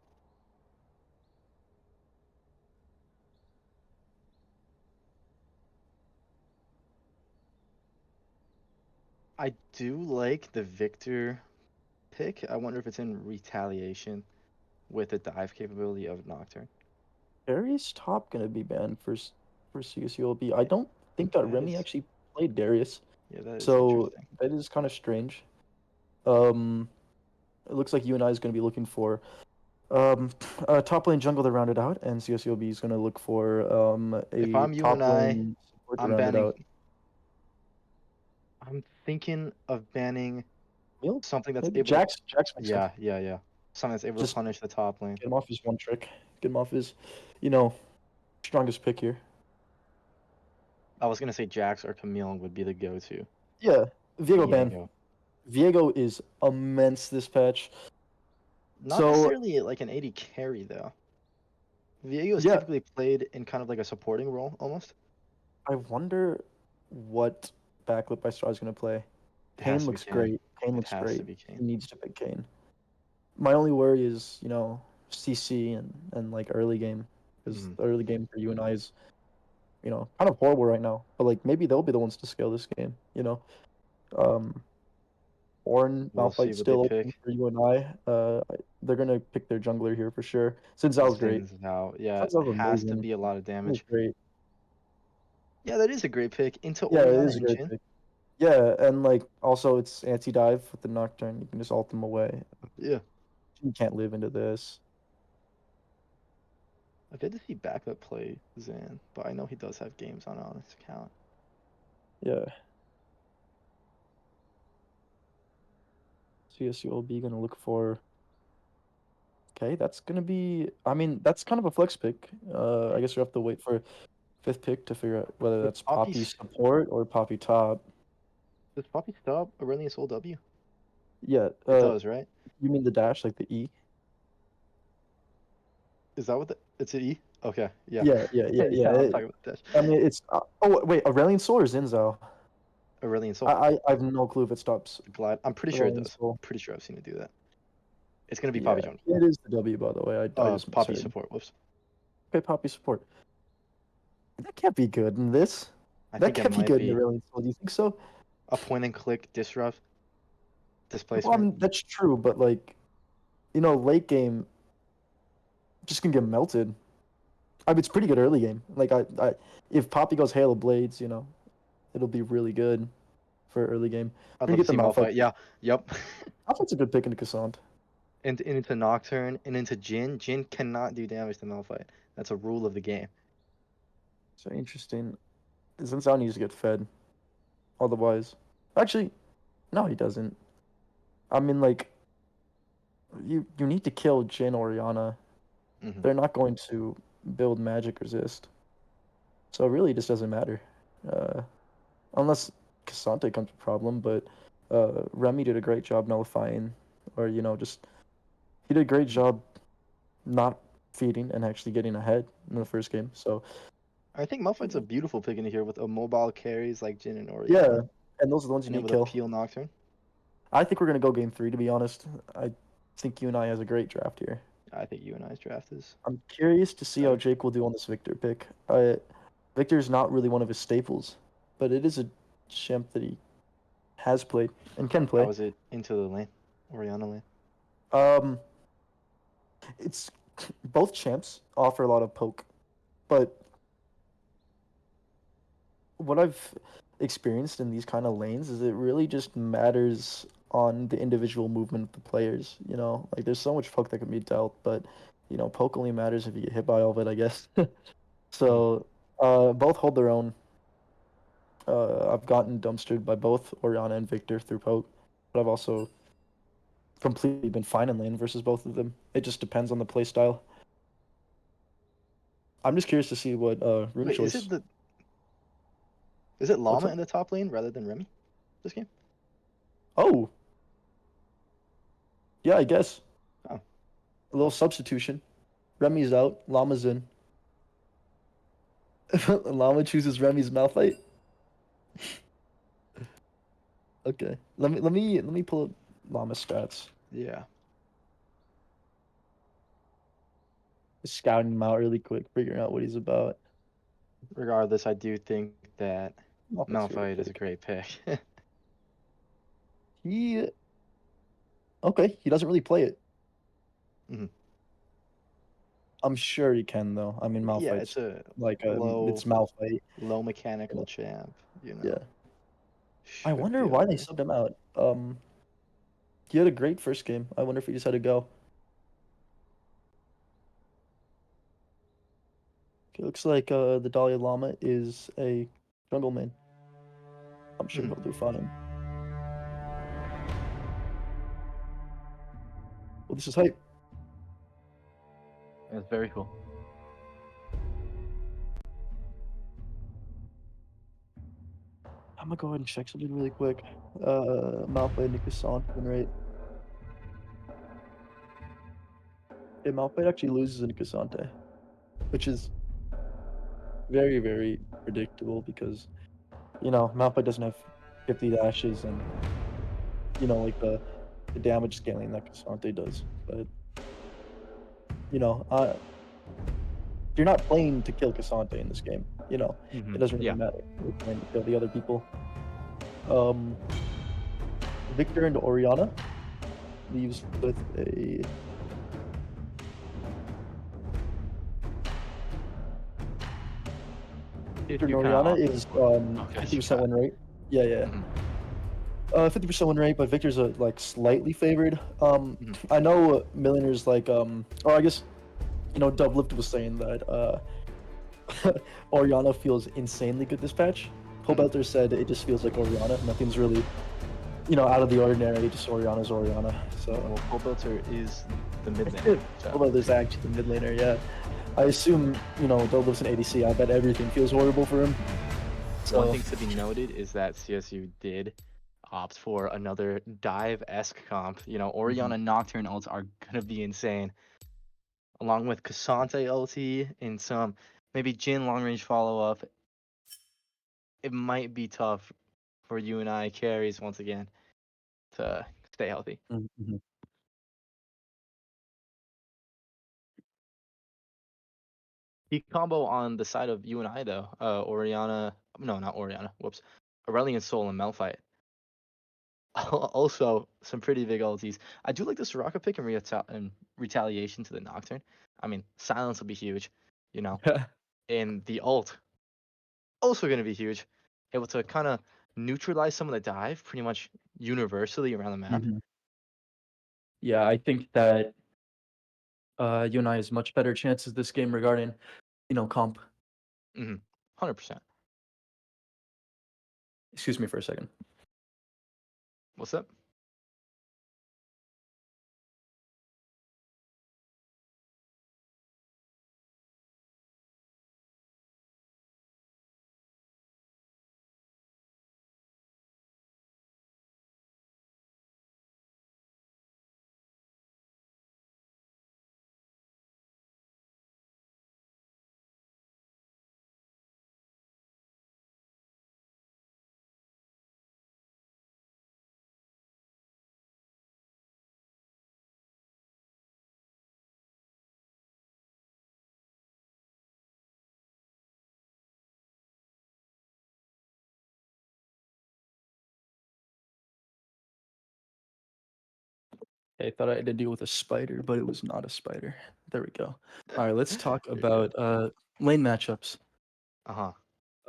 I do like the Victor pick. I wonder if it's in retaliation with the dive capability of Nocturne. Darius top gonna be banned for CSULB. I don't think that That Remy is, actually played Darius, yeah, that is so interesting. that is kind of strange. Um, it looks like UNI is gonna be looking for top lane jungle to round it out, and CSULB is gonna look for If a I'm top UNI, lane support to I'm round it banning. out. I'm thinking of banning Emil? something that's Maybe able to. Jax makes sense. Yeah. Someone that's able to Just punish the top lane. get him off his one trick. Get him off his, you know, strongest pick here. I was gonna say Jax or Camille would be the go-to. Yeah, Viego ban. Viego. Viego is immense this patch. Not So necessarily like an AD carry though. Viego is yeah, typically played in kind of like a supporting role almost. I wonder what backlip by Star is gonna play. It has Kane to be looks Kane. great. Kane It looks has to great. be Kane. He needs to pick Kane. My only worry is, CC and like early game, because the early game for UNI is, kind of horrible right now. But like maybe they'll be the ones to scale this game. Um, Ornn We'll see Malphite's what they still open pick. for UNI. They're gonna pick their jungler here for sure. Xin Zhao's great. Zin's out. Yeah, Xin it Zhao's has to amazing. be a lot of He was damage. great. Yeah, that is a great pick. Into Yeah, it Orianna is a and great Jhin. pick. Yeah, and like also it's anti-dive with the Nocturne. You can just ult them away. Yeah. You can't live into this. I've yet to see backup play Zan, but I know he does have games on his account. Yeah. CSULB gonna look for. Okay, that's gonna be. I mean, that's kind of a flex pick. I guess you have to wait for fifth pick to figure out whether Does that's Poppy, Poppy support or Poppy top. does Poppy stop Aurelion Soul W? Yeah. It does, right? You mean the dash, like the E? Is that what it's an E? Okay, yeah. Yeah, yeah, yeah, Yeah, yeah. I'm talking about Dash. I mean, it's. Oh wait, Aurelion Soul or Xin Zhao? Aurelion Soul. I have no clue if it stops Glad. I'm pretty sure it Aurelion does. Soul. Pretty sure I've seen it do that. It's gonna be Yeah, Poppy Jones. it is the W, by the way. I just Poppy misheard. support. Whoops. Okay, Poppy support. That can't be good in this. I That think it can't be might good in be Aurelion Soul. Do you think so? a point and click disrupt Well, I displacement. mean, that's true, but like, late game just gonna get melted. I mean, it's pretty good early game. Like, if Poppy goes Hail of Blades, it'll be really good for early game. I'd We're love gonna to get the see Malphite. Malphite. Yeah. Yep. Malphite's a good pick into Cassandra. and into Nocturne and into Jhin. Jhin cannot do damage to Malphite. That's a rule of the game. So interesting. Xin Zhao needs to get fed. Otherwise, actually, no, he doesn't. I mean, like, you need to kill Jhin or Orianna. Hmm. They're not going to build magic resist. So it really just doesn't matter. Uh, unless Cassante comes a problem, but Remy did a great job nullifying, or just he did a great job not feeding and actually getting ahead in the first game. So I think Malphite's a beautiful pick into here with a mobile carries like Jhin and yeah, Orianna, and those are the ones you and need able to to kill. peel Nocturne. I think we're gonna go game 3. To be honest, I think UNI has a great draft here. I think UNI's draft is I'm curious to see how better. Jake will do on this Victor pick. Victor's not really one of his staples, but it is a champ that he has played and can How play. is it into the lane? Orianna lane. Um, it's both champs offer a lot of poke, but what I've experienced in these kind of lanes is it really just matters on the individual movement of the players. Like there's so much poke that can be dealt, but poke only matters if you get hit by all of it, I guess. So, both hold their own. I've gotten dumpstered by both Oriana and Victor through poke, but I've also completely been fine in lane versus both of them. It just depends on the play style. I'm just curious to see what rune Wait, choice. is it What's Llama up? in the top lane rather than Remy this game? Oh, yeah, I guess. Oh. A little substitution. Remy's out. Llama's in. Llama chooses Remy's Malphite. Okay. Let me pull up Llama's stats. Yeah. Just scouting him out really quick, figuring out what he's about. Regardless, I do think that Malphite's a great Malphite is a pick. great pick. He okay. He doesn't really play it. Mhm. I'm sure he can though. I mean, Yeah, Malphite's it's a like low it's Malphite. low mechanical champ, you know. Yeah. I Should wonder be why they alright. subbed him out. He had a great first game. I wonder if he just had to go. It looks like the Dalai Lama is a jungle main. I'm sure he'll do fine. Well, this is hype. It's very cool. I'm gonna go ahead and check something really quick. Malphite and Cassandra win rate. Yeah, Malphite actually loses in Cassandra, which is very, very predictable because, you know, Malphite doesn't have 50 dashes and, you know, like the damage scaling that Cassandra does. But, you know, you're not playing to kill Cassandra in this game. You know, it doesn't really Yeah. matter. You're playing to kill the other people. Victor and Oriana leaves with a Victor and Oriana is 50% win rate. Yeah, yeah. 50% win rate, but Victor's like slightly favored. I know Millionaire's like or I guess, you know, Doublift was saying that Oriana feels insanely good this patch. Pobelter said it just feels like Oriana. Nothing's really, you know, out of the ordinary. Just Oriana's Oriana. So Well, Pobelter is the mid laner. Pobelter's actually the mid laner. Yeah, I assume, you know, Doublift's an ADC. I bet everything feels horrible for him. So one thing to be noted is that CSU did opt for another dive-esque comp. You know, Oriana Nocturne ults are gonna be insane, along with Cassante ulti and some maybe Jhin long range follow up. It might be tough for UNI carries once again to stay healthy. Key combo on the side of UNI though, Oriana, no, not Oriana, whoops, Aurelion Sol and Malphite. Also, some pretty big ultis. I do like the Soraka pick in retaliation to the Nocturne. I mean, silence will be huge, you know. And the ult, also going to be huge. Able to kind of neutralize some of the dive pretty much universally around the map. Yeah, I think that UNI has much better chances this game regarding, you know, comp. 100%. Excuse me for a second. What's up? I thought I had to deal with a spider, but it was not a spider. There we go. All right, let's talk There you about lane matchups. Uh-huh.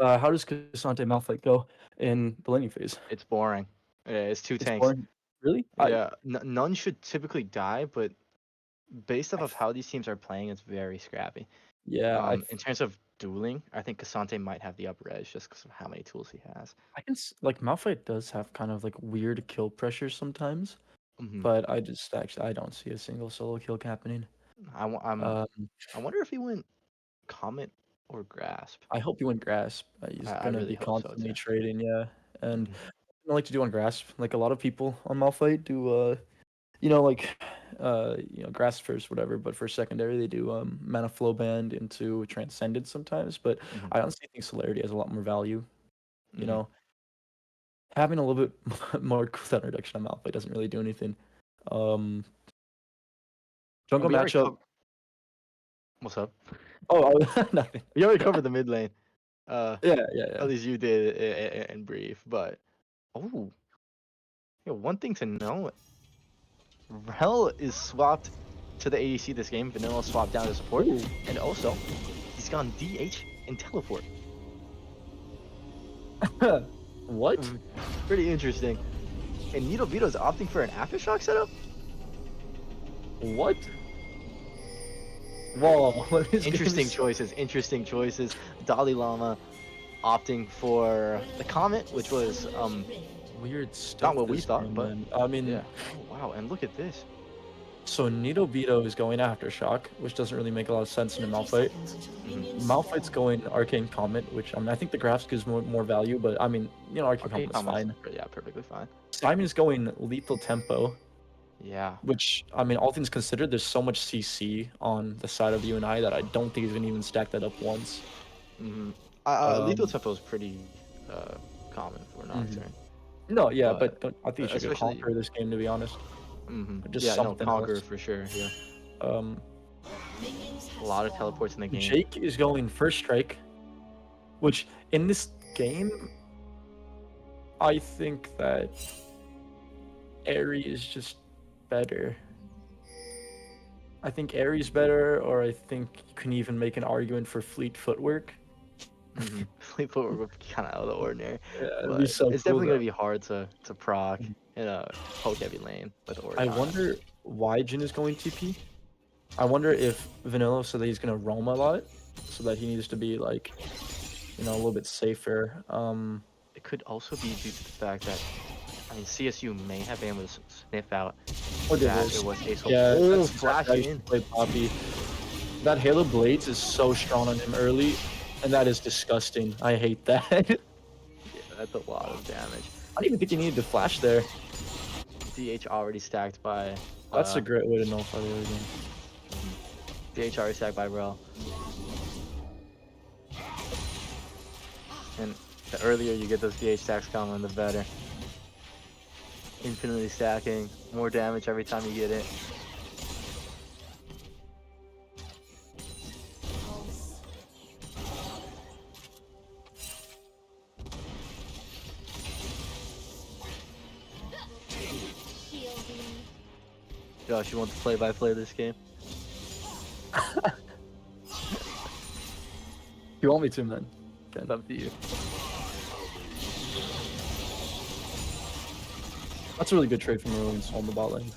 How does Cassante Malphite go in the laning phase? It's boring. Yeah, it's two It's tanks. boring. Really? Yeah, none should typically die, but based off of how these teams are playing, it's very scrappy. In terms of dueling, I think Cassante might have the upper edge just because of how many tools he has. I can like Malphite does have kind of like weird kill pressure sometimes, but I don't see a single solo kill happening. I wonder if he went Comet or Grasp. I hope he went Grasp. He's I gonna really be hope so constantly too. trading, yeah. And I like to do on Grasp. Like a lot of people on Malphite do you know, like you know, Grasp first, whatever, but for secondary they do mana flow band into Transcendence sometimes. But I honestly think Celerity has a lot more value. You know, having a little bit more cooldown reduction on Malphite doesn't really do anything. Jungle matchup. What's up? Oh, nothing. We already covered the mid lane. Yeah. At least you did in brief. But one thing to know: Rel is swapped to the ADC this game. Vanilla swapped down to support, and also he's gone DH and teleport. What? Pretty interesting. And Nito Vito's opting for an Aftershock setup? What? Whoa. Interesting choices. Dalai Lama opting for the Comet, which was weird stuff. not what we thought, but I mean, yeah. Oh, wow, and look at this. So Nido is going Aftershock, which doesn't really make a lot of sense in a Malphite. Malphite's going Arcane Comet, which I think the graphs gives more value, but I mean, Arcane Comet's fine. Yeah, perfectly fine. Simon's going Lethal Tempo. Yeah. Which, I mean, all things considered, there's so much CC on the side of UNI that I don't think he's gonna even stack that up once. Lethal Tempo is pretty common for Nocturne. No, yeah, but I think he should especially conquer this game, to be honest. Just conquer else. For sure. Yeah. A lot of teleports in the game. Jake is going First Strike, which in this game, I think that Airy is just better. I think Airy's better, or I think you can even make an argument for Fleet Footwork. Fleet Footwork would be kind of out of the ordinary. Yeah, but it's definitely going to be hard to proc in a poke heavy lane with Origin. I wonder why Jin is going TP. I wonder if Vanilla said that he's going to roam a lot, so that he needs to be like, a little bit safer. It could also be due to the fact that, I mean, CSU may have been able to sniff out that it was Ace. Yeah, that's flash in. Play Poppy. That Halo Blades is so strong on him early, and that is disgusting. I hate that. Yeah, that's a lot of damage. I don't even think he needed to flash there. DH already stacked by... That's a great way to nullify the early game. DH already stacked by Rel. And the earlier you get those DH stacks coming, the better. Infinitely stacking, more damage every time you get it. Josh, you want the play-by-play this game? You want me to, man? Okay. It's up to you. That's a really good trade from Ruins on the bot lane.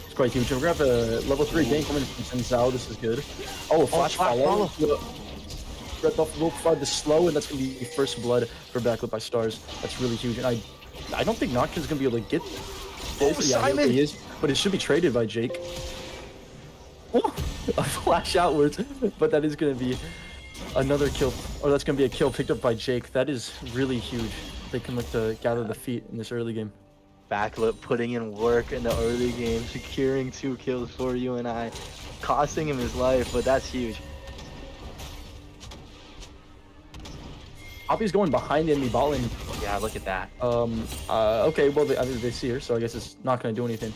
It's quite huge. We're gonna have a level 3 game coming from Zhao. This is good. Oh, flash follow. Red buff will provide the slow, and that's gonna be first blood for backlit by stars. That's really huge. And I don't think Nocturne's gonna be able to get this. Yeah, Simon! He is, but it should be traded by Jake. A flash outwards, but that is gonna be another kill, or that's gonna be a kill picked up by Jake. That is really huge. They can look to gather the feet in this early game. Backlit putting in work in the early game, securing 2 kills for UNI, costing him his life, but that's huge. Poppy's going behind the enemy bot lane. Yeah, look at that. Okay, well, they see her, so I guess it's not going to do anything.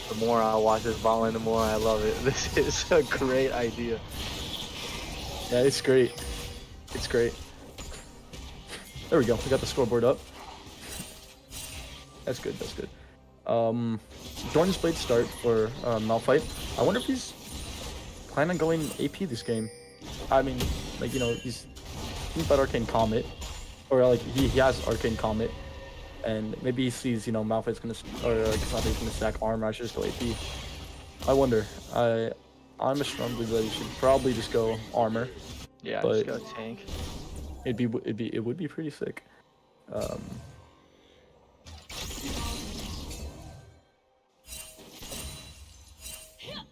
The more I watch this bot lane, the more I love it. This is a great idea. Yeah, it's great. It's great. There we go. We got the scoreboard up. That's good. That's good. Jordan's Blade start for Malphite. I wonder if he's planning on going AP this game. I mean, like, he's about Arcane Comet, or like he has Arcane Comet, and maybe he sees Malphite's gonna Malphite's gonna stack armor. I should just go AP. I wonder. I'm a strong believer that he should probably just go armor. Yeah, but just go tank. It would be pretty sick.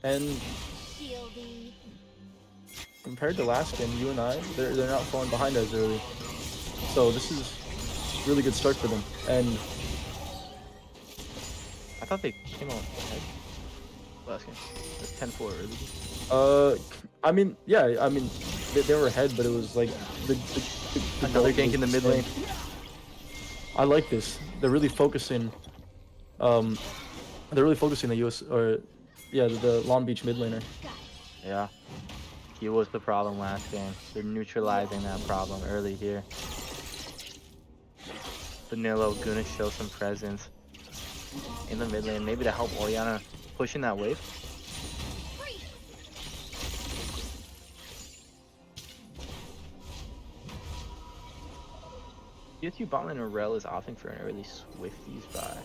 And compared to last game, UNI, they're not falling behind as early. So this is a really good start for them. And I thought they came out ahead last game. It's 10-4 early. I mean, yeah, I mean, they were ahead, but it was like the another gank in the mid lane. I like this. They're really focusing. They're really focusing the US or. Yeah, the Long Beach mid laner. Yeah. He was the problem last game. They're neutralizing that problem early here. Vanilla gonna show some presence in the mid lane, maybe to help Orianna pushing that wave. CSU bot lane Rel is opting for an early Swifties buy.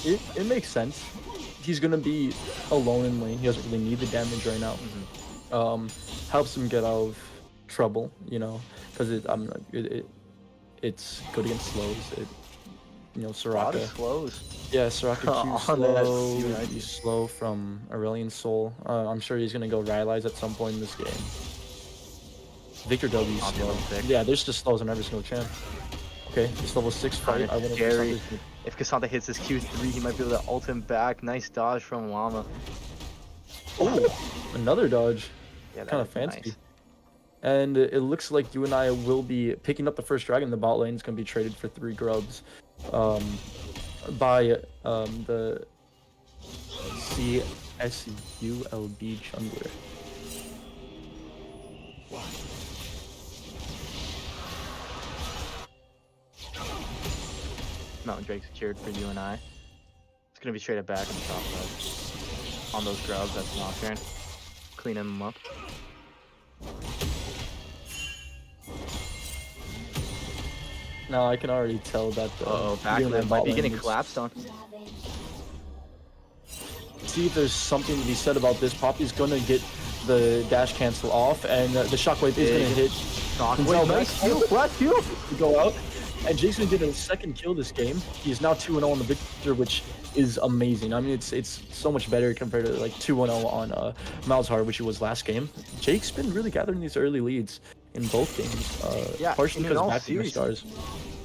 It makes sense. He's gonna be alone in lane. He doesn't really need the damage right now. helps him get out of trouble, you know, because it's good against slows. You know, A lot of Soraka. slows. Yeah, Soraka Q On that slow, UNI he's team. slow from Aurelion Soul. I'm sure he's gonna go Rylai's at some point in this game. Victor W On the slow. Olympic. Yeah, there's just slows on every single champ. Okay, this level 6 fight. Kinda I wonder if scary. Casante's gonna... If Cassandra hits his Q3, he might be able to ult him back. Nice dodge from Llama. Oh, another dodge. Yeah, Kind that of is fancy. nice. And it looks like UNI will be picking up the first dragon. The bot lane is going to be traded for 3 grubs by the CSULB jungler. Mountain Drake secured for UNI. It's gonna be traded back on the top side. On those grubs, that's Nocturne. Cleaning them up. Now I can already tell that the Back UNI lane might bot be lane getting looks... collapsed on. See if there's something to be said about this. Poppy's gonna get the dash cancel off, and the shockwave is gonna hit. Shockwave, nice heal, flash heal! To go out, and Jake's gonna get a second kill this game. He is now 2-0 on the Victor, which is amazing. I mean, it's so much better compared to like 2-0 on Malzahar, which he was last game. Jake's been really gathering these early leads in both games. Yeah, partially and in because all of back to the series- stars.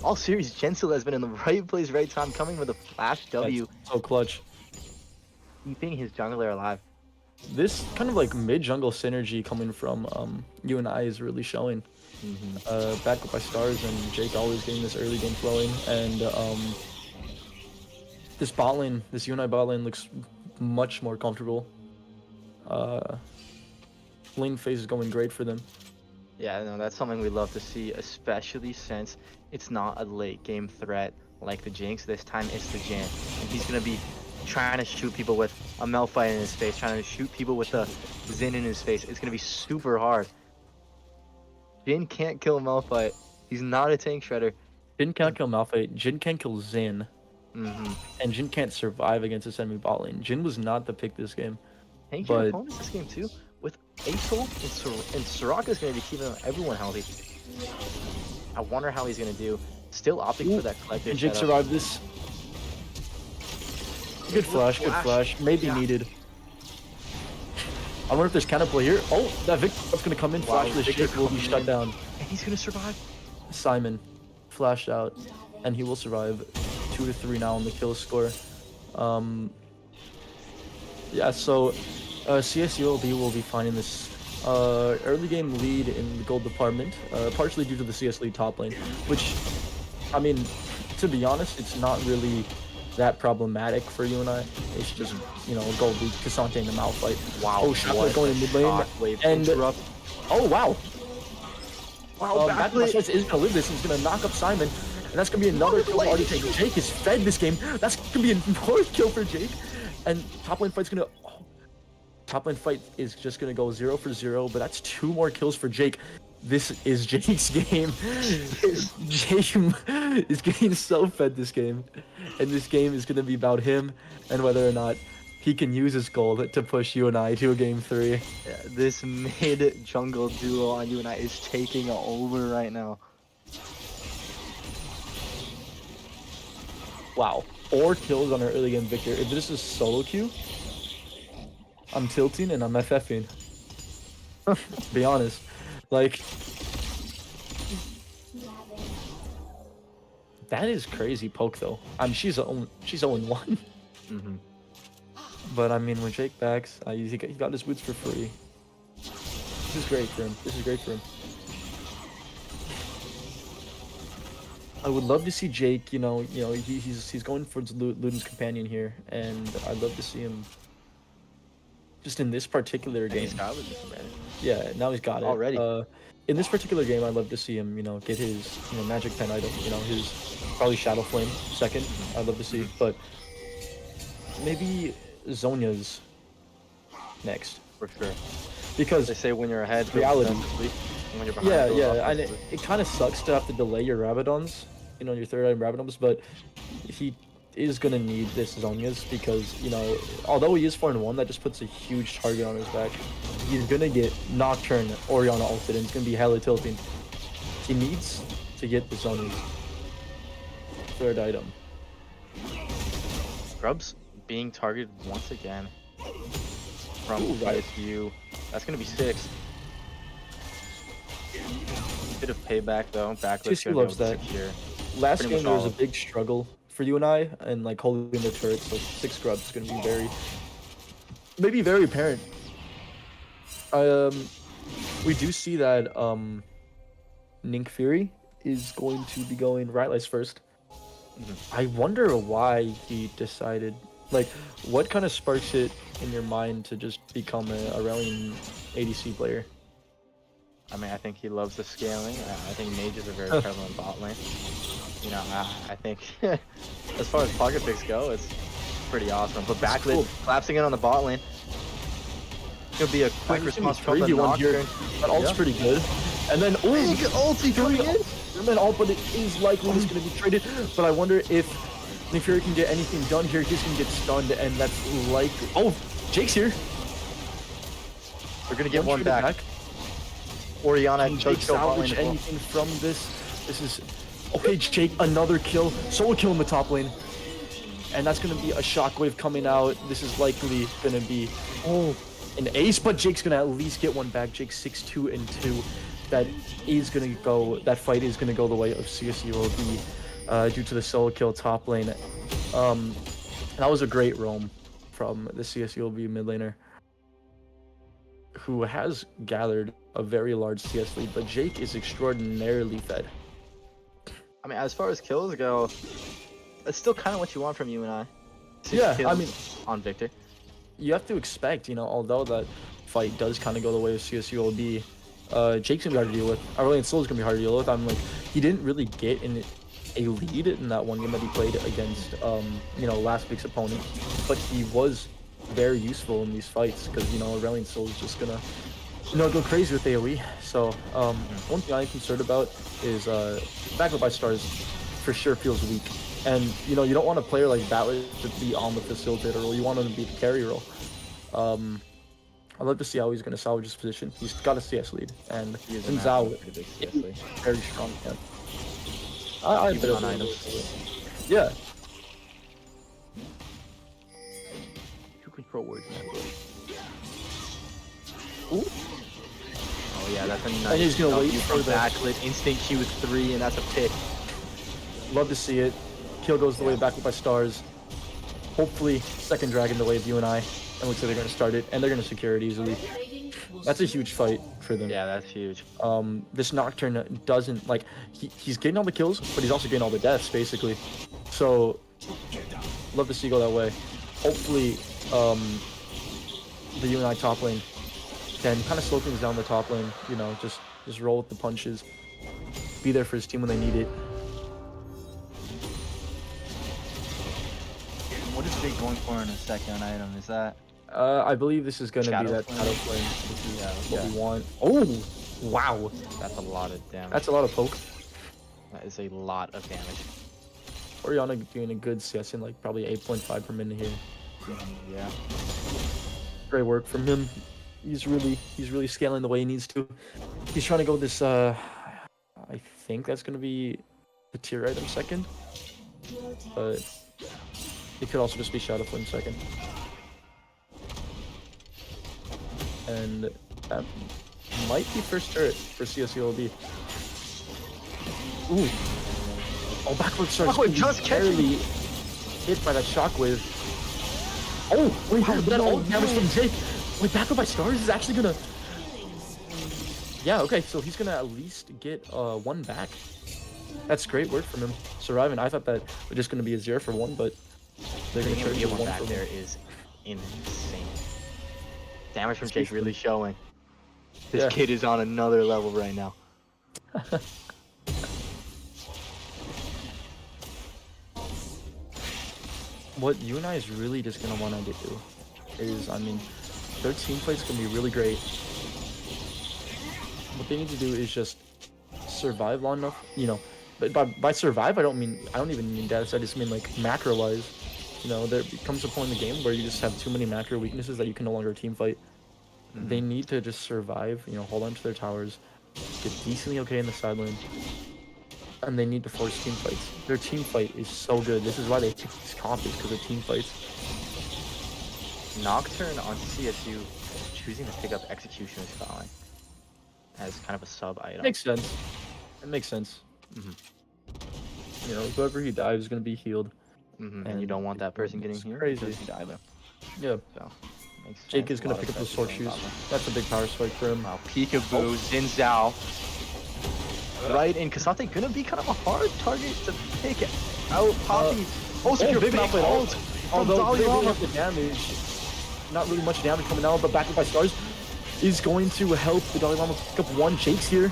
All series, Gensil has been in the right place, right time, coming with a flash W, That's so clutch. keeping his jungler alive. This kind of like mid-jungle synergy coming from UNI is really showing. Backed up by stars, and Jake always getting this early game flowing, and this bot lane, this UNI bot lane looks much more comfortable. Lane phase is going great for them. Yeah, no, that's something we love to see, especially since it's not a late game threat like the Jinx. This time it's the Jin, and he's gonna be trying to shoot people with a Malphite in his face, trying to shoot people with a Xin in his face. It's gonna be super hard. Jin can't kill Malphite. He's not a tank shredder. Jin can't kill Malphite, Jin can't kill Xin, and Jin can't survive against this enemy bot lane. Jin was not the pick this game. Tank But- shredder opponents this game too. With Asol and Soraka's gonna be keeping everyone healthy. I wonder how he's gonna do. Still opting for that collector Can Jake setup. survive this? Good flash, maybe needed. I wonder if there's counterplay here. Oh, that Victor's gonna come in, Wow, flash this Victor shit, will be coming shut in. down. And he's gonna survive. Simon flashed out, and he will survive. 2 to 3 now on the kill score. Yeah, so CSULB will be finding this early game lead in the gold department, partially due to the CS lead top lane, which, I mean, to be honest, it's not really that problematic for UNI. It's just, you know, gold lead, Cassante and the Malphite. Wow, Oh, shockwave going in mid lane, Shockwave and interrupt. oh wow. Wow, Backflash is gonna live this. He's gonna knock up Simon, and that's gonna be another kill already taken. Jake is fed this game. That's gonna be a fourth kill for Jake, and top lane fight's gonna. Oh, top lane fight is just gonna go 0 for 0, but that's 2 more kills for Jake. This is Jake's game. Jake is getting so fed this game, and this game is gonna be about him and whether or not he can use his gold to push UNI to a game 3. Yeah, this mid jungle duo on UNI is taking over right now. Wow, 4 kills on our early game victor. If this is solo queue, I'm tilting and I'm FFing. To be honest, like, that is crazy poke though. I mean, she's 0-1. But I mean, when Jake backs, he got his boots for free. This is great for him. This is great for him. I would love to see Jake. You know, he's going for Luden's companion here, and I'd love to see him just in this particular game. He's got Luden's companion. Yeah, now he's got it Already. In this particular game, I'd love to see him, you know, get his, you know, magic pen item. You know, his probably Shadow Flame second. I'd love to see, but maybe Zonya's next, For sure. because They say when you're ahead, Reality. then sleep, and when you're behind, yeah, go yeah, up and sleep. it kind of sucks to have to delay your Rabadons, you know, your third item Rabadons, but is gonna need this Zhonya's because, you know, although he is 4-1, that just puts a huge target on his back. He's gonna get Nocturne, Orianna ulted, and it's gonna be hella tilting. He needs to get the Zhonya's third item. Scrubs being targeted once again from CSU. That's gonna be 6. Bit of payback though. Backlist CSU loves that. Secure. Last Pretty game much there was all. a big struggle for UNI and like holding the turret, so 6 Scrubs is gonna be maybe very apparent. We do see that Nink Fury is going to be going Rylice first. I wonder why he decided, like, what kind of sparks it in your mind to just become a Aurelian ADC player? I mean, I think he loves the scaling. I think mages are very prevalent bot lane. You know, I think as far as pocket picks go, it's pretty awesome. But backlit collapsing in on the bot lane. It'll be a quick response from the Nocturne. That ult's pretty good. And then, big ulti coming in. And then ult, but it is likely he's going to be traded. But I wonder if Nick Fury can get anything done here. He's going to get stunned, and that's likely. Oh, Jake's here. We're going to get one back. Orianna can Jake salvage anything from this? This is okay. Jake, another kill, solo kill in the top lane, and that's gonna be a shockwave coming out. This is likely gonna be an ace, but Jake's gonna at least get one back. Jake's 6-2 and 2. That is gonna go. That fight is gonna go the way of CSULB due to the solo kill top lane. That was a great roam from the CSULB mid laner, who has gathered a very large CS lead, but Jake is extraordinarily fed. I mean, as far as kills go, it's still kind of what you want from UNI. Yeah, I mean, on Victor, you have to expect, you know, although that fight does kind of go the way of CSULB, Jake's gonna be hard to deal with. Aurelian Soul's gonna be hard to deal with. I'm like, he didn't really get in a lead in that one game that he played against, you know, last week's opponent, but he was very useful in these fights because, you know, Aurelian Soul is just gonna, you know, go crazy with AoE. So one thing I'm concerned about is backlit by stars for sure feels weak, and you know, you don't want a player like Battler to be on the facilitator role. You want him to be the carry role. I'd love to see how he's going to salvage his position. He's got a CS lead, and Zhao is very strong. Yeah. I bet on items. Yeah. Who control words? Ooh. Oh yeah, that's a nice. And he's gonna wait for the backlit instant Q with 3, and that's a pick. Love to see it. Kill goes the way backlit by stars. Hopefully, second dragon the way of UNI. And looks like they're gonna start it, and they're gonna secure it easily. That's a huge fight for them. Yeah, that's huge. This Nocturne doesn't like he's getting all the kills, but he's also getting all the deaths basically. So love to see it go that way. Hopefully, the UNI top lane can kind of slow things down the top lane. You know, just roll with the punches, be there for his team when they need it. What is Jake going for in a second item? Is that? I believe this is going to be that shadow flame. This is what we want. Oh, wow. That's a lot of damage. That's a lot of poke. That is a lot of damage. Orianna doing a good CS in like probably 8.5 per minute here. Yeah. Great work from him. He's really scaling the way he needs to. He's trying to go this. I think that's going to be the tier item second, but it could also just be shadow flame second. And that might be first turret for CSULB. Ooh. Oh, backward starts just barely hit by that shockwave. Oh, wait, that all damage from Jake. Wait, backward by stars is actually gonna... Yeah, okay, so he's gonna at least get one back. That's great work from him. Surviving. I thought that was just gonna be a 0 for 1, but they're gonna try to get one back for there is insane. Damage from Jake really showing. This kid is on another level right now. What UNI is really just going to want to do is, I mean, their team play is going to be really great. What they need to do is just survive long enough, you know, But by survive, I don't even mean data set. I just mean like macro wise. You know, there comes a point in the game where you just have too many macro weaknesses that you can no longer team fight. They need to just survive. You know, hold on to their towers, get decently okay in the side lane, and they need to force team fights. Their team fight is so good. This is why they pick these copies, because of team fights. Nocturne on CSU choosing to pick up Execution is fouling as kind of a sub item. Makes sense. It makes sense. You know, whoever he dives is gonna be healed. And you don't want that person getting healed. Crazy. Because you die there. Yeah. So makes Jake sense. is gonna pick up those sword shoes. That's a big power spike for him. Wow, Peekaboo, Xin Zhao. Right in Kasante gonna be kind of a hard target to pick out. Poppy. Also, your big ult. Although they really have the damage, not really much damage coming out, but backed by Stars is going to help the Dalai Lama pick up one. Jake's here.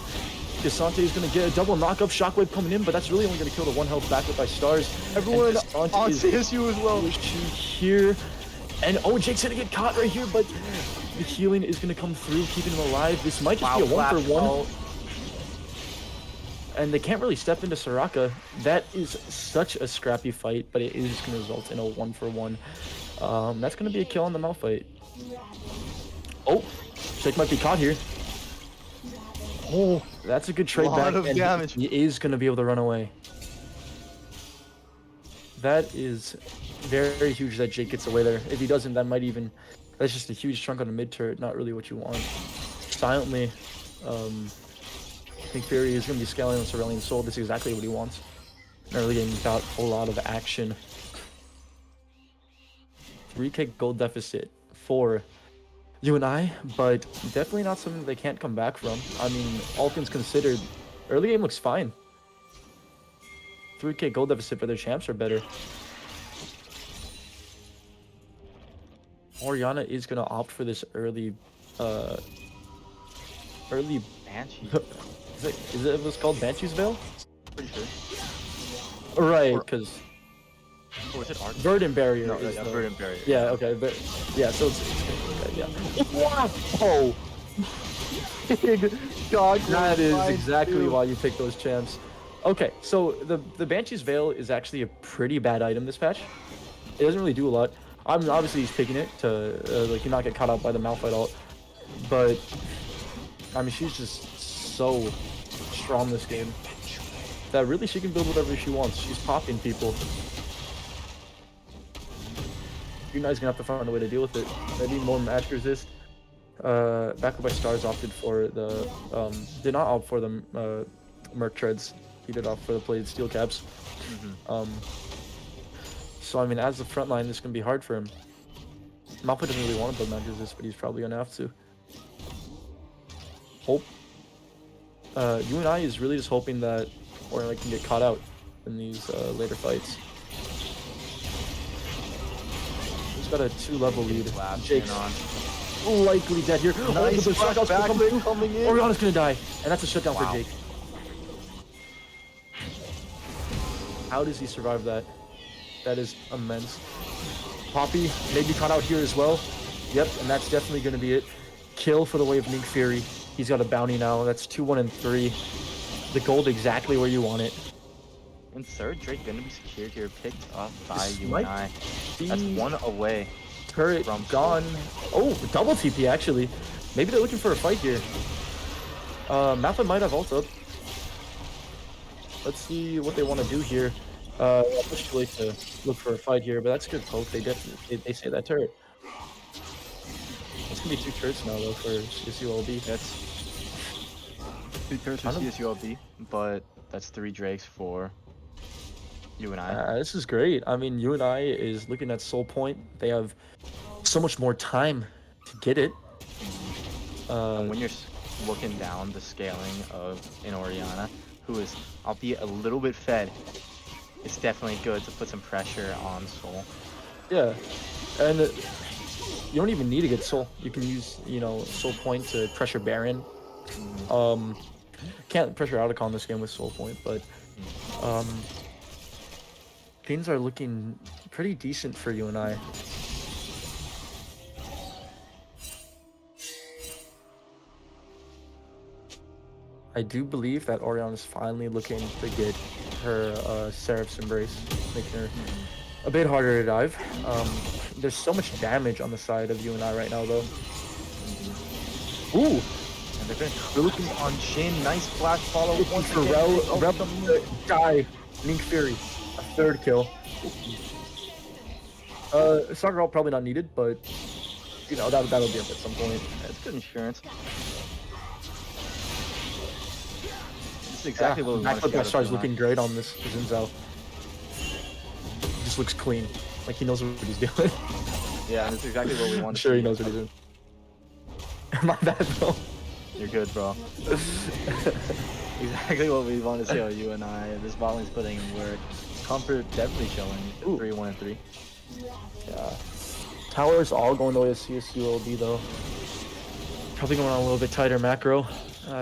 Kasante is going to get a double knock-up. Shockwave coming in, but that's really only going to kill the one health backed by Stars. Everyone on CSU as well. Here. And oh, Jake's going to get caught right here, but the healing is going to come through, keeping him alive. This might just be a 1-for-1. And they can't really step into Soraka. That is such a scrappy fight, but it is going to result in a 1-for-1. That's going to be a kill on the Malphite. Oh, Jake might be caught here. Oh, that's a good trade back, and damage. He is going to be able to run away. That is very huge that Jake gets away there. If he doesn't, that might even... That's just a huge chunk on the mid turret, not really what you want. Silently, I think Fury is going to be scaling on Cerulean Soul. This is exactly what he wants. An early game without a whole lot of action. 3k gold deficit for UNI, but definitely not something they can't come back from. I mean, all things considered, early game looks fine. 3k gold deficit, but their champs are better. Orianna is going to opt for this early Banshee. Is it what's called Banshee's Veil? Pretty sure. Right, because... Or is it Arc? Verdant Barrier. No, yeah, Verdant Barrier. Yeah, okay. But, yeah, so it's okay, yeah. Wow! Big dog. That is exactly why you pick those champs. Okay, so the Banshee's Veil is actually a pretty bad item this patch. It doesn't really do a lot. Obviously he's picking it to like not get caught out by the Malphite ult, but I mean she's just so strong this game that really she can build whatever she wants. She's popping people. UNI's gonna have to find a way to deal with it. Maybe more match resist. Back by Stars opted for the did not opt for the Merc Treads. He did opt for the plated steel caps. So I mean, as the front line, this is gonna be hard for him. Malphite doesn't really want to build match resist, but he's probably gonna have to. Hope. UNI is really just hoping that Orianna can get caught out in these later fights. He's got a 2-level lead. Jake's likely dead here. Nice coming in. Orianna's gonna die, and that's a shutdown for Jake. How does he survive that? That is immense. Poppy may be caught out here as well. Yep, and that's definitely gonna be it. Kill for the way of Nick Fury. He's got a bounty now. That's 2, 1, and 3. The gold exactly where you want it. And third Drake gonna be secured here, picked up by UNI. That's 1 away. Turret from gone. Oh, double TP actually. Maybe they're looking for a fight here. Malphite might have ult up. Let's see what they want to do here. Push too late to look for a fight here, but that's a good poke. They definitely they say that turret. It's gonna be 2 turrets now though for CSULB. That's 2 turrets for CSULB, but that's 3 Drakes for UNI. This is great. I mean, UNI is looking at Soul Point. They have so much more time to get it. And when you're looking down the scaling of an Orianna, who is, albeit a little bit fed, it's definitely good to put some pressure on Soul. Yeah, and you don't even need to get Soul. You can use, you know, Soul Point to pressure Baron. Can't pressure Auticon this game with Soul Point, but things are looking pretty decent for UNI. I do believe that Orion is finally looking to get her Seraph's Embrace, making her a bit harder to dive. There's so much damage on the side of UNI right now, though. Ooh! And they're looking on Shin. Nice flash follow. Once For again. Rel, die. Link Fury, a third kill. Soccer probably not needed, but you know that'll be up at some point. That's good insurance. This is exactly what we want to see. Backflip star's looking great on this Zinzao. Just looks clean, like he knows what he's doing. Yeah, that's exactly what we want I'm to sure see. he knows what he's doing. My bad, bro. You're good, bro. Exactly what we want to see on UNI. This bot lane's putting in work. Comfort definitely showing. 3-1 and 3. Yeah. Towers all going the way of CSULB though. Probably going on a little bit tighter macro.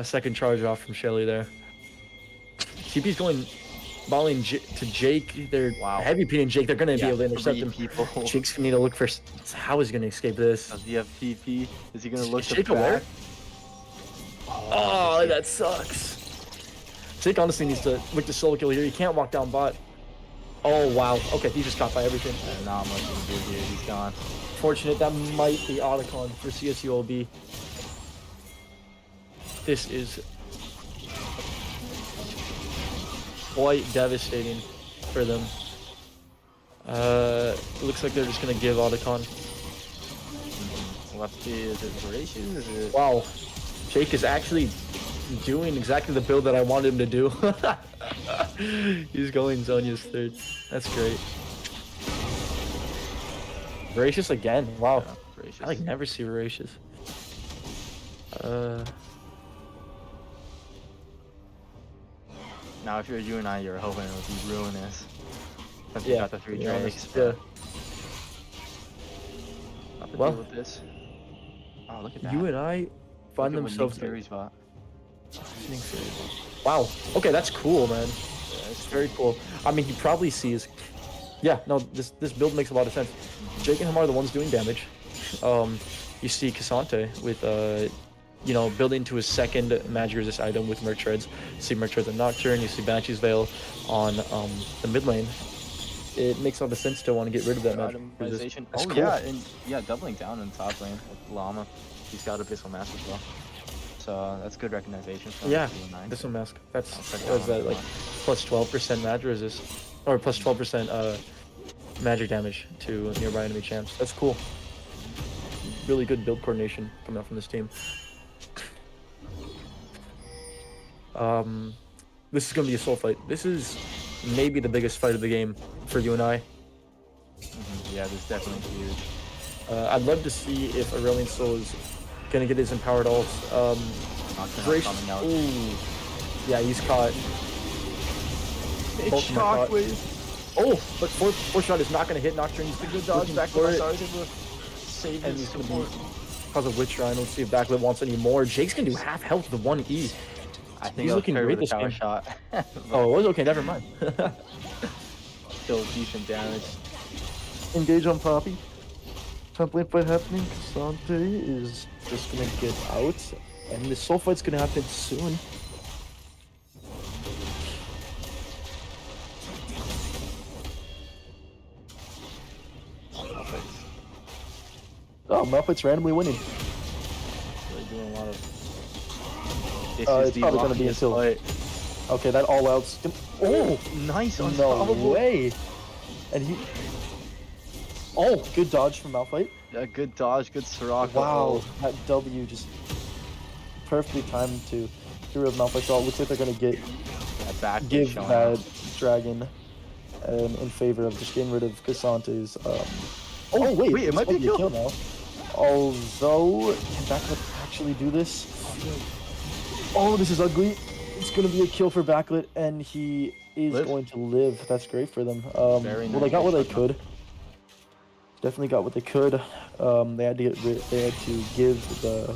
Second charge off from Shelly there. TP's going ball lane to Jake. They're heavy P and Jake. They're gonna be able to intercept him. People. Jake's gonna need to look for how he's gonna escape this. Does he have TP? Is he gonna look Jake to aware? back? Oh, that sucks. Jake honestly needs to look to solo kill here. He can't walk down bot. Oh wow. Okay, he just caught by everything. Not much to do here. He's gone. Fortunate, that might be Otacon for CSULB. This is quite devastating for them. It looks like they're just gonna give Otacon. Lefty, is it Voracious? Is it... Wow, Jake is actually doing exactly the build that I wanted him to do. He's going Zonya's third. That's great. Voracious again. Wow. Yeah, Voracious. I like never see Voracious. Now, if you're UNI, you're hoping it would be ruinous. Since you Yeah. got the 3 Drakes. Yeah. Not to Well, deal with this. Oh, look at that. UNI find themselves. Fury's bot. Wow. Okay, that's cool, man. Yeah, It's very cool. I mean, he probably sees. Yeah, no, this build makes a lot of sense. Jake and him are the ones doing damage. You see Cassante with you know, building to his second magic resist item with Merc Treads. You see Merc Treads on Nocturne. You see Banshee's Veil on the mid lane. It makes a lot of sense to want to get rid of that magic resist. That's cool. Yeah, and yeah, doubling down in top lane with Llama. He's got Abyssal Mask as well. So that's good recognition from UNI. This one mask. That's what is that, like plus 12% magic resist, or plus 12% magic damage to nearby enemy champs. That's cool. Really good build coordination coming out from this team. This is gonna be a soul fight. This is maybe the biggest fight of the game for UNI. Yeah, this is definitely huge. I'd love to see if Aurelion Soul is gonna get his empowered ult. Coming out. Ooh, yeah, he's caught. Both of them are caught. Oh, but fourth shot is not gonna hit Nocturne. He's Good dodge back for to it. Save And his he's gonna support. be because of Witch Shrine. Let's see if Backlit wants any more. Jake's gonna do half health with the 1E. I think He's looking great this tower game. shot. Oh, it was okay. Never mind. Still decent damage. Engage on Poppy. Template fight happening. Cassante is just gonna get out, and the soul fight's gonna happen soon. Oh, Malphite's randomly winning. Really doing a lot of. It's probably gonna be until. Okay, that all out's. Oh, nice! no Unstoppable. way! And he. Oh, good dodge from Malphite. Yeah, good dodge, good Soraka. Wow, that W just perfectly timed to get rid of Malphite. So it looks like they're gonna give that dragon in favor of just getting rid of Cassante's. Oh wait, it might be a kill now. Although, can Backlit actually do this? Oh, this is ugly. It's gonna be a kill for Backlit, and he is going to live. That's great for them. Well, they got what they could. Definitely got what they could. They had to give the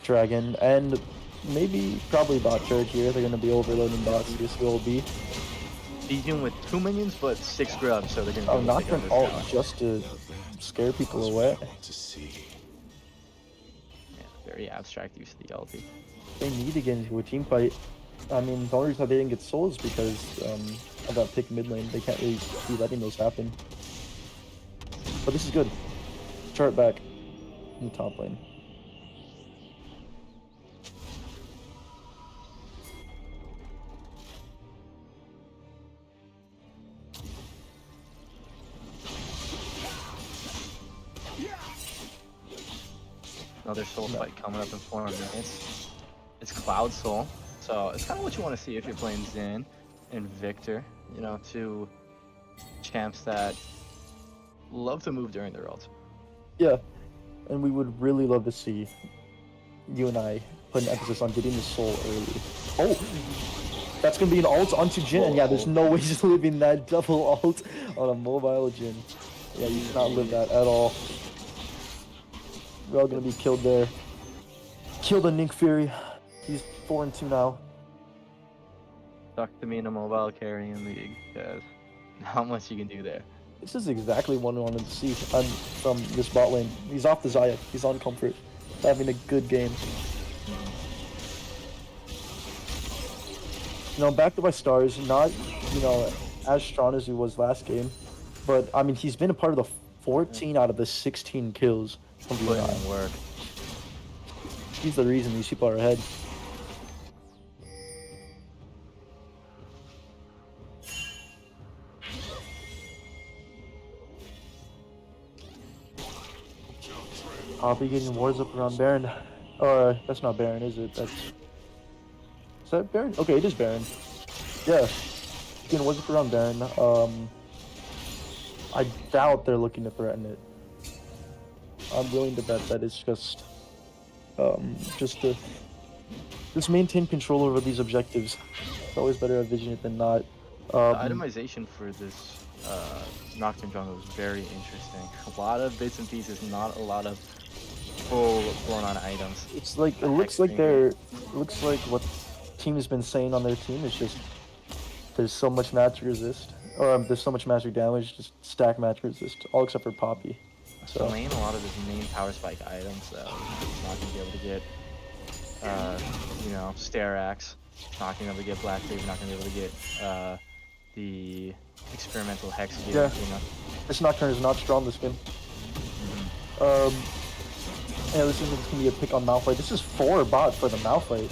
dragon, and probably bot turret here. They're gonna be overloading bots. This will be. He's dealing with 2 minions, but 6 grubs, so they're gonna. Oh, not an ult just to scare people away. Yeah, very abstract use of the ulti. They need to get into a team fight. I mean, the only reason they didn't get soul is because of that pick mid lane. They can't really be letting those happen. But this is good. Chart back in the top lane. Another soul fight coming up in 4 minutes. It's Cloud Soul, so it's kind of what you want to see if you're playing Xin and Victor. You know, two champs that love to move during their ults. Yeah, and we would really love to see UNI put an emphasis on getting the soul early. Oh, that's gonna be an ult onto Jin, and yeah, there's no way just living that double ult on a mobile Jin. Yeah, you cannot live that at all. We're all gonna be killed there. Kill the NECC Fury. He's 4-2 now. Talk to me in a mobile carrying league, because not much you can do there. This is exactly what I wanted to see from this bot lane. He's off the Zaya. He's on comfort. Having a good game. You know, backed by stars, not, you know, as strong as he was last game. But, I mean, he's been a part of the 14 out of the 16 kills from Putting UNI. in work. He's the reason these people are ahead. Poppy getting wards up around Baron. Or, that's not Baron, is it? Is that Baron? Okay, it is Baron. Yeah. Getting wards up around Baron. I doubt they're looking to threaten it. I'm willing to bet that it's just to just maintain control over these objectives. It's always better to vision it than not. The itemization for this Nocturne jungle is very interesting. A lot of bits and pieces, not a lot of full blown-on items. It's like it looks like what team has been saying on their team is just there's so much magic resist, or there's so much magic damage, just stack magic resist, all except for Poppy. So playing a lot of his main power spike items, though, he's not gonna be able to get, you know, Stair Axe. Not gonna be able to get Black Cleave. Not gonna be able to get the experimental Hex gear. Yeah. You know? This Nocturne is not strong this game. Yeah, this isn't gonna be a pick on Malphite. This is 4 bot for the Malphite.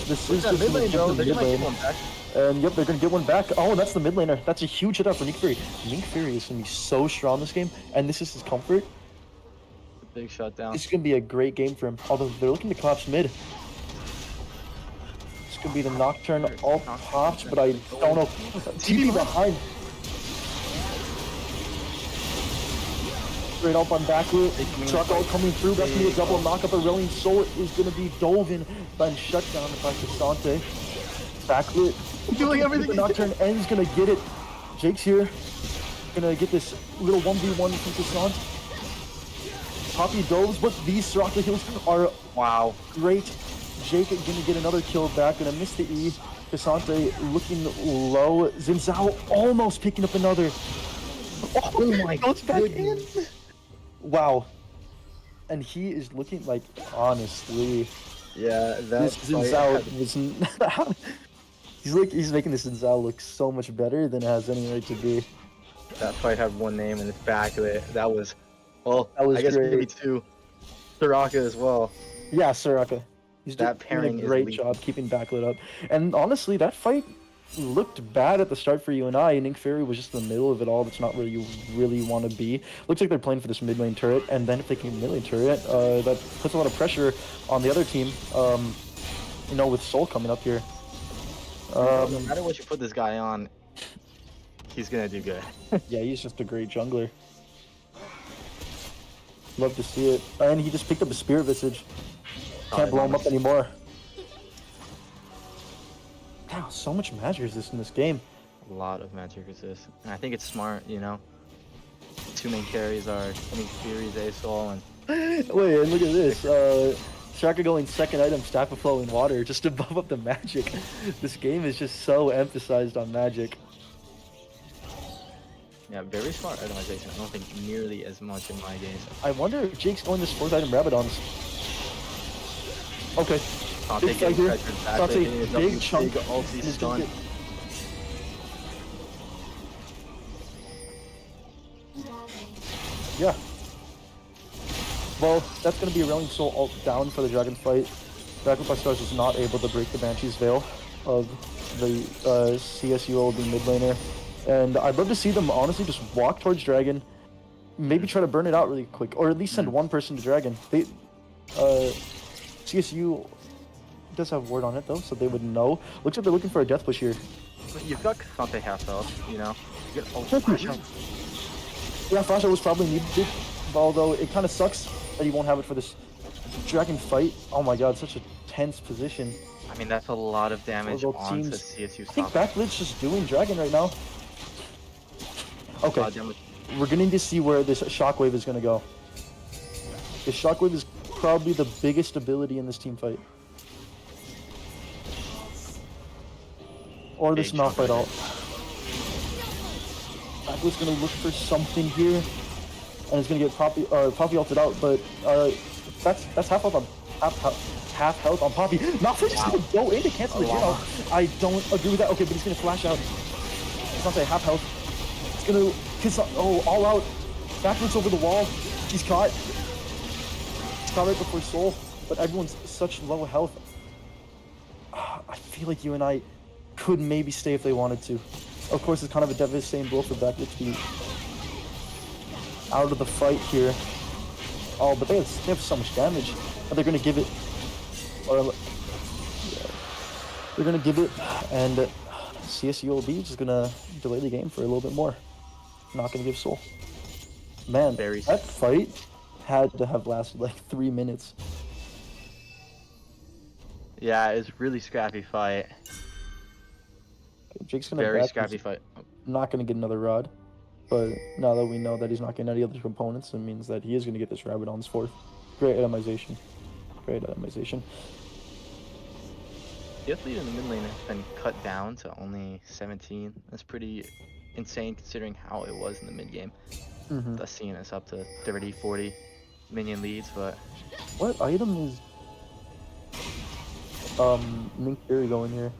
This is just mid lane, though. They're gonna get one back. And yep, they're gonna get one back. Oh, that's the mid laner. That's a huge hit out for NECC Fury. NECC Fury is gonna be so strong this game, and this is his comfort. Big shutdown. This is gonna be a great game for him. Although they're looking to collapse mid. This could be the Nocturne all popped, but I don't know. TP behind. Straight up on back route. Truck all coming through. That's gonna be a double knockup. Aurelion Soul is gonna be dove in by shut down by Cassante. Back route. Doing everything. The Nocturne ends gonna get it. Jake's here. Gonna get this little 1v1 from Cassante. Poppy doves, but these Soraka heals are great. Jake gonna get another kill back, gonna miss the E. Cassante looking low. Xin Zhao almost picking up another. Oh my goodness. Wow. And he is looking like, honestly. Yeah, This Xin Zhao was he's making this Xin Zhao look so much better than it has any right to be. That fight had one name and it's back of it. That was I guess great. Maybe 2. Soraka as well. Yeah, Soraka. He's that doing pairing a great is job keeping backlit up. And honestly, that fight looked bad at the start for UNI. NECC Fury was just in the middle of it all. That's not where you really want to be. Looks like they're playing for this mid lane turret, and then if they can mid lane turret, that puts a lot of pressure on the other team. You know, with Soul coming up here. No matter what you put this guy on, he's gonna do good. Yeah, he's just a great jungler. Love to see it. And he just picked up a Spirit Visage. Can't blow him up anymore. Wow, so much magic resist in this game. A lot of magic resist. And I think it's smart, you know. 2 main carries are NECC Fury's A-Soul and... Wait, and look at this. Shaka going second item, Staff of Flowing Water, just to buff up the magic. This game is just so emphasized on magic. Yeah, very smart itemization. I don't think nearly as much in my games. I wonder if Jake's going this 4th item Rabadons. Okay. Conte Big getting fight here. pressured back. Conte, Hitting his big chunk. big ulti stun. Yeah. Well, that's going to be a Railing Soul ult down for the Dragon fight. Backup by Stars is not able to break the Banshee's Veil of the CSULB mid laner. And I'd love to see them honestly just walk towards Dragon, maybe try to burn it out really quick, or at least send one person to Dragon. They, CSU does have ward on it though, so they would know. Looks like they're looking for a death push here. You've got Conte half health, you know? You get Yeah, Flash out was probably needed, although it kind of sucks that he won't have it for this Dragon fight. Oh my god, such a tense position. I mean, that's a lot of damage onto CSU's I think top. Backlit's just doing Dragon right now. Okay, we're going to see where this Shockwave is going to go. The Shockwave is probably the biggest ability in this team fight. Or this Malphite ult. Backlit's going to look for something here, and it's going to get Poppy ulted out, but that's half health on half health on Poppy. Malphite just going to go in to cancel the Jin. I don't agree with that. Okay, but he's going to flash out. It's not say half health. It's going to all out. Backlit's over the wall. He's caught. He's caught right before Soul, but everyone's such low health. I feel like UNI could maybe stay if they wanted to. Of course, it's kind of a devastating blow for Backlit to be out of the fight here. Oh, but they have so much damage. But they're going to give it. They're going to give it, and CSULB is just going to delay the game for a little bit more. Not going to give Soul. Man, that fight had to have lasted like 3 minutes. Yeah, it was a really scrappy fight. Jake's gonna very scrappy fight. Not gonna get another rod, but now that we know that he's not getting any other components, it means that he is gonna get this Rabadon's fourth. Great itemization. Great itemization. The lead in the mid lane has been cut down to only 17. That's pretty insane considering how it was in the mid game. That's seeing us up to 30, 40 minion leads, but what item is Mink Fury going here?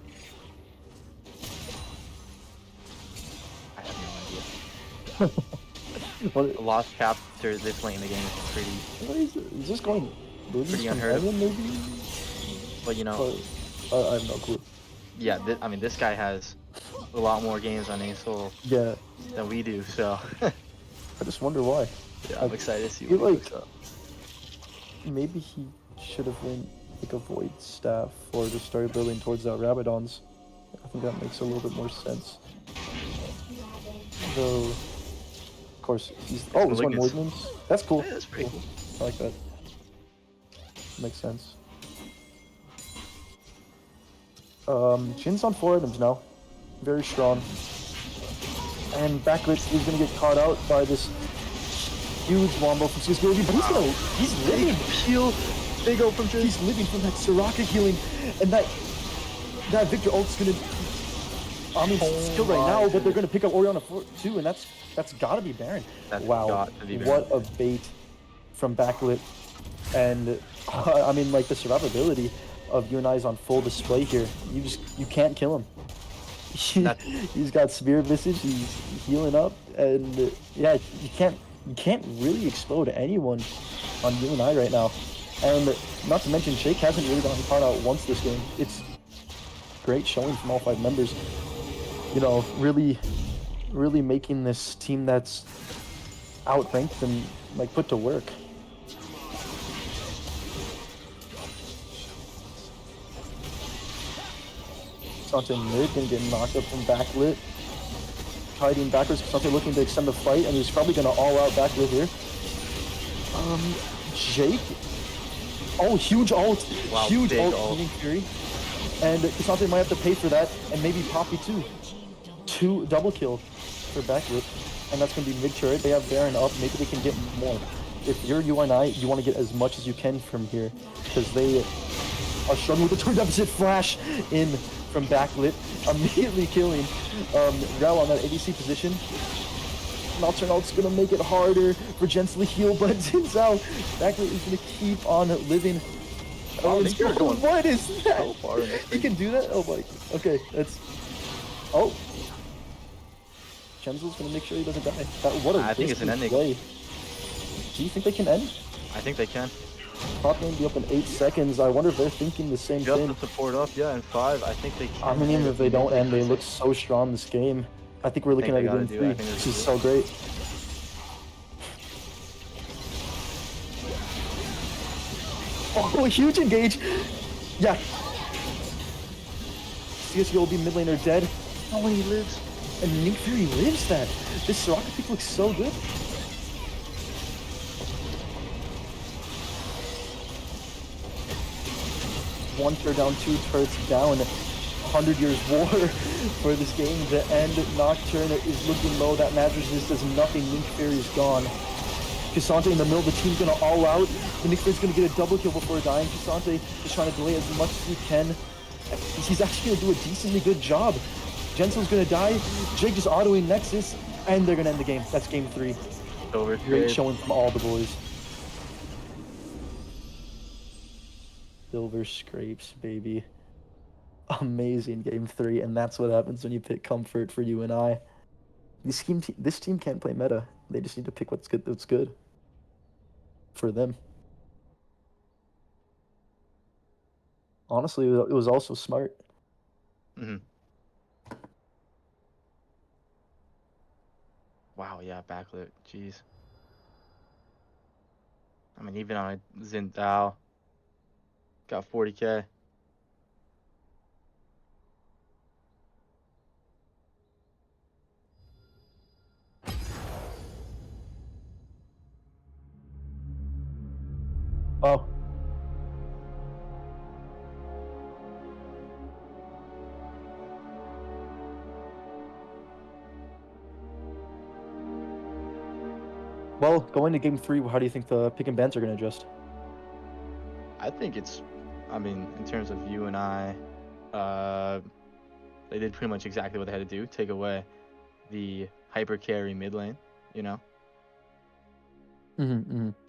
What? Lost chapter this late in the game is pretty. What is it? Is this going pretty unheard of? Maybe? But you know, I have no clue. Yeah, I mean, this guy has a lot more games on ASOL than we do, so. I just wonder why. Yeah, I'm excited to see what he looks up. Maybe he should have went like a Void Staff or just started building towards that Rabadons. I think that makes a little bit more sense. Though, of course, he's going Malignance. That's cool. Yeah, that's pretty cool. I like that. Makes sense. Jin's on 4 items now. Very strong. And Backlit is going to get caught out by this huge wombo from CSULB, but he's living. Big ult from Jin. He's living from that Soraka healing, and that Victor ult's going to. I mean, skill right now, but they're going to pick up Orianna too, and that's got to be Baron. Wow, what a bait from Backlit. And I mean, like, the survivability of UNI is on full display here. You can't kill him. He's got Spear Visage, he's healing up, and yeah, you can't really explode anyone on UNI right now. And not to mention, Shake hasn't really gotten caught out once this game. It's great showing from all 5 members. You know, really making this team that's outranked and like put to work. Sante mid gonna get knocked up from Backlit. Hiding backwards, Sante looking to extend the fight, and he's probably gonna all out Backlit here. Jake. Oh, huge ult. Wow, huge ult. Fury. And Sante might have to pay for that, and maybe Poppy too. 2 double kill for Backlit, and that's gonna be mid turret. They have Baron up. Maybe they can get more. If you're UNI, you want to get as much as you can from here, because they are struggling with the turn deficit. Flash in from Backlit, immediately killing Rel on that ADC position. Nocturnal's gonna make it harder for Jens to heal, but Jin's out. Backlit is gonna keep on living. Wow, Nick Fury going what is that? so far in this He can do that? Oh my. Okay, that's. Oh. Chenzel's gonna make sure he doesn't die. What a I think it's an risky ending. play. Do you think they can end? I think they can. Top lane be up in 8 seconds. I wonder if they're thinking the same Just thing. to support up, yeah, in 5. I think they can. I mean, even if they don't end, they could look say. so strong this game. I think we're I think looking at they a gotta game do it. I 3. think This this is is so great. Oh, huge engage! Yeah. CSULB mid laner dead. Oh, he lives. And Nick Fury lives that. This Soraka pick looks so good. One turret down, 2 turrets down. 100 years war for this game to end. Nocturne is looking low. That magic resist does nothing. Nick Fury is gone. Cassante in the middle. The team's gonna all out. The Nick Fury's gonna get a double kill before dying. Cassante is trying to delay as much as he can. He's actually gonna do a decently good job. Jensen's gonna die. Jake just autoing Nexus, and they're gonna end the game. That's game 3. Great showing from all the boys. Silver scrapes, baby. Amazing game 3, and that's what happens when you pick comfort for UNI. This team can't play meta. They just need to pick what's good for them. Honestly, it was also smart. Mm-hmm. Wow, yeah, backlit. Jeez. I mean, even on a Zindao, got 40K. Oh. Well, going to game 3, how do you think the pick and bans are going to adjust? I think it's, I mean, in terms of UNI, they did pretty much exactly what they had to do. Take away the hyper carry mid lane, you know?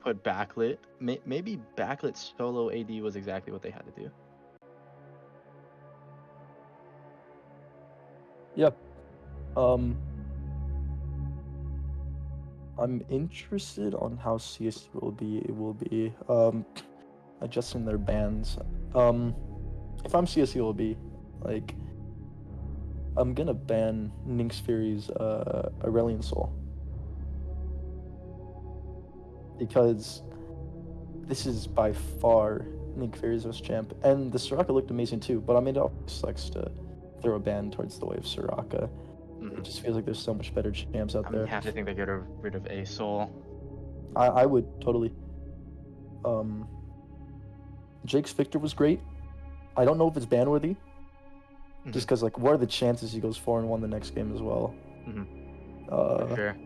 Put backlit. Maybe backlit solo AD was exactly what they had to do. Yeah. I'm interested on how CSULB will be adjusting their bans. If I'm CSULB, like, I'm gonna ban Nynx Fury's Aurelion Soul. Because this is by far Nick Fury's best champ. And the Soraka looked amazing too, but I mean, it always sucks to throw a ban towards the way of Soraka. It just feels like there's so much better champs out I mean, there. you have to think they get rid of a soul. I would totally. Jake's Victor was great. I don't know if it's ban worthy. Just because, like, what are the chances he goes 4-1 the next game as well? For sure.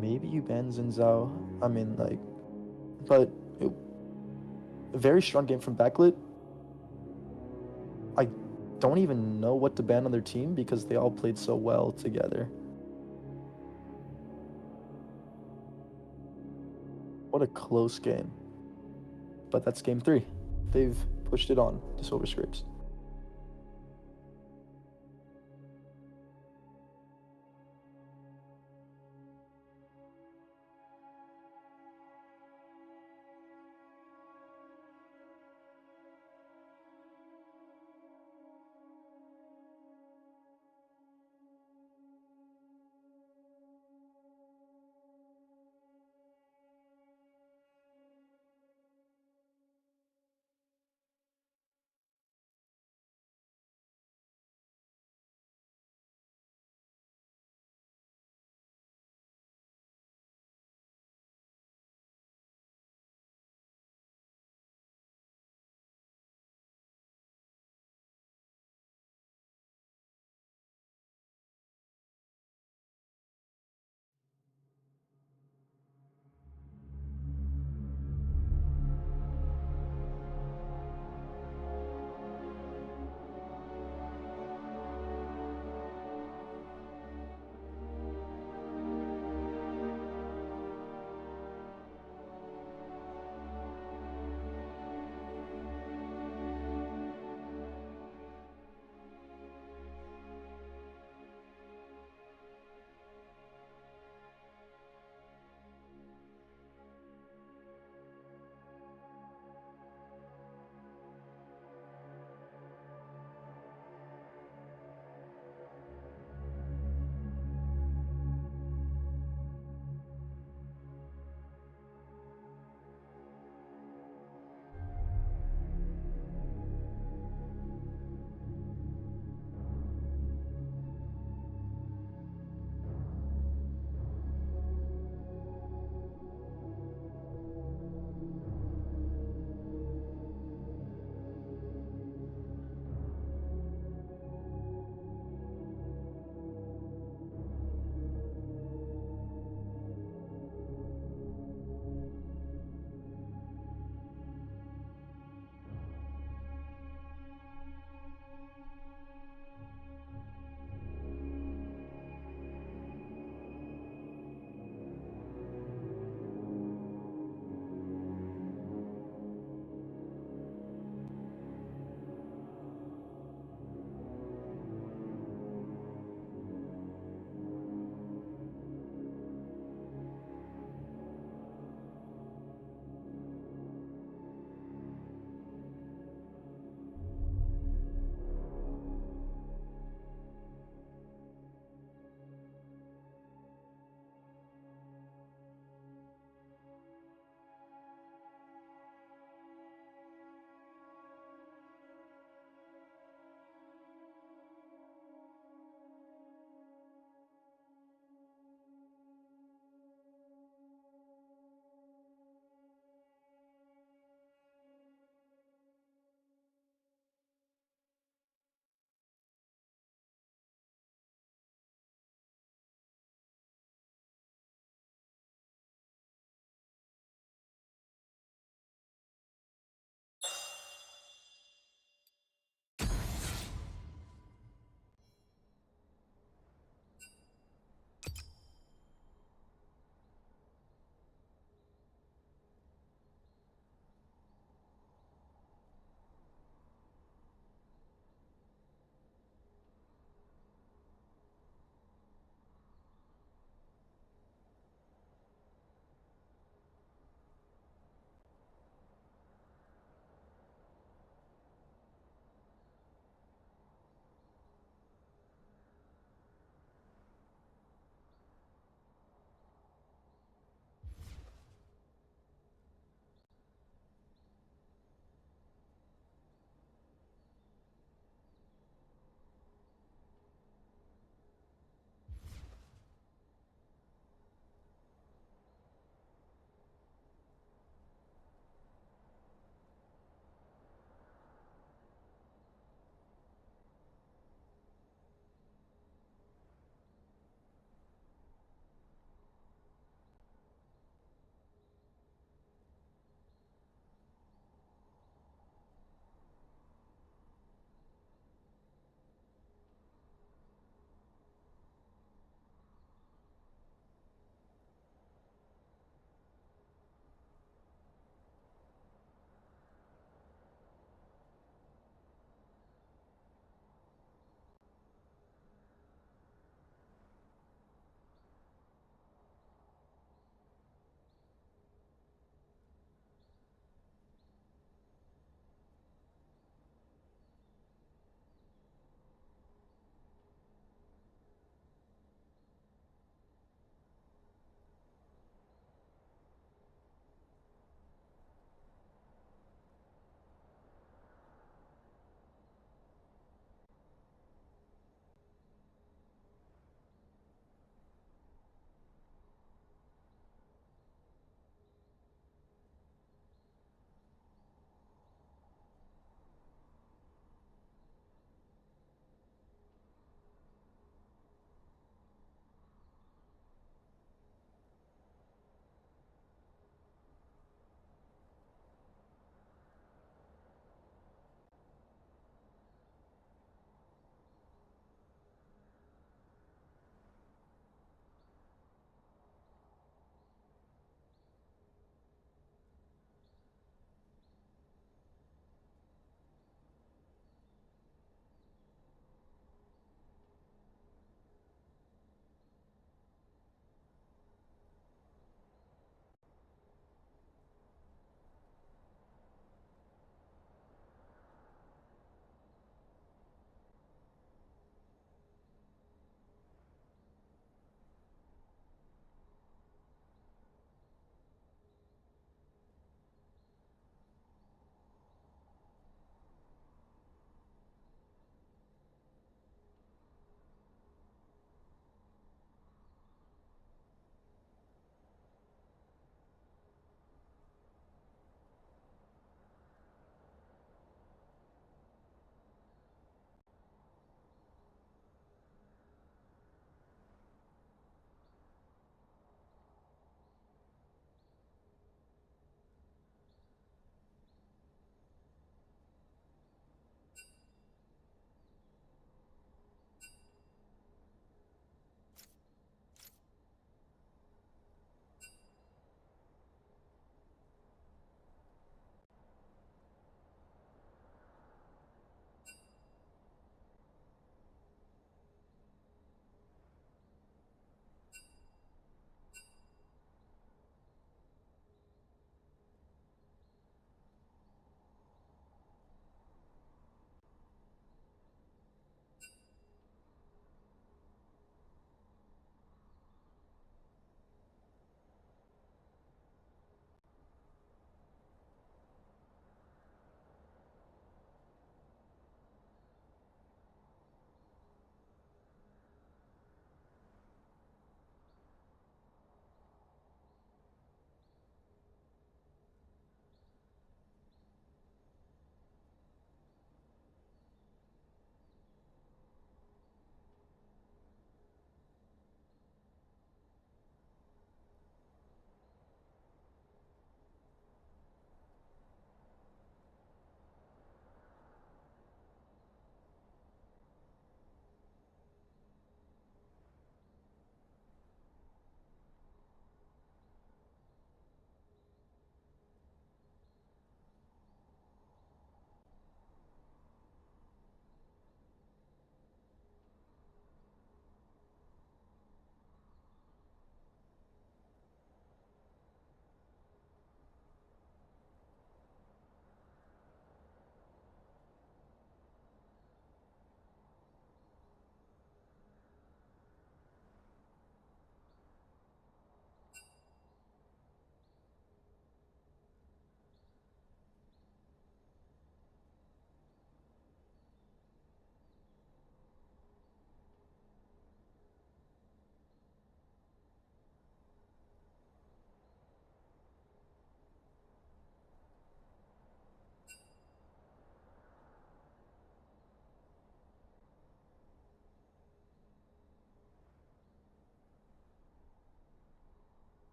Maybe you ban Zinzao. I mean, like, but a very strong game from Backlit. I don't even know what to ban on their team because they all played so well together. What a close game. But that's game 3. They've pushed it on to Silver Scrapes.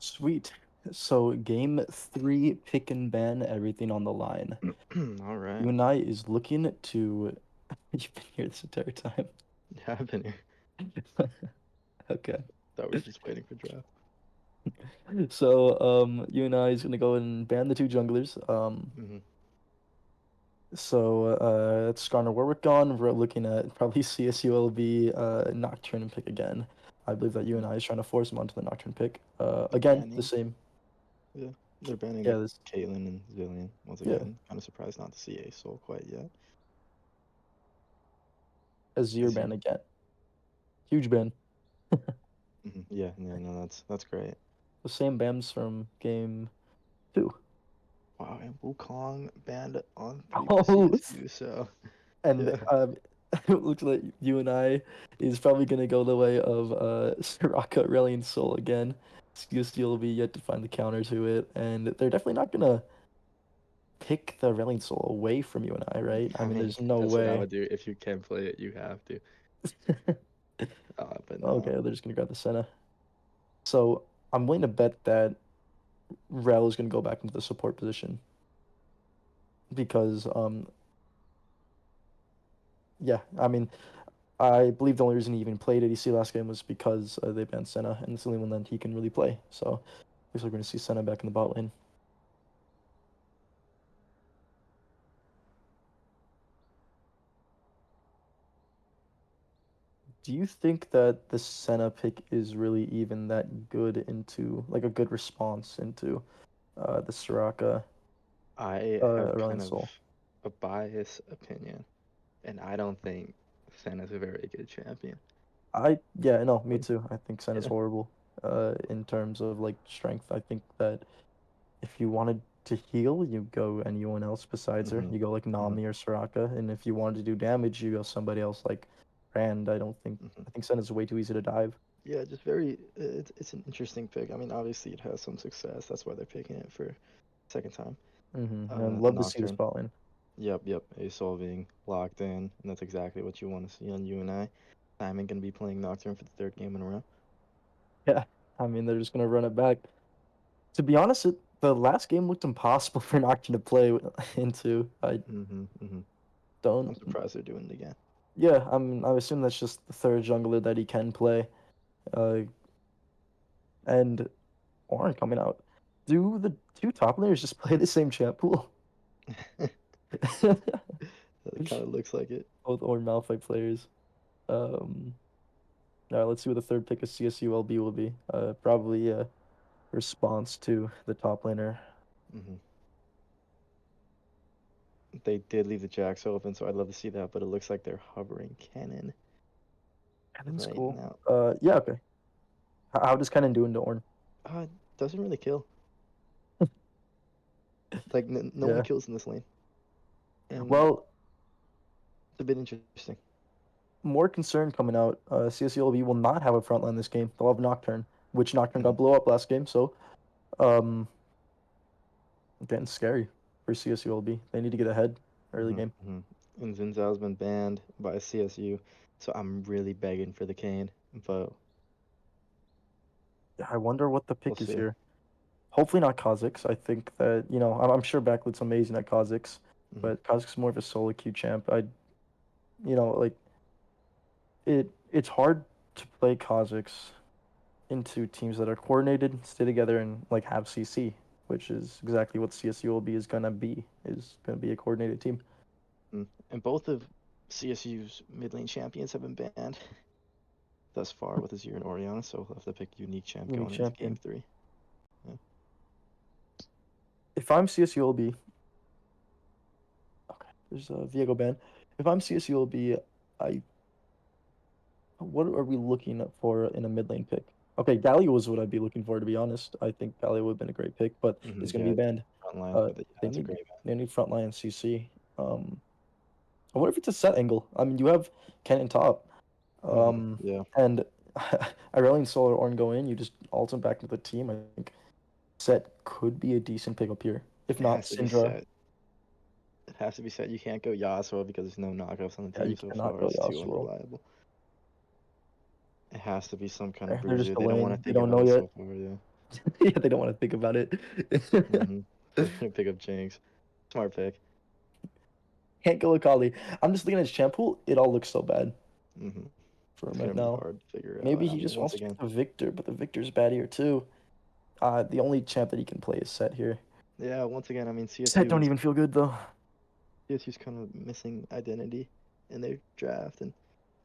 Sweet. So game 3, pick and ban, everything on the line. All right. UNI is looking to. You've been here this entire time. Yeah, I've been here. Okay. Thought we were just waiting for draft. So UNI is gonna go and ban the two junglers. Hmm. So it's Skarner Warwick gone. We're looking at probably CSULB Nocturne pick again. I believe that Hmm. UNI is trying to force him onto the Nocturne pick. They're Again, the banning. same. Yeah, they're banning Yeah, this. Caitlyn and Zillion once Yeah, again. Kind of surprised not to see a soul quite yet. Azir Azir. ban again. Huge ban. Yeah, yeah, no, that's great. The same bans from game 2. Wow, and Wukong banned on 3 for Oh, CSU, so and yeah. it looks like UNI is probably gonna go the way of Soraka Aurelion Sol again. CSU be yet to find the counter to it, and they're definitely not gonna pick the Aurelion Sol away from UNI, right? I I mean, mean, there's no that's what I way. would do. If you can play it, you have to. But Okay, no. they're just gonna grab the Senna. So I'm willing to bet that Rel is gonna go back into the support position because yeah, I mean, I believe the only reason he even played ADC last game was because they banned Senna, and it's the only one that he can really play. So, looks like we're going to see Senna back in the bot lane. Do you think that the Senna pick is really even that good into, like, a good response into the Soraka I have Aurelion kind of Sol? a biased opinion, and I don't think Senna's a very good champion. Yeah, no, me But too. I think Senna's yeah. horrible in terms of, like, strength. I think that if you wanted to heal, you go anyone else besides her. Hmm. You go like Hmm. Nami or Soraka, and if you wanted to do damage, you go somebody else like Rand. Hmm. I think Senna's way too easy to dive. Yeah, just very. It's an interesting pick. I mean, obviously it has some success. That's why they're picking it for second time. And love to see the Nocturne. spot lane. Yep, yep. ASOL being locked in, and that's exactly what you want to see on UNI. Simon gonna be playing Nocturne for the third game in a row. Yeah, I mean they're just gonna run it back. To be honest, the last game looked impossible for Nocturne to play into. I Hmm. Hmm. don't. I'm surprised they're doing it again. Yeah, I assume that's just the third jungler that he can play. Uh, and Ornn coming out. Do the two top laners just play the same champ pool? That kind of looks like it. Both or Malphite players. All right, let's see what the third pick of CSULB will be. Probably a response to the top laner. Hmm. They did leave the jacks open, so I'd love to see that, but it looks like they're hovering Cannon Cannon's right cool. now. Yeah, okay. How does Cannon do into Ornn? Uh, doesn't really kill. Like, no one Yeah. kills in this lane. And Well, it's a bit interesting. more concern coming out. CSULB will not have a front line this game. They'll have Nocturne, which Nocturne Hmm. got blow up last game. So, um, getting scary for CSULB. They need to get ahead early Hmm. game. Hmm. And Zinzao's been banned by CSU, so I'm really begging for the cane, but Yeah, I wonder what the we'll pick is see. here. Hopefully not Kha'Zix. I think that, I'm sure Backlight's amazing at Kha'Zix, Hmm. but Kha'Zix is more of a solo queue champ. Like it's hard to play Kha'Zix into teams that are coordinated, stay together, and like have CC, which is exactly what CSULB is gonna be. Is gonna be a coordinated team. And both of CSU's mid lane champions have been banned thus far with Azir and Orianna, so we'll have to pick unique champ Unique going into game champion. three. Yeah. If I'm CSULB, okay, there's a Viego ban. If I'm CSULB, I what are we looking for in a mid lane pick? Okay, Galio was what I'd be looking for, to be honest. I think Galio would have been a great pick, but it's gonna Yeah, be banned. front line, Uh, but yeah, they that's a need great they need frontline CC. I wonder if it's a set angle. I mean, you have Ken top, ban. Yeah, and Ireland Solar Orn go in. You just ult him back into the team. I think set could be a decent pick up here. If it not, has to be Syndra. set. It has to be set. You can't go Yasuo because there's no knockups on the Yeah, team you so cannot far. go It's too Yasuo. unreliable. It has to be some kind of Okay, they're just bruiser. They don't want delaying. to We think don't about know it yet. so far. Yeah. Yeah, they don't want to think about it. Mm-hmm. They're gonna pick up Jinx. Smart pick. Can't kill Akali. I'm just looking at his champ pool. It all looks so bad Mm-hmm. for him It's right gonna be now. hard to figure Maybe out. I he mean, just once wants to pick again, the Victor, but the Victor's bad here too. The only champ that he can play is Set here. yeah, once again, I mean, Set don't even feel good though. CSU's kind of missing identity in their draft, and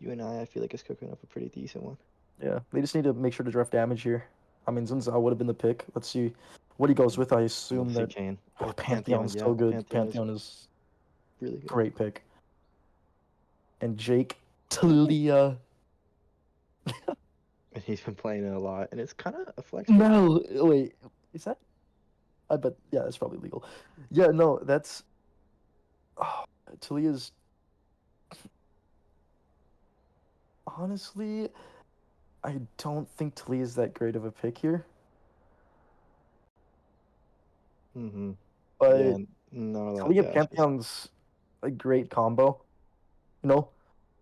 UNI, I feel like is cooking up a pretty decent one. Yeah, they just need to make sure to draft damage here. I mean, Zinzao would have been the pick. Let's see what he goes with. I We'll assume see that Kane. oh, Pantheon, Pantheon's yeah, so good. Pantheon is Pantheon is really good. great pick. And Jake Talia. And he's been playing it a lot, and it's kind of a flex pick. No, wait, is that? I bet. Yeah, that's probably legal. Yeah, no, that's. Oh, Talia's. Honestly, I don't think Talia's that great of a pick here. Mm-hmm. Yeah, But not a lot of Talia dashes. Pantheon's a great combo. You know,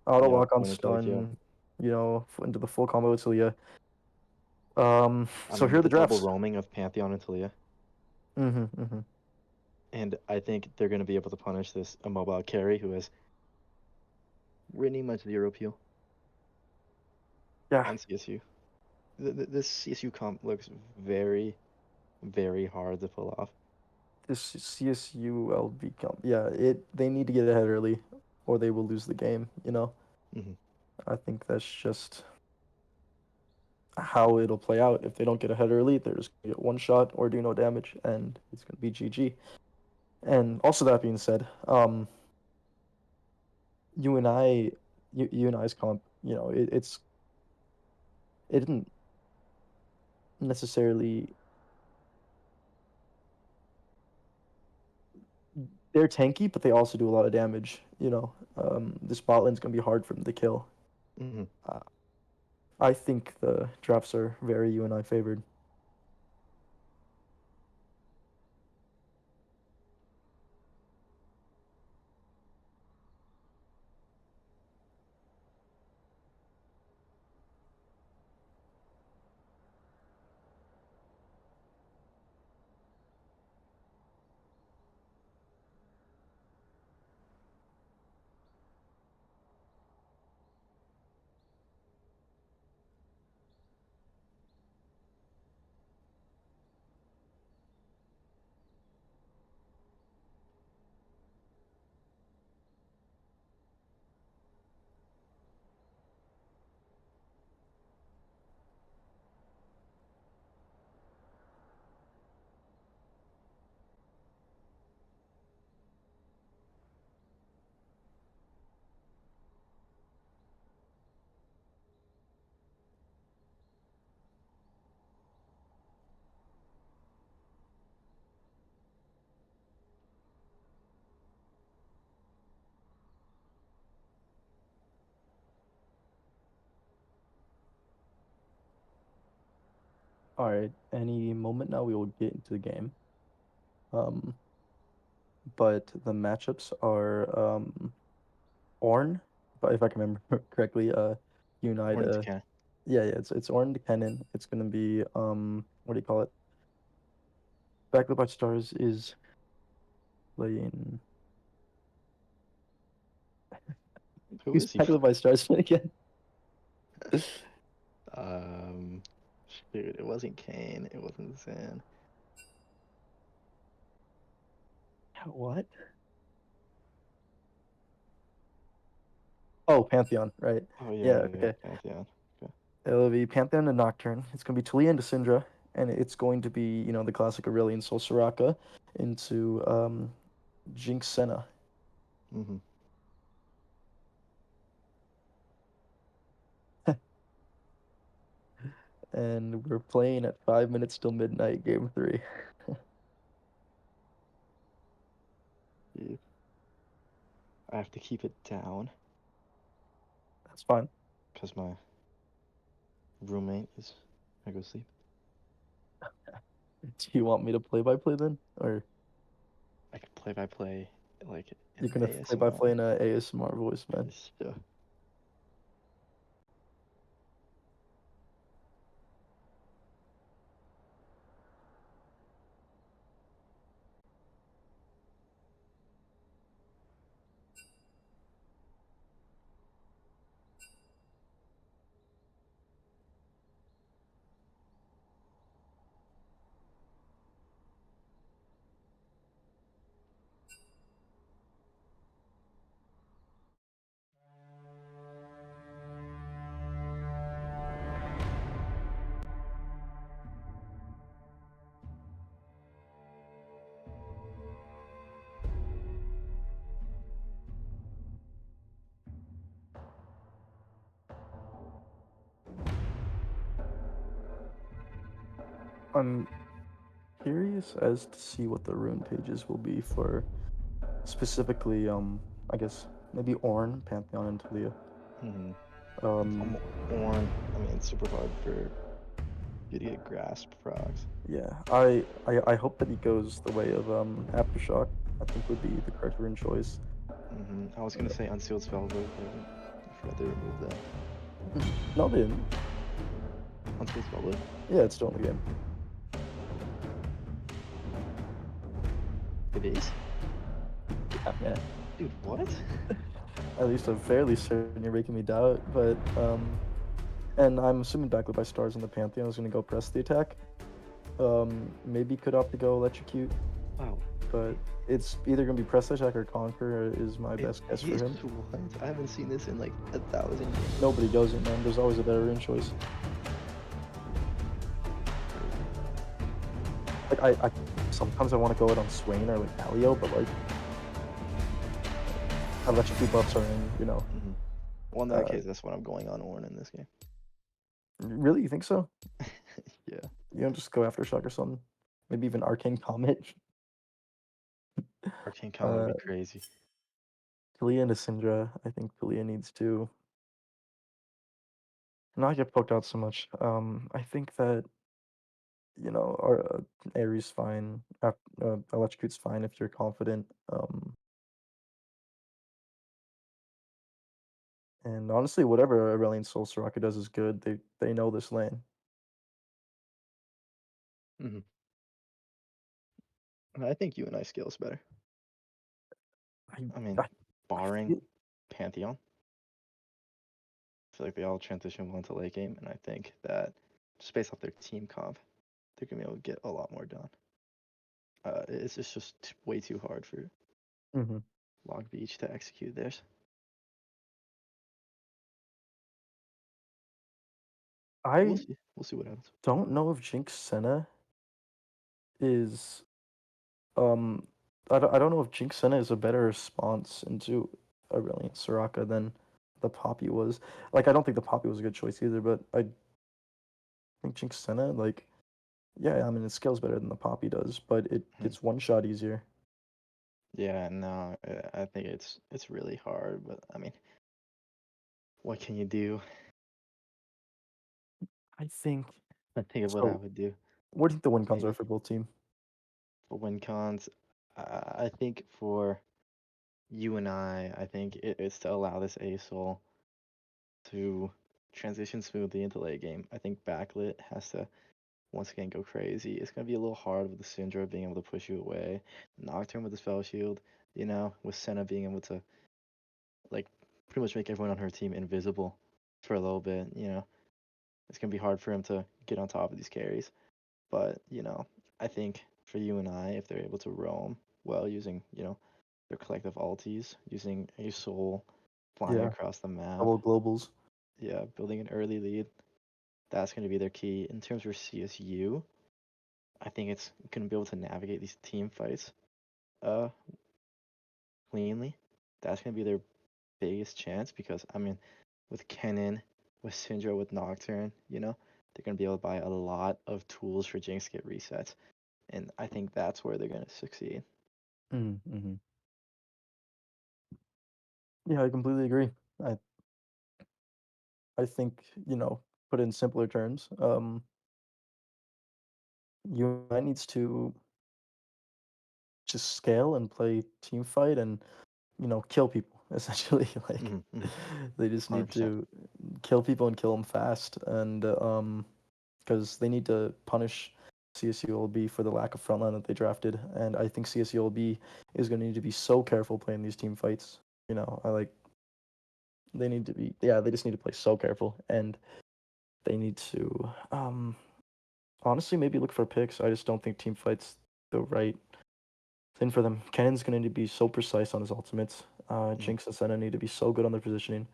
auto Yeah, lock on point and click, yeah. stun. You know, into the full combo with Talia. I So mean, here are with the the double drafts. roaming of Pantheon and Talia, Mm-hmm. and I think they're going to be able to punish this immobile carry who has pretty much zero appeal Yeah, on CSU. This CSU comp looks very, very hard to pull off. this CSULB comp. Yeah, they need to get ahead early, or they will lose the game. You know, Hmm. I think that's just how it'll play out. If they don't get ahead early, they're just gonna get one shot or do no damage, and it's gonna be GG. And also that being said, UNI, UNI's comp, you know, it didn't necessarily. They're tanky, but they also do a lot of damage. You know, this bot lane's gonna be hard for them to kill. Hmm. Uh, I think the drafts are very UNI favored. All right, any moment now we will get into the game. Um, but the matchups are Ornn, if I can remember correctly, Or Unite. into can. Yeah, it's Ornn to Kennen. It's gonna be what do you call it? Backlit by Stars is playing. Who Who's is he? Backlit by Stars playing again? Um, Shoot, it wasn't Kane. It wasn't Zen. What? Oh, Pantheon, right? Oh yeah, Yeah, yeah, okay. Pantheon. Okay. It'll be Pantheon and Nocturne. It's gonna be Talia and Syndra, and it's going to be, you know, the classic Aurelion Sol Soraka into Jinx Senna. Mm-hmm. And we're playing at 5 minutes till midnight, game three. Yeah. I have to keep it down That's fine. because my roommate is gonna go sleep. Do you want me to play by play then? Or I can play by play like in you're an gonna play by play ASMR. in a ASMR voice, man? Yeah. I'm curious as to see what the rune pages will be for specifically, I guess maybe Ornn, Pantheon, and Talia. Mm-hmm. Um, Ornn, I mean, it's super hard for you to get grasp procs. yeah, I hope that he goes the way of Aftershock. I think would be the correct rune choice. I was gonna say Unsealed Spellbook, but I forgot they removed that. No, they didn't. Unsealed Spellbook? Yeah, it's still in the game. It is? Yeah. Dude, what? At least I'm fairly certain you're making me doubt, but and I'm assuming backlit by stars in the Pantheon is gonna go press the attack. Maybe could opt to go electrocute, Wow. but it's either gonna be press the attack or conquer is my It best guess for is him. what? I haven't seen this in like 1,000 years. Nobody goes it, man. There's always a better rune choice. Like I sometimes I want to go it on Swain or like Alio, but like electrocute buffs are in, you know. Well, in that Uh, case, that's what I'm going on Ornn in this game. really, you think so? Yeah. You don't just go after Shock or something? Maybe even Arcane Comet. Arcane Comet would Uh, be crazy. Kalia and Syndra. I think Kalia needs to not get poked out so much. I think that our Ares fine. Electrocute's fine if you're confident. And honestly, whatever Aurelion Soul Soraka does is good. They know this lane. hmm I think UNI scales better. I I mean, I, I barring feel Pantheon, I feel like they all transition well into late game, and I think that just based off their team comp, they're gonna be able to get a lot more done. It's just way too hard for mhm. Long Beach to execute theirs. We'll I see. We'll see what happens. don't know if Jinx Senna is um I don't know if Jinx Senna is a better response into Aurelion Soraka than the Poppy was. Like I don't think the Poppy was a good choice either, but I think Jinx Senna, like, yeah, I mean it scales better than the Poppy does, but Hmm. it's one shot easier. Yeah, no, I think it's really hard, but I mean, what can you do? I think I think of what I so. would do. What do you think the win cons are Maybe for both team? for win cons, I think for you and I think it's to allow this ASOL to transition smoothly into late game. I think backlit has to once again go crazy. It's gonna be a little hard with the Syndra being able to push you away, Nocturne with the spell shield, with Senna being able to like pretty much make everyone on her team invisible for a little bit. It's gonna be hard for him to get on top of these carries. But, I think for you and I, if they're able to roam well using, their collective ultis, using a soul flying Yeah, across the map, double globals. yeah, building an early lead, that's going to be their key. In terms of CSU, I think it's going to be able to navigate these team fights uh cleanly. That's going to be their biggest chance because, I mean, with Kennen, with Syndra, with Nocturne, they're going to be able to buy a lot of tools for Jinx to get resets. And I think that's where they're going to succeed. Mm-hmm. Yeah, I completely agree. I I think, put in simpler terms, UI needs to just scale and play team fight and, kill people essentially. Like Mhm, mhm, they just need 100%. to kill people and kill them fast and because they need to punish CSULB for the lack of frontline that they drafted. And I think CSULB is going to need to be so careful playing these team fights. I like they need to be yeah, they just need to play so careful and they need to honestly maybe look for picks. I just don't think team fights the right thing for them. Cannon's going to need to be so precise on his ultimates. Mhm, Jinx and Senna need to be so good on their positioning.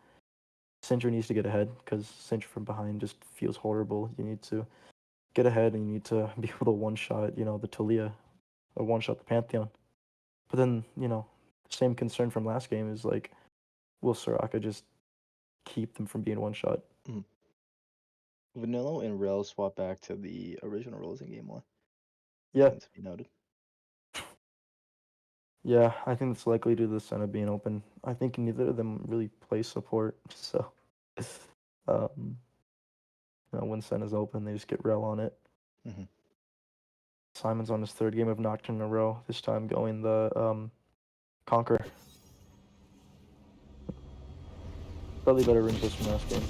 Syndra needs to get ahead because Syndra from behind just feels horrible. You need to get ahead and you need to be able to one shot, the Talia or one shot the Pantheon. But then, same concern from last game is like, will Soraka just keep them from being one shot? mhm. Vanilla and Rel swap back to the original roles in game 1. Yeah, Something to be noted. yeah, I think it's likely due to the Senna being open. I think neither of them really play support, so when Senna's open, they just get Rel on it. Mm-hmm. Simon's on his 3rd game of Nocturne in a row, this time going the Conquer. Probably better ring post from last game.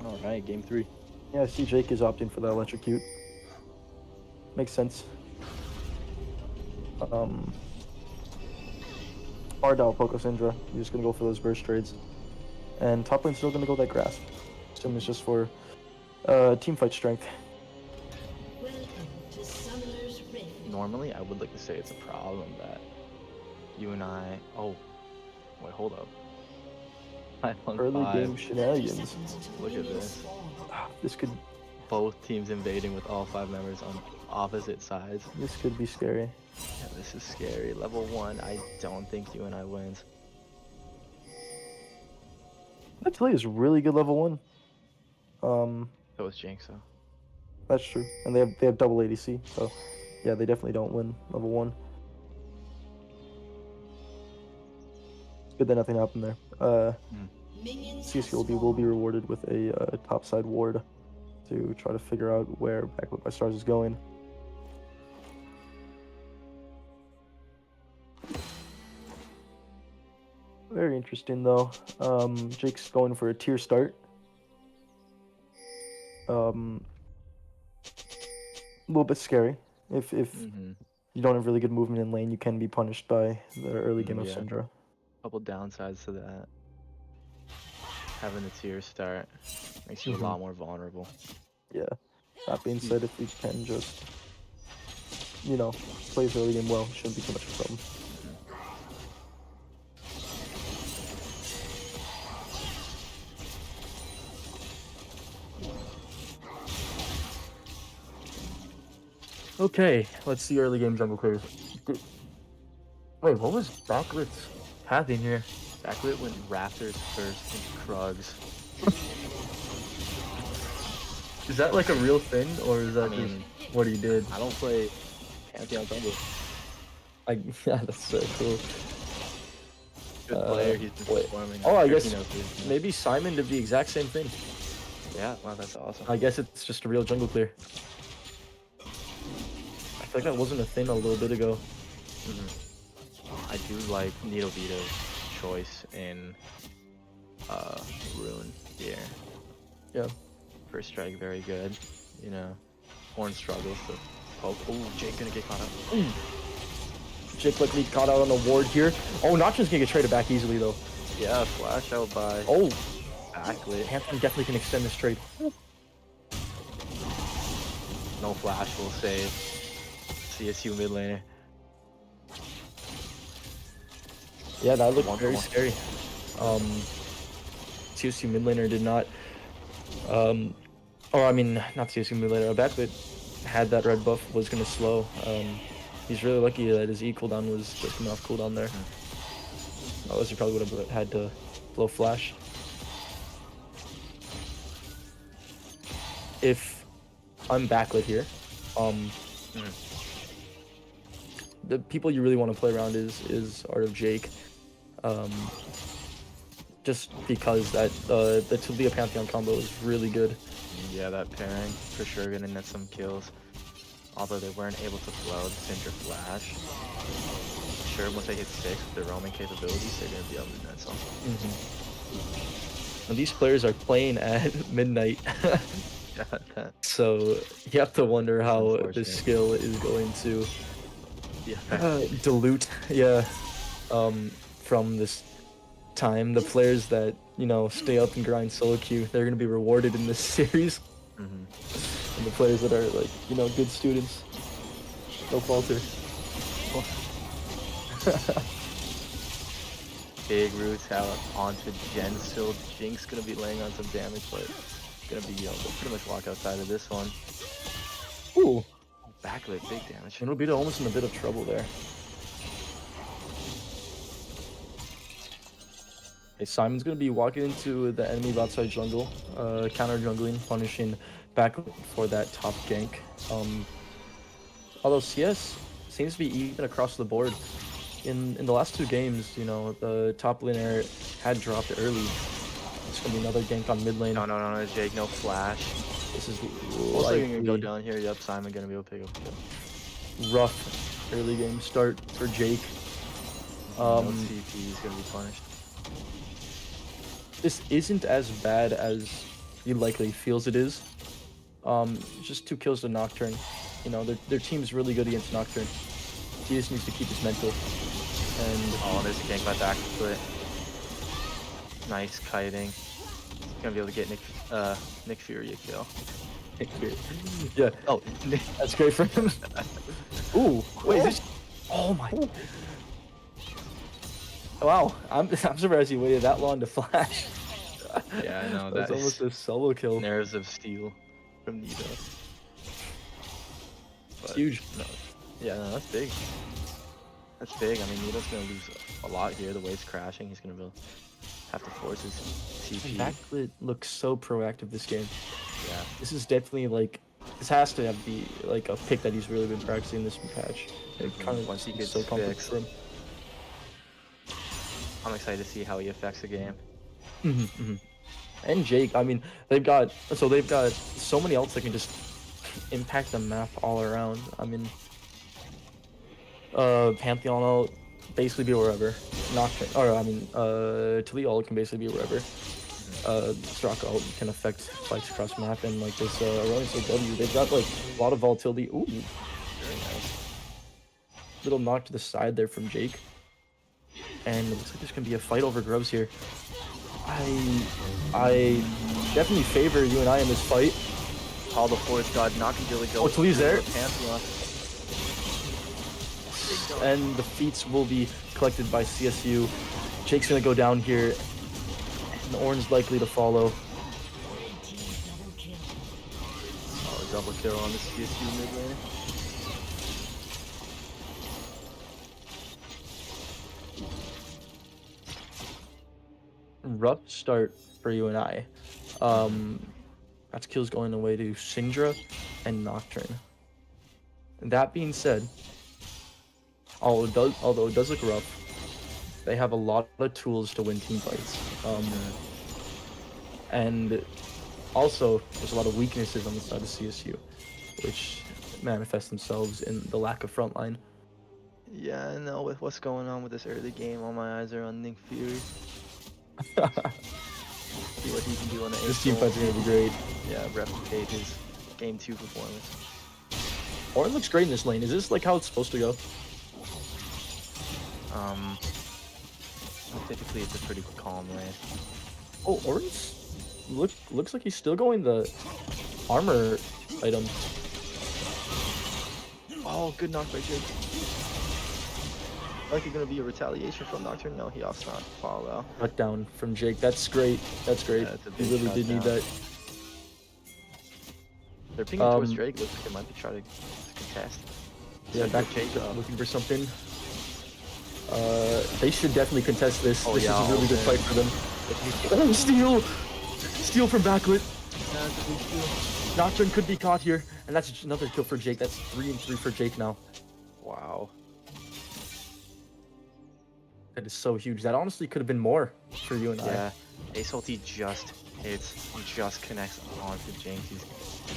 All right, game 3. Yeah, I see Jake is opting for that electrocute. Makes sense. Ardal, Poco Syndra. You're just gonna go for those burst trades. And top lane's still gonna go that grasp. Assume it's just for team fight strength. Normally, I would like to say it's a problem that UNI. Oh, wait, hold up. 5-on-5. Early game shenanigans. Look at this. This could Both teams invading with all 5 members on opposite sides. be scary. Yeah, this is scary. Level 1, I don't think UNI wins. That Tilly is really good level 1. So is Jinx, though. That's true. And they have double ADC, so yeah, they definitely don't win level 1. Good that nothing happened there. CSULB will be rewarded with a topside ward to try to figure out where Backlit by Stars is going. Very interesting though. Jake's going for a tier start. A little bit scary. If you don't have really good movement in lane, you can be punished by the early game of Syndra. Couple downsides to that. Having a tier start makes you a lot more vulnerable. Yeah. That being said, if we can just, play the early game well, shouldn't be too much of a problem. Okay, let's see early game jungle clears. Wait, what was Backlit's path in here? Backlit went Raptors first and Krugs. Is that like a real thing, or is that just what he did? I don't play Pantheon jungle. Yeah, that's so cool. Good player, he's been performing. Oh, I guess maybe Simon did the exact same thing. Yeah, wow, that's awesome. I guess it's just a real jungle clear. I feel like that wasn't a thing a little bit ago. I do like Nito Vito's choice in Rune here. Yeah. First strike, very good. Horn struggles to poke. Oh, Jake gonna get caught up. Jake likely caught out on the ward here. Oh, Notch's gonna get traded back easily though. Yeah, flash out by Backlit. Panther definitely can extend this trade. No flash will save CSU mid laner. Yeah, that looked very scary. CSU mid laner did not, not CSU mid laner, Backlit had that red buff, was gonna slow. He's really lucky that his E cooldown was just coming off cooldown there. Otherwise he probably would have had to blow flash. If I'm Backlit here, the people you really want to play around is Art of Jake. Just because that the Tulia Pantheon combo is really good. Yeah, that pairing for sure gonna net some kills. Although they weren't able to flow the Syndra flash. Sure, once they hit 6 with their roaming capabilities, they're gonna be able to net some. And these players are playing at midnight. So you have to wonder how this skill is going to dilute from this time. The players that stay up and grind solo queue, they're gonna be rewarded in this series. And the players that are like good students, don't falter. Big roots out onto Jen. Still Jinx gonna be laying on some damage, but gonna be pretty much walk outside of this one. Ooh, Backlit, big damage. it'll be almost in a bit of trouble there. Okay, Simon's gonna be walking into the enemy bot side jungle, counter jungling, punishing back for that top gank. Although CS seems to be even across the board. In the last 2 games, you know, the top laner had dropped early. It's gonna be another gank on mid lane. No, Jake, no flash. This is Also, you're gonna go likely down here. Yep, Simon gonna be able to pick up the kill. rough early game start for Jake. No CP is gonna be punished. This isn't as bad as he likely feels it is. Just 2 kills to Nocturne. You know, their team's really good against Nocturne. He just needs to keep his mental. And there's a gank by back foot. Nice kiting. Gonna be able to get Nick Fury a kill. yeah. Oh, That's great for him. Ooh, wait, this. Oh my. Wow, I'm surprised he waited that long to flash. yeah, I know That's almost a solo kill. Nerves of steel from Nito. It's huge. No, yeah, no, that's big. That's big. I mean, Nito's gonna lose a lot here. The way it's crashing, he's gonna have to force his TP. Backlit looks so proactive this game. Yeah. This is definitely like, this has to be like a pick that he's really been practicing this patch. It kind of Once he gets so comfortable fixed. for him. I'm excited to see how he affects the game. And Jake, I mean, they've got so many ults that can just impact the map all around. I mean, Pantheon ult basically be wherever. Nocturne, or I mean, Tali ult can basically be wherever. Straka ult can affect fights across map, and like this Aurelion CSULB, they've got like a lot of volatility. Ooh, Very nice. little knock to the side there from Jake. And it looks like there's gonna be a fight over Groves here. I definitely favor UNI in this fight. All the force god knocking Billy Joe. Oh, Tali's there. Pantheon. And the feats will be collected by CSU. Jake's gonna go down here, and Ornn's likely to follow. Oh, double kill on the CSU mid lane. Rough start for UNI. That's kills going away to Syndra and Nocturne. That being said, although it does look rough, they have a lot of tools to win team fights. And also, there's a lot of weaknesses on the side of CSU, which manifest themselves in the lack of frontline. Yeah, I know. With what's going on with this early game, all my eyes are on Nick Fury. See what he can do on the This team fight's gonna be great. Yeah, replicate his game 2 performance. Ornn looks great in this lane. Is this like how it's supposed to go? Typically it's a pretty calm lane. Oh, Ornn's looks like he's still going the armor item. Oh, good knock by Jake. Like it's gonna be a retaliation from Nocturne. No, he offs not follow. Cut down from Jake. That's great. That's great. Yeah, it's a He big really did need shutdown. that. They're pinging towards Drake. Looks like they might be trying to contest. Yeah, back Jake looking for something. They should definitely contest this. Oh, this yeah, is a really good fight for them. Oh, steal from backlit. Nocturne could be caught here, and that's another kill for Jake. That's 3 and 3 for Jake now. Wow. That is so huge. That honestly could have been more for you and Yeah. Ace ulti just hits, he just connects onto Jinx.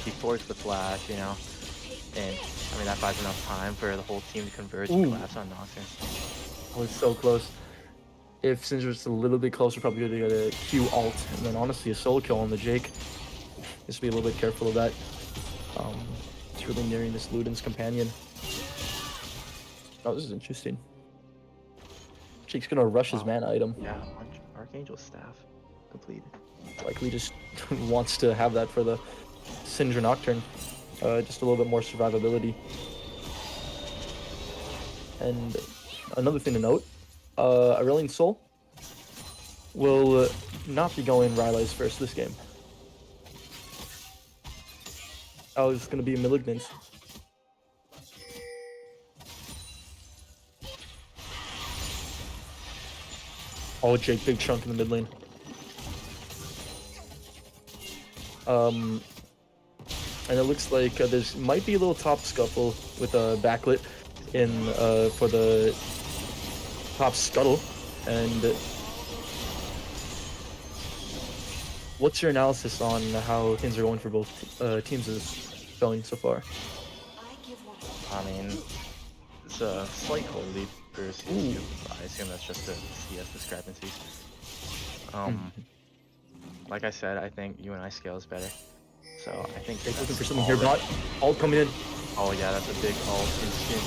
He forced the flash, you know. And I mean that buys enough time for the whole team to converge and collapse on Nocturne. Oh, it's so close. If Syndra's a little bit closer, probably gonna get a Q ult, and then honestly a solo kill on the Jake. Just be a little bit careful of that. It's really nearing this Luden's companion. Oh, this is interesting. Jake's gonna rush his mana item. Yeah, Archangel staff completed. Likely just wants to have that for the Syndra Nocturne. Just a little bit more survivability. And another thing to note, Aurelion Sol will not be going Rylai's first this game. Oh, it's gonna be Malignant. Oh, Jake, big chunk in the mid lane. And it looks like there's might be a little top scuffle with a backlit in for the top scuttle. And what's your analysis on how things are going for both teams is going so far? I mean, it's a slight goal lead for CSU. I assume that's just the CS discrepancies. Like I said, I think UNI scale is better. So I think Jake looking for that's something here. Bot ult coming in. Oh yeah, that's a big ult instant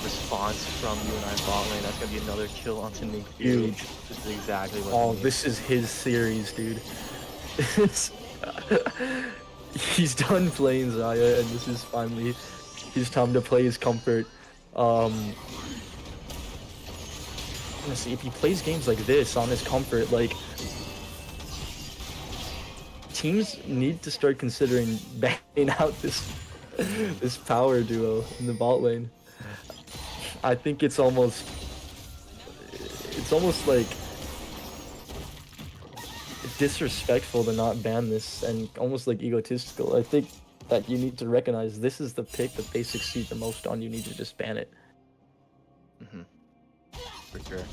response from UNI bot lane. That's gonna be another kill onto Nick. Huge. This is exactly what. Oh, this is his series, dude. He's done playing Zaya, and this is finally his time to play his comfort. Honestly, if he plays games like this on his comfort, like, teams need to start considering banning out this power duo in the bot lane. I think it's almost like disrespectful to not ban this, and almost like egotistical. I think that you need to recognize this is the pick that they succeed the most on. You need to just ban it. For sure.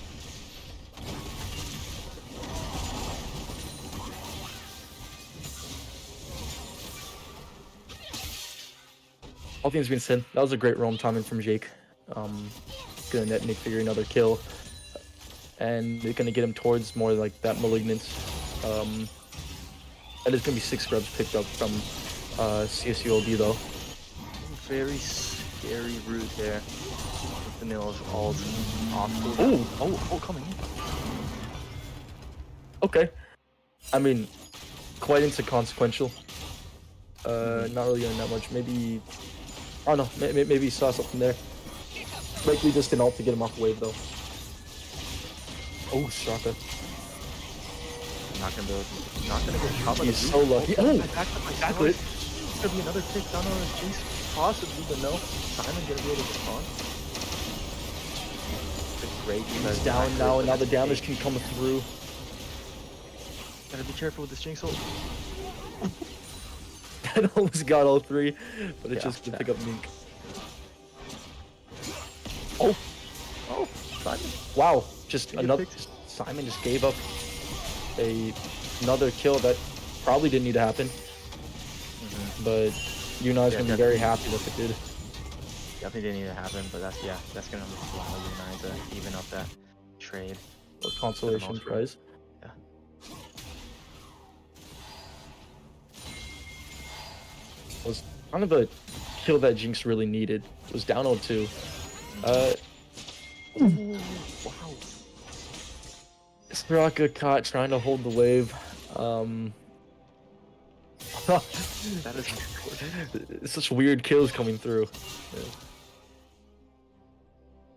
All things being said, that was a great roam timing from Jake. Gonna net Nick figure another kill, and they're gonna get him towards more like that malignance. And there's gonna be 6 scrubs picked up from CSULB though. Very scary route there. Vanilla's ult off. Oh, coming in. Okay. I mean, quite inconsequential. Not really doing that much. Maybe, I don't know. Maybe he saw something there. Likely just an ult to get him off the wave though. Oh, Straka. Not gonna get caught by the He's so lucky. Oh, backlit. It's gonna be another pick down on his Jinx, possibly, but no. Simon gonna be able to respond. Great. He's down now, and now the damage can come through. Gotta be careful with this Jinx ult. That almost got all 3, but it just didn't pick up Mink. Oh, Simon. Wow, just another. Simon just gave up another kill that probably didn't need to happen. But UNI's gonna be very happy if it did. Definitely didn't need to happen, but that's gonna allow UNI to even up that trade. Or consolation prize. Yeah. It was kind of a kill that Jinx really needed. It was down 0-2. Wow. Straka caught trying to hold the wave. That is such weird kills coming through. Yeah.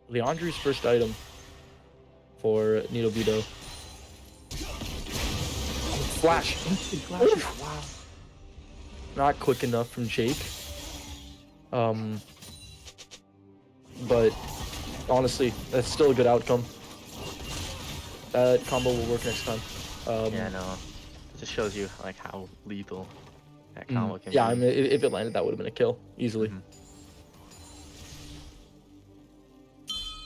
Leandri's first item for Nidobido. Flash! Wow. Not quick enough from Jake. But honestly, that's still a good outcome. That combo will work next time. Yeah, no. It just shows you like how lethal that combo can be. Yeah, I mean, if it landed, that would have been a kill easily.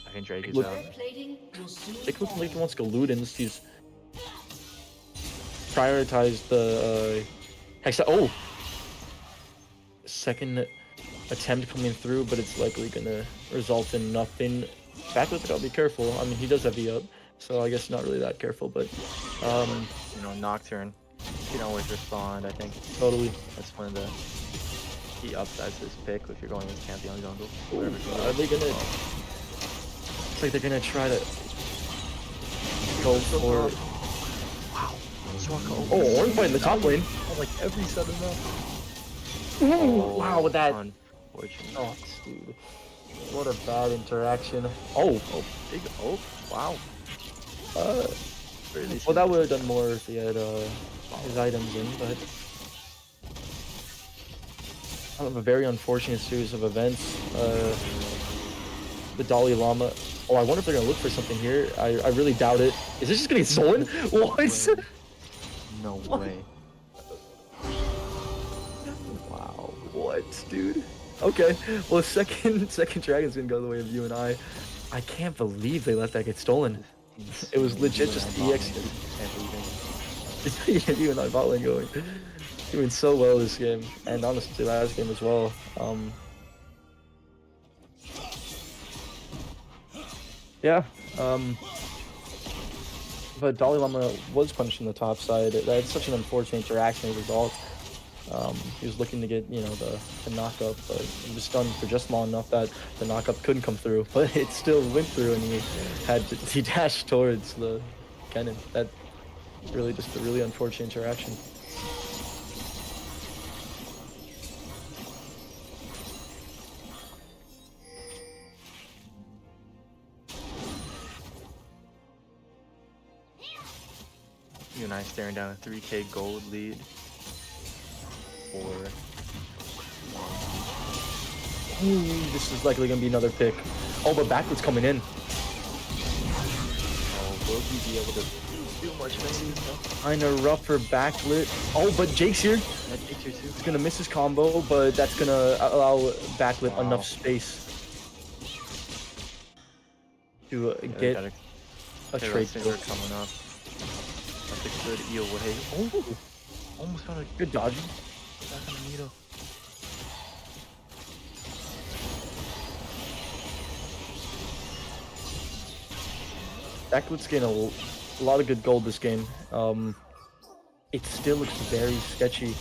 I think Drake is out. Jake looking like he wants to go Ludens. He's prioritized the Hex. Oh, second attempt coming through, but it's likely gonna result in nothing. Backward's gotta be careful. I mean, he does have the up, so I guess not really that careful. But you know, Nocturne can always respond. I think totally. that's one of the key upsides to this pick if you're going with Pantheon jungle. Are they gonna? It's like they're gonna try to go for. Wow. Oh, Orange Boy in the top lane. Like every sudden up. Oh, wow, with that. Unfortunate. Oh, dude. What a bad interaction. Oh, big ult. Wow. Well, that would have done more if he had his items in, but kind of a very unfortunate series of events. The Dalai Lama Oh, I wonder if they're gonna look for something here. I really doubt it. Is this just gonna get stolen? What? No What? way. Wow. What, dude? Okay. Well, second dragon's gonna go the way of UNI. I can't believe they let that get stolen. It was legit just the EX. UNI bot lane going. Doing so well this game, and honestly last game as well. Yeah. But Dalai Lama was punished on the top side. That's such an unfortunate interaction as a result. He was looking to get, you know, the knockup, but he was stunned for just long enough that the knockup couldn't come through. But it still went through, and he dashed towards the cannon. That really just a really unfortunate interaction. UNI staring down a 3K gold lead for. Ooh, this is likely gonna be another pick. Oh, but backwards coming in. Oh, will he be able to do much maybe? Kinda rough for backlit. Oh, but Jake's here. Yeah, Jake's here too. He's gonna miss his combo, but that's gonna allow backlit enough space to get a trade kill. Coming up. That's a good eel way. Oh, almost found a Good dodge. back on the needle. Backlit's getting a lot of good gold this game. It still looks very sketchy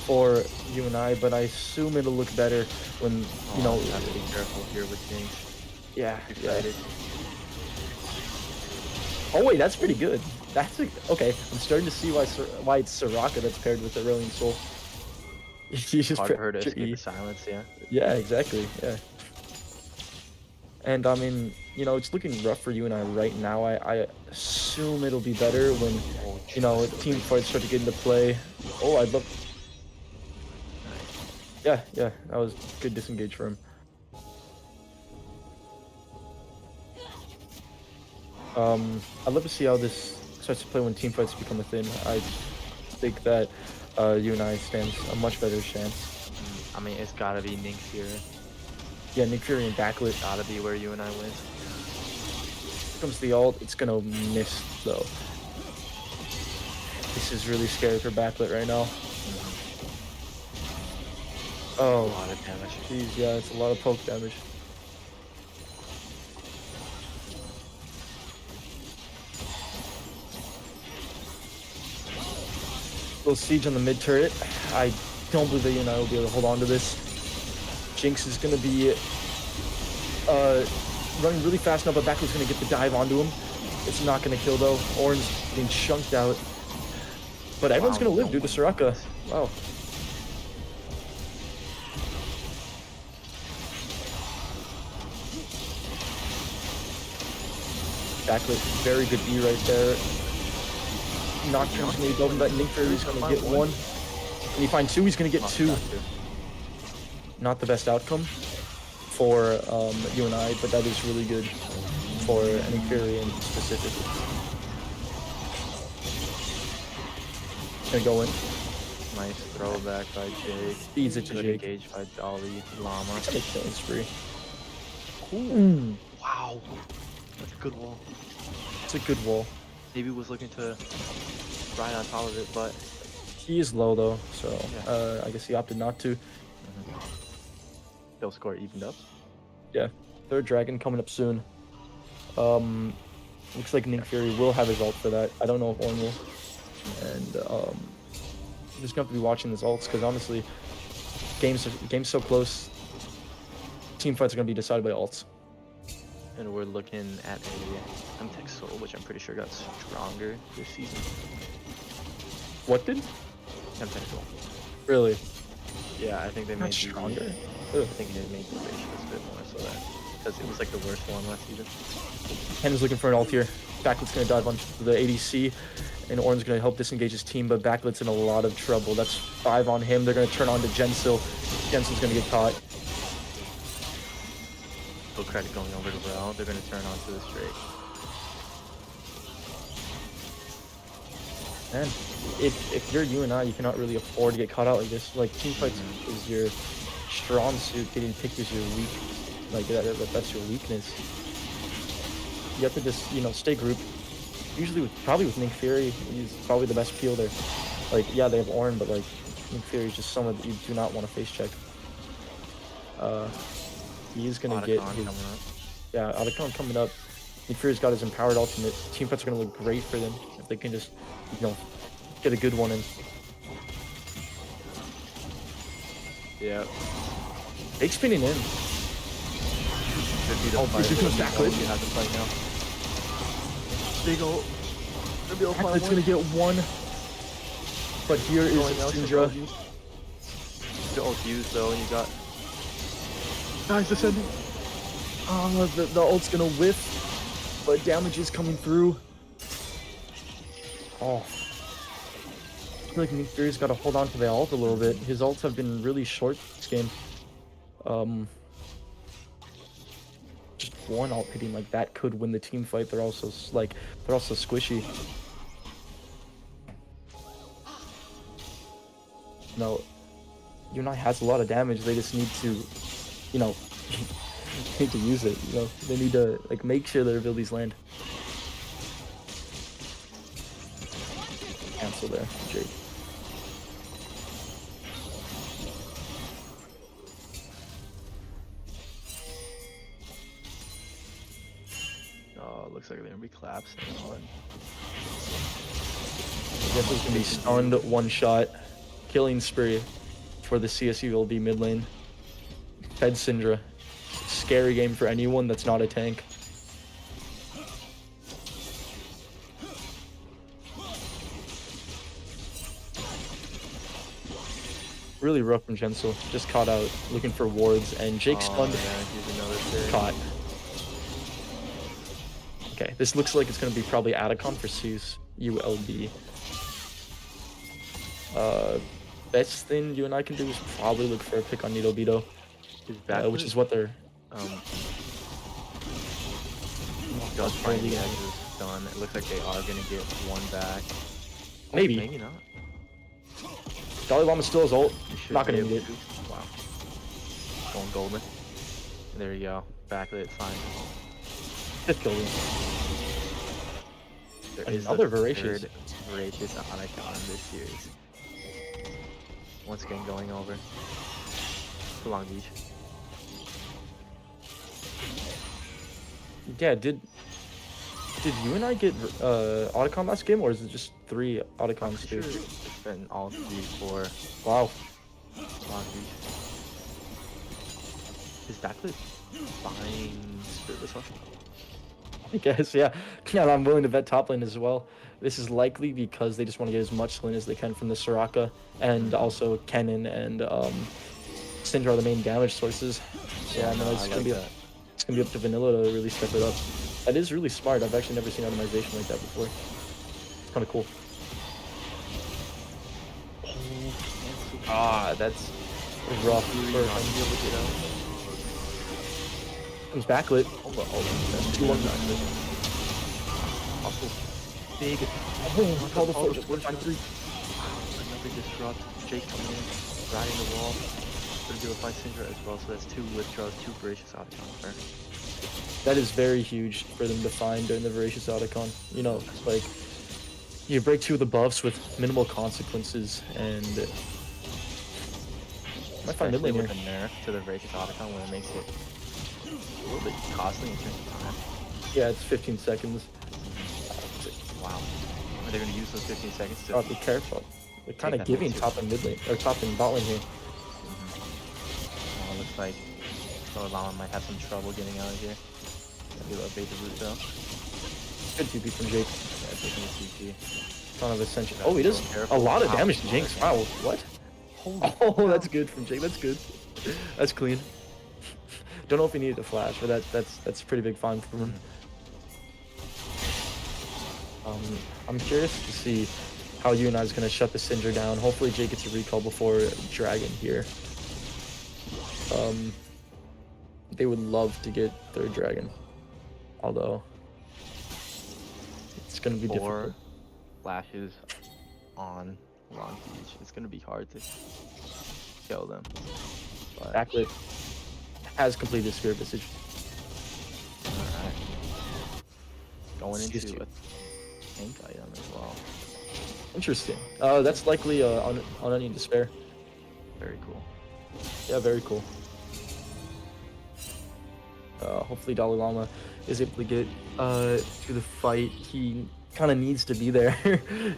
for UNI, but I assume it'll look better when, you know... Have to be careful here with Jinx. Yeah, Excited. Oh wait, that's pretty good. That's okay. I'm starting to see why it's Soraka that's paired with Aurelion Soul. You just Hard for her to pressure escape E. the silence, yeah. Yeah, exactly. Yeah. And I mean, you know, it's looking rough for UNI right now. I assume it'll be better when, you know, team fights start to get into play. Oh, I'd love. Yeah, that was good disengage for him. I'd love to see how this starts to play when team fights become a thing. I think that UNI stands a much better chance. I mean, it's gotta be Nick Fury. Yeah, Nick Fury and backlit. Gotta be where UNI wins. Here comes the ult. It's gonna miss though. This is really scary for backlit right now. Oh, A lot of damage. jeez, yeah, it's a lot of poke damage. Little siege on the mid turret. I don't believe that UNI will be able to hold on to this. Jinx is gonna be running really fast now, but Backlit's gonna get the dive onto him. It's not gonna kill though. Orange being chunked out. But everyone's gonna live due to Soraka. Wow. Backlit, very good E right there. Nocturne's gonna be building that Nick Fury's gonna get one. When he finds two, he's gonna get two. Not the best outcome for UNI, but that is really good for Nick Fury in specifically. Gonna go in. Nice throwback by Jake. Feeds it to Good Jake. engaged by Dolly Llama. It's a killing spree. Wow. That's a good wall. It's a good wall. Maybe was looking to ride on top of it, but He is low though, so Yeah. I guess he opted not to. kill score evened up. Yeah, third dragon coming up soon. Looks like Nick Fury will have his ult for that. I don't know if Orn will. And I'm just gonna have to be watching his ults because honestly, game's so close. Team fights are gonna be decided by ults. And we're looking at a MTech Soul, which I'm pretty sure got stronger this season. What did? MTech Soul. Really? Yeah, I think they Not made stronger. I think they made the ratios a bit more so that because it was like the worst one last season. Ken is looking for an ult here. Backlit's gonna dive on the ADC, and Orn's gonna help disengage his team, but Backlit's in a lot of trouble. That's 5 on him. They're gonna turn on to Gensil. Gensil's gonna get caught. full credit going over to Rel. They're gonna turn onto this Drake. Man, if you're UNI, you cannot really afford to get caught out like this. Like, team fights is your strong suit, getting picked is your weak. Like, that's your weakness. You have to just, you know, stay grouped. Usually, probably with Nick Fury, he's probably the best peel there. Like, yeah, they have Ornn, but like, Nick Fury is just someone that you do not want to face check. He's gonna get his, yeah, Otacon coming up. Nick Fury's got his empowered ultimate. Team fights are gonna look great for them if they can just, you know, get a good one in. Yeah. Big spinning in. Should be the fight. You have to fight now. Big ult. It's gonna get one. But here is Syndra. The ult used though, and you got guys descending. Oh, the ult's gonna whiff, but damage is coming through. Oh. I feel like Nick Fury's got to hold on to the ult a little bit. His ults have been really short this game. Just one ult hitting like that could win the team fight. They're also squishy. No, UNI has a lot of damage. They just need to, you know, need to use it. You know, they need to like make sure their abilities land. Cancel there, Jake. oh, looks like they're gonna be collapsing on. I guess it's gonna be stunned, one shot, killing spree for the CSULB mid lane. Fed Syndra. Scary game for anyone that's not a tank. Really rough from Jensel. Just caught out, looking for wards, and Jake stunned. Yeah, he's another caught. Okay, this looks like it's gonna be probably Atacon for CSULB. Best thing you and I can do is probably look for a pick on Needle Beetle, which is what they're. Just finally done. It looks like they are gonna get one back. Maybe. Maybe not. Dalai Lama still has ult. Not gonna need it. Wow. Going golden. There you go. Backlit, fine. Fifth kill. There is another a Voracious. third Voracious Icon this series. Once again going over to Long Beach. Yeah, did UNI get Otacon last game, or is it just 3 Otacons too? Sure it's been all 3 for Wow. Long Beach. Is Backlit buying Spirit this one? I guess, yeah. Yeah, I'm willing to bet top lane as well. This is likely because they just want to get as much lane as they can from the Soraka, and also Kennen and Syndra are the main damage sources. So yeah, no, it's gonna be up to Vanilla to really step it up. That is really smart. I've actually never seen automation like that before. It's kind of cool. Ah, that's rough. Comes backlit. Also, big. Another disrupt. Jake coming in, riding the wall. Gonna do a fight Syndra as well, so that's 2 withdraws, 2 Voracious Otacons there. That is very huge for them to find during the Voracious Otacon. You know, like, you break 2 of the buffs with minimal consequences, and might find mid lane here. With a nerf to the Voracious Otacon when it makes it a little bit costly in terms of time. Yeah, it's 15 seconds. Wow. Are they gonna use those 15 seconds to... Oh, be careful. They're kind of giving top and mid lane, or top and bot lane here. Oh, looks like Lama might have some trouble getting out of here. Maybe they'll bait the root though. Good TP from Jake. Yeah, taking the TP. Ton of ascension. Oh, he does a lot of damage to Jinx. Wow, what? Oh, that's good from Jake. That's good. That's clean. Don't know if he needed a flash, but that's a pretty big find from him. I'm curious to see how UNI is going to shut the Syndra down. Hopefully Jake gets a recall before Dragon here. they would love to get third dragon. Although it's gonna be 4 difficult. flashes on Long Beach. It's gonna be hard to kill them. But Backlit has completed Spirit Visage. alright. Going into CSU. a tank item as well. Interesting. That's likely on Onion Despair. Very cool. Yeah, very cool. Hopefully Dalai Lama is able to get to the fight. He kind of needs to be there,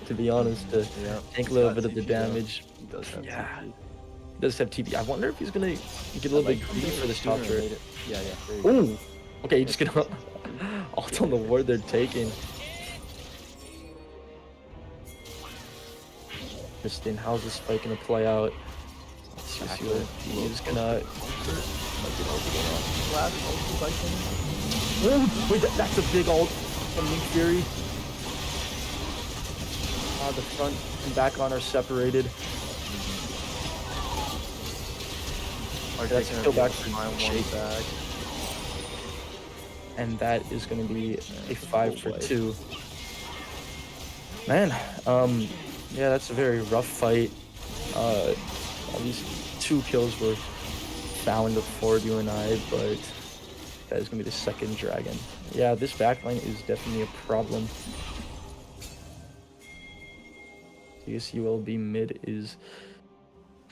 to be honest, to Yeah. take a little bit of the damage. He does have Yeah. TP. He does have TP. I wonder if he's gonna get a little bit greedy for this top turret. Yeah, yeah. There you go. Ooh! Okay, he's just gonna ult on the ward they're taking. Interesting. How's this fight gonna play out? He's gonna. Oh, wait, that's a big ult from Nick Fury. The front and back on are separated. That's kill back for Shake. Back. And that is going to be a 5 for 2. Man, yeah, that's a very rough fight. At least 2 kills were found for UNI, but that is going to be the second dragon. Yeah, this backline is definitely a problem. CSULB mid is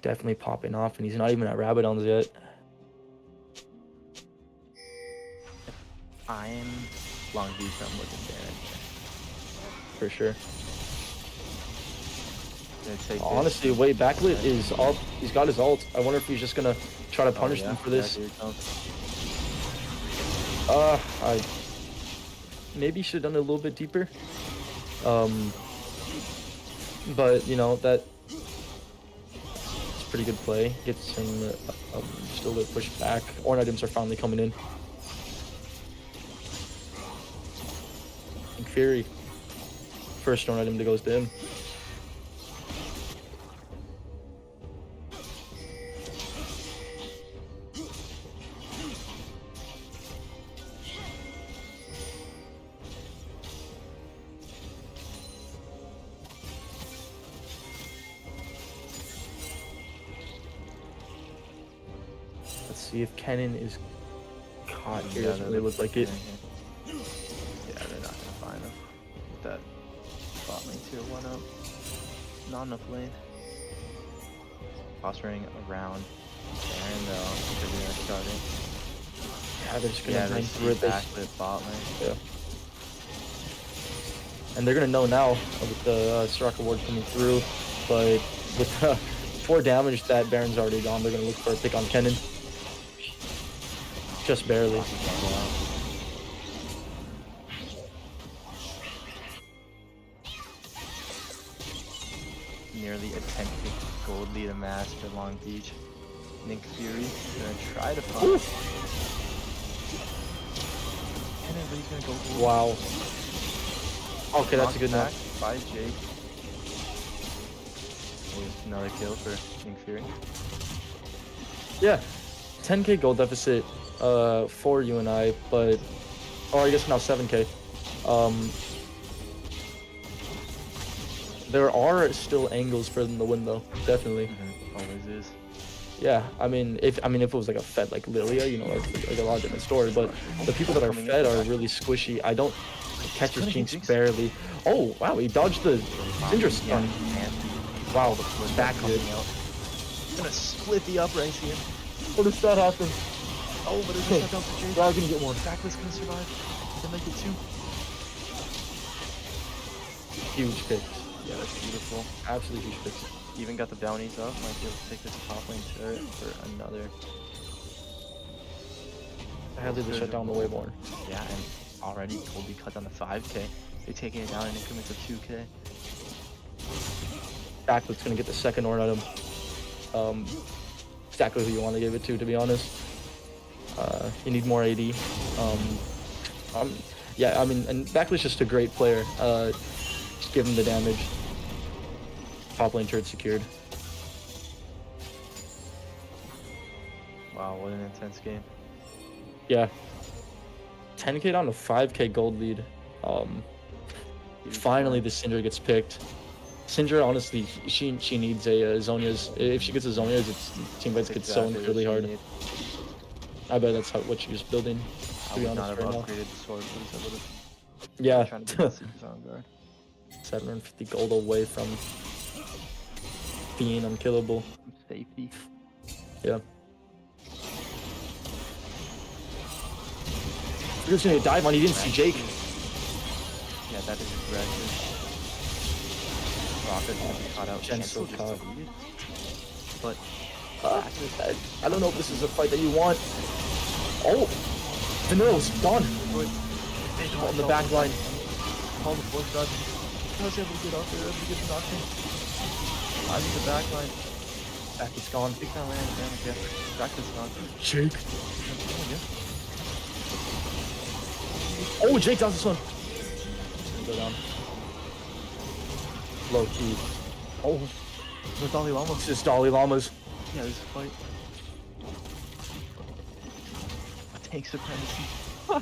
definitely popping off, and he's not even at Rabadon's yet. I'm Long Beach, I'm looking there. For sure. Honestly, wait, Backlit is up. He's got his ult. I wonder if he's just gonna try to punish them for this. I maybe should have done it a little bit deeper. But you know that it's pretty good play. Gets him just a little pushed back. Orn items are finally coming in. And Fury, first Orn item that goes to him. See if Kennen is caught here. Yeah, Doesn't really look like it. Yeah, they're not gonna find him. With that bot lane tier 1 up. Not enough lane. Posturing around Baron though. They're starting. Yeah, they're just gonna run through it. Backlit bot lane. Yeah. And they're gonna know now with the Soraka ward coming through, but with 4 damage that Baron's already gone, they're gonna look for a pick on Kennen. Just barely. Nearly a 10 gold lead amassed for Long Beach. Nick Fury gonna try to find. And everybody's gonna go. Wow. Okay, that's a good knock. By Jake. There's another kill for Nick Fury. Yeah, 10k gold deficit for UNI, but I guess now 7k. There are still angles for them to win though, definitely. Always is. Yeah, I mean if it was like a Fed like Lilia, you know, like a lot different story, but the people that are Fed are really squishy. I don't catch his jinx barely. Oh wow, he dodged the Syndra stun. Wow, the back hit. Gonna split the upright here. What does that happen? Oh, but it's gonna for Jake. They're gonna get one. Backless gonna survive. They make it 2. Huge picks. Yeah, that's beautiful. Absolutely huge picks. Even got the bounties up. Might be able to take this top lane turret for another. I had to shut down the Wayborn. Yeah, and already Colby cut down to 5k. They're taking it down in increments of 2k. Backlit's gonna get the second Orn item. Exactly who you want to give it to be honest. You need more AD. Yeah, I mean, and Backlit's just a great player. Just give him the damage. Top lane turret secured. Wow, what an intense game. Yeah. 10K down to 5K gold lead. Huge Finally, point. the Syndra gets picked. Syndra, honestly, she needs a Zhonya's. If she gets a Zhonya's, its team fights get so Exactly what incredibly she hard. needs. I bet that's what she's building, I to be would not honest, have right now. upgraded the sword for this. I would have Yeah. trying to get the Secret on guard. 750 gold away from being unkillable. Safety. Yeah. You're just gonna dive on. You didn't see Jake. Yeah, that is aggressive. Rocket's gonna be caught out. Gentle Just caught. deleted. But I don't know if this is a fight that you want. Oh, Vanilla's gone. On the back line. Call the force dodge. I was able to get out there, able to get the knockdown. I'm in the back line. Back is gone. Big time land damage, yeah. Back is gone. Jake. Yeah. Oh, Jake does this one. Go down. Low key. Oh, With Dalai Lama. this is Dalai Lama's. Yeah, this fight. Tank supremacy. Wow.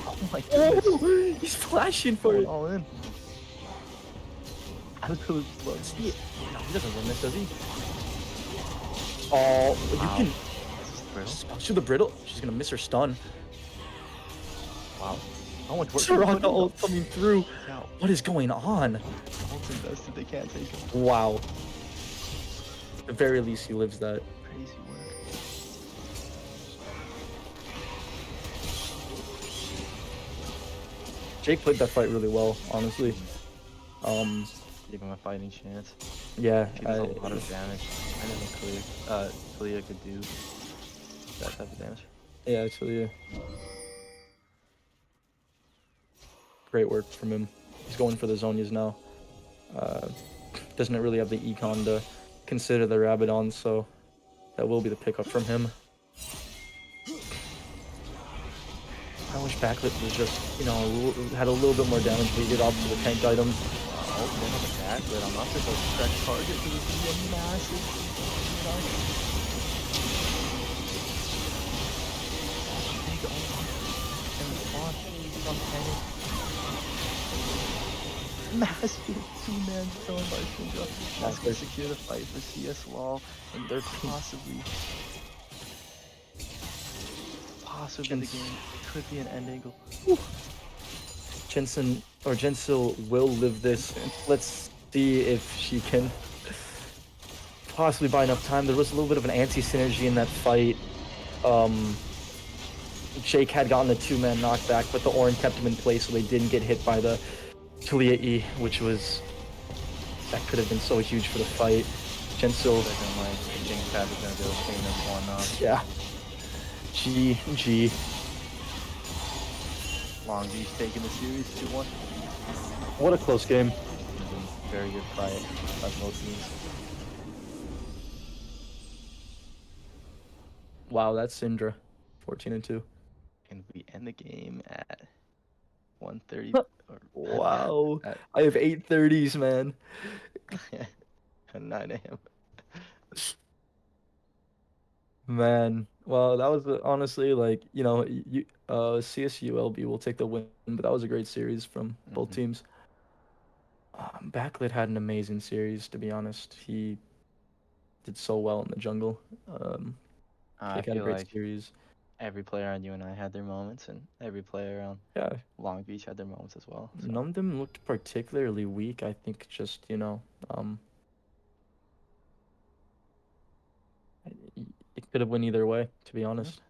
Oh my goodness. Oh, he's flashing for Going it. all in. Absolute blood. No, he doesn't win this, does he? Oh, you can shoot the brittle. She's gonna miss her stun. Wow. How much work? Toronto ult coming through. Yeah. What is going on? Ult's invested. They can't take him. Wow. At the very least, he lives that. Crazy work. Jake played that fight really well, honestly. Give him a fighting chance. Yeah, She does a lot of damage. I didn't know Kalia could do that type of damage. yeah, actually, yeah. Great work from him. He's going for the Zhonyas now. Doesn't really have the econ to consider the Rabadon, so that will be the pickup from him. I wish Backlit was just, had a little bit more damage, but he did opt for the tank item. Oh, then on the back, but I'm not sure if that's the correct target because this is a massive big and response from Penny. Massive two-man thrown by Syndra. That's going to secure the fight for CSULB, and they're possibly the game. It could be an end angle. Jensil will live this. Let's see if she can possibly buy enough time. There was a little bit of an anti-synergy in that fight. Jake had gotten a two-man knockback, but the Orin kept him in place so they didn't get hit by the Kalia E, that could have been so huge for the fight. Jensil. Yeah. GG. Long Beach taking the series 2-1. What a close game. Very good fight by both teams. Wow, that's Syndra. 14-2. And we end the game at 1:30. Wow. I have 8:30s, man. At 9 a.m. Man, well, that was honestly CSULB will take the win, but that was a great series from both teams. Backlit had an amazing series, to be honest. He did so well in the jungle. I Jake had a feel great like series. every player on UNI had their moments, and every player on Long Beach had their moments as well. So. None of them looked particularly weak. I think just, it could have went either way, to be honest. Yeah.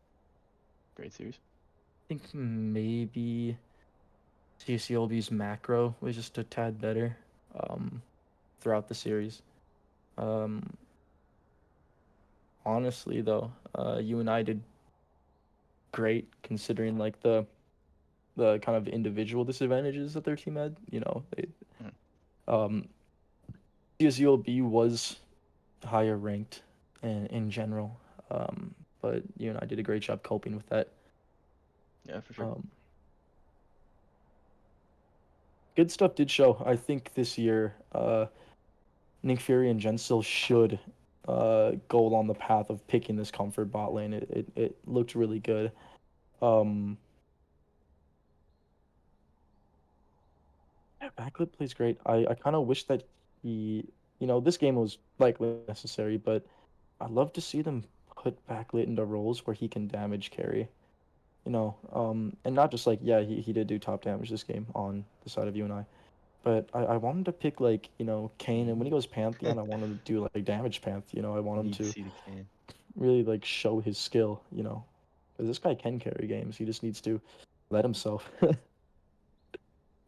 Great series. I think maybe CSULB's macro was just a tad better throughout the series. Honestly, though, UNI did great considering the kind of individual disadvantages that their team had. CSULB was higher ranked in general, but UNI did a great job coping with that. Yeah, for sure. Good stuff did show. I think this year, Nick Fury and Gensil should goal on the path of picking this comfort bot lane. It looked really good. Um, yeah, backlit plays great. I kind of wish that this game was likely necessary, but I'd love to see them put backlit into roles where he can damage carry. And not just like, yeah, he did do top damage this game on the side of UNI, but I want him to pick like, Kane, and when he goes Pantheon, I want him to do like damage Panth. I want him Need to to see the can. really like show his skill. Because this guy can carry games. He just needs to let himself.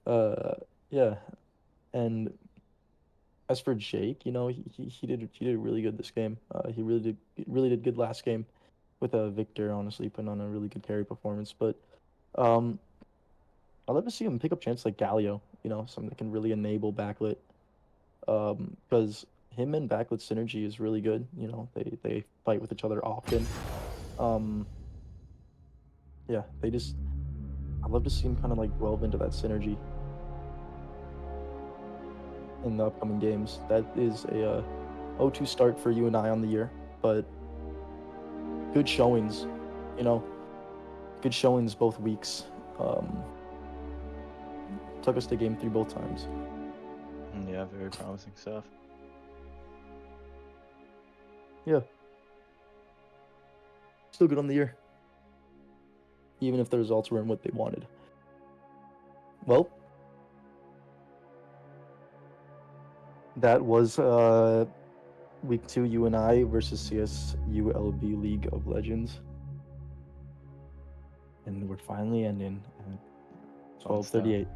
uh, yeah, and as for Jake, he did really good this game. He really did good last game with Victor, honestly, putting on a really good carry performance. But um, I'd love to see him pick up chance like Galio, something that can really enable backlit. Because him and backlit synergy is really good. They fight with each other often. Um, yeah, I'd love to see him kind of like delve into that synergy in the upcoming games. That is a 0-2 start for UNI on the year, but good showings, you know, good showings both weeks. Um, Took us to game 3 both times. Yeah, very promising stuff. Yeah, still good on the year, even if the results weren't what they wanted. Well, that was week 2 UNI versus CSULB League of Legends, and we're finally ending at Fun stuff. 12:38.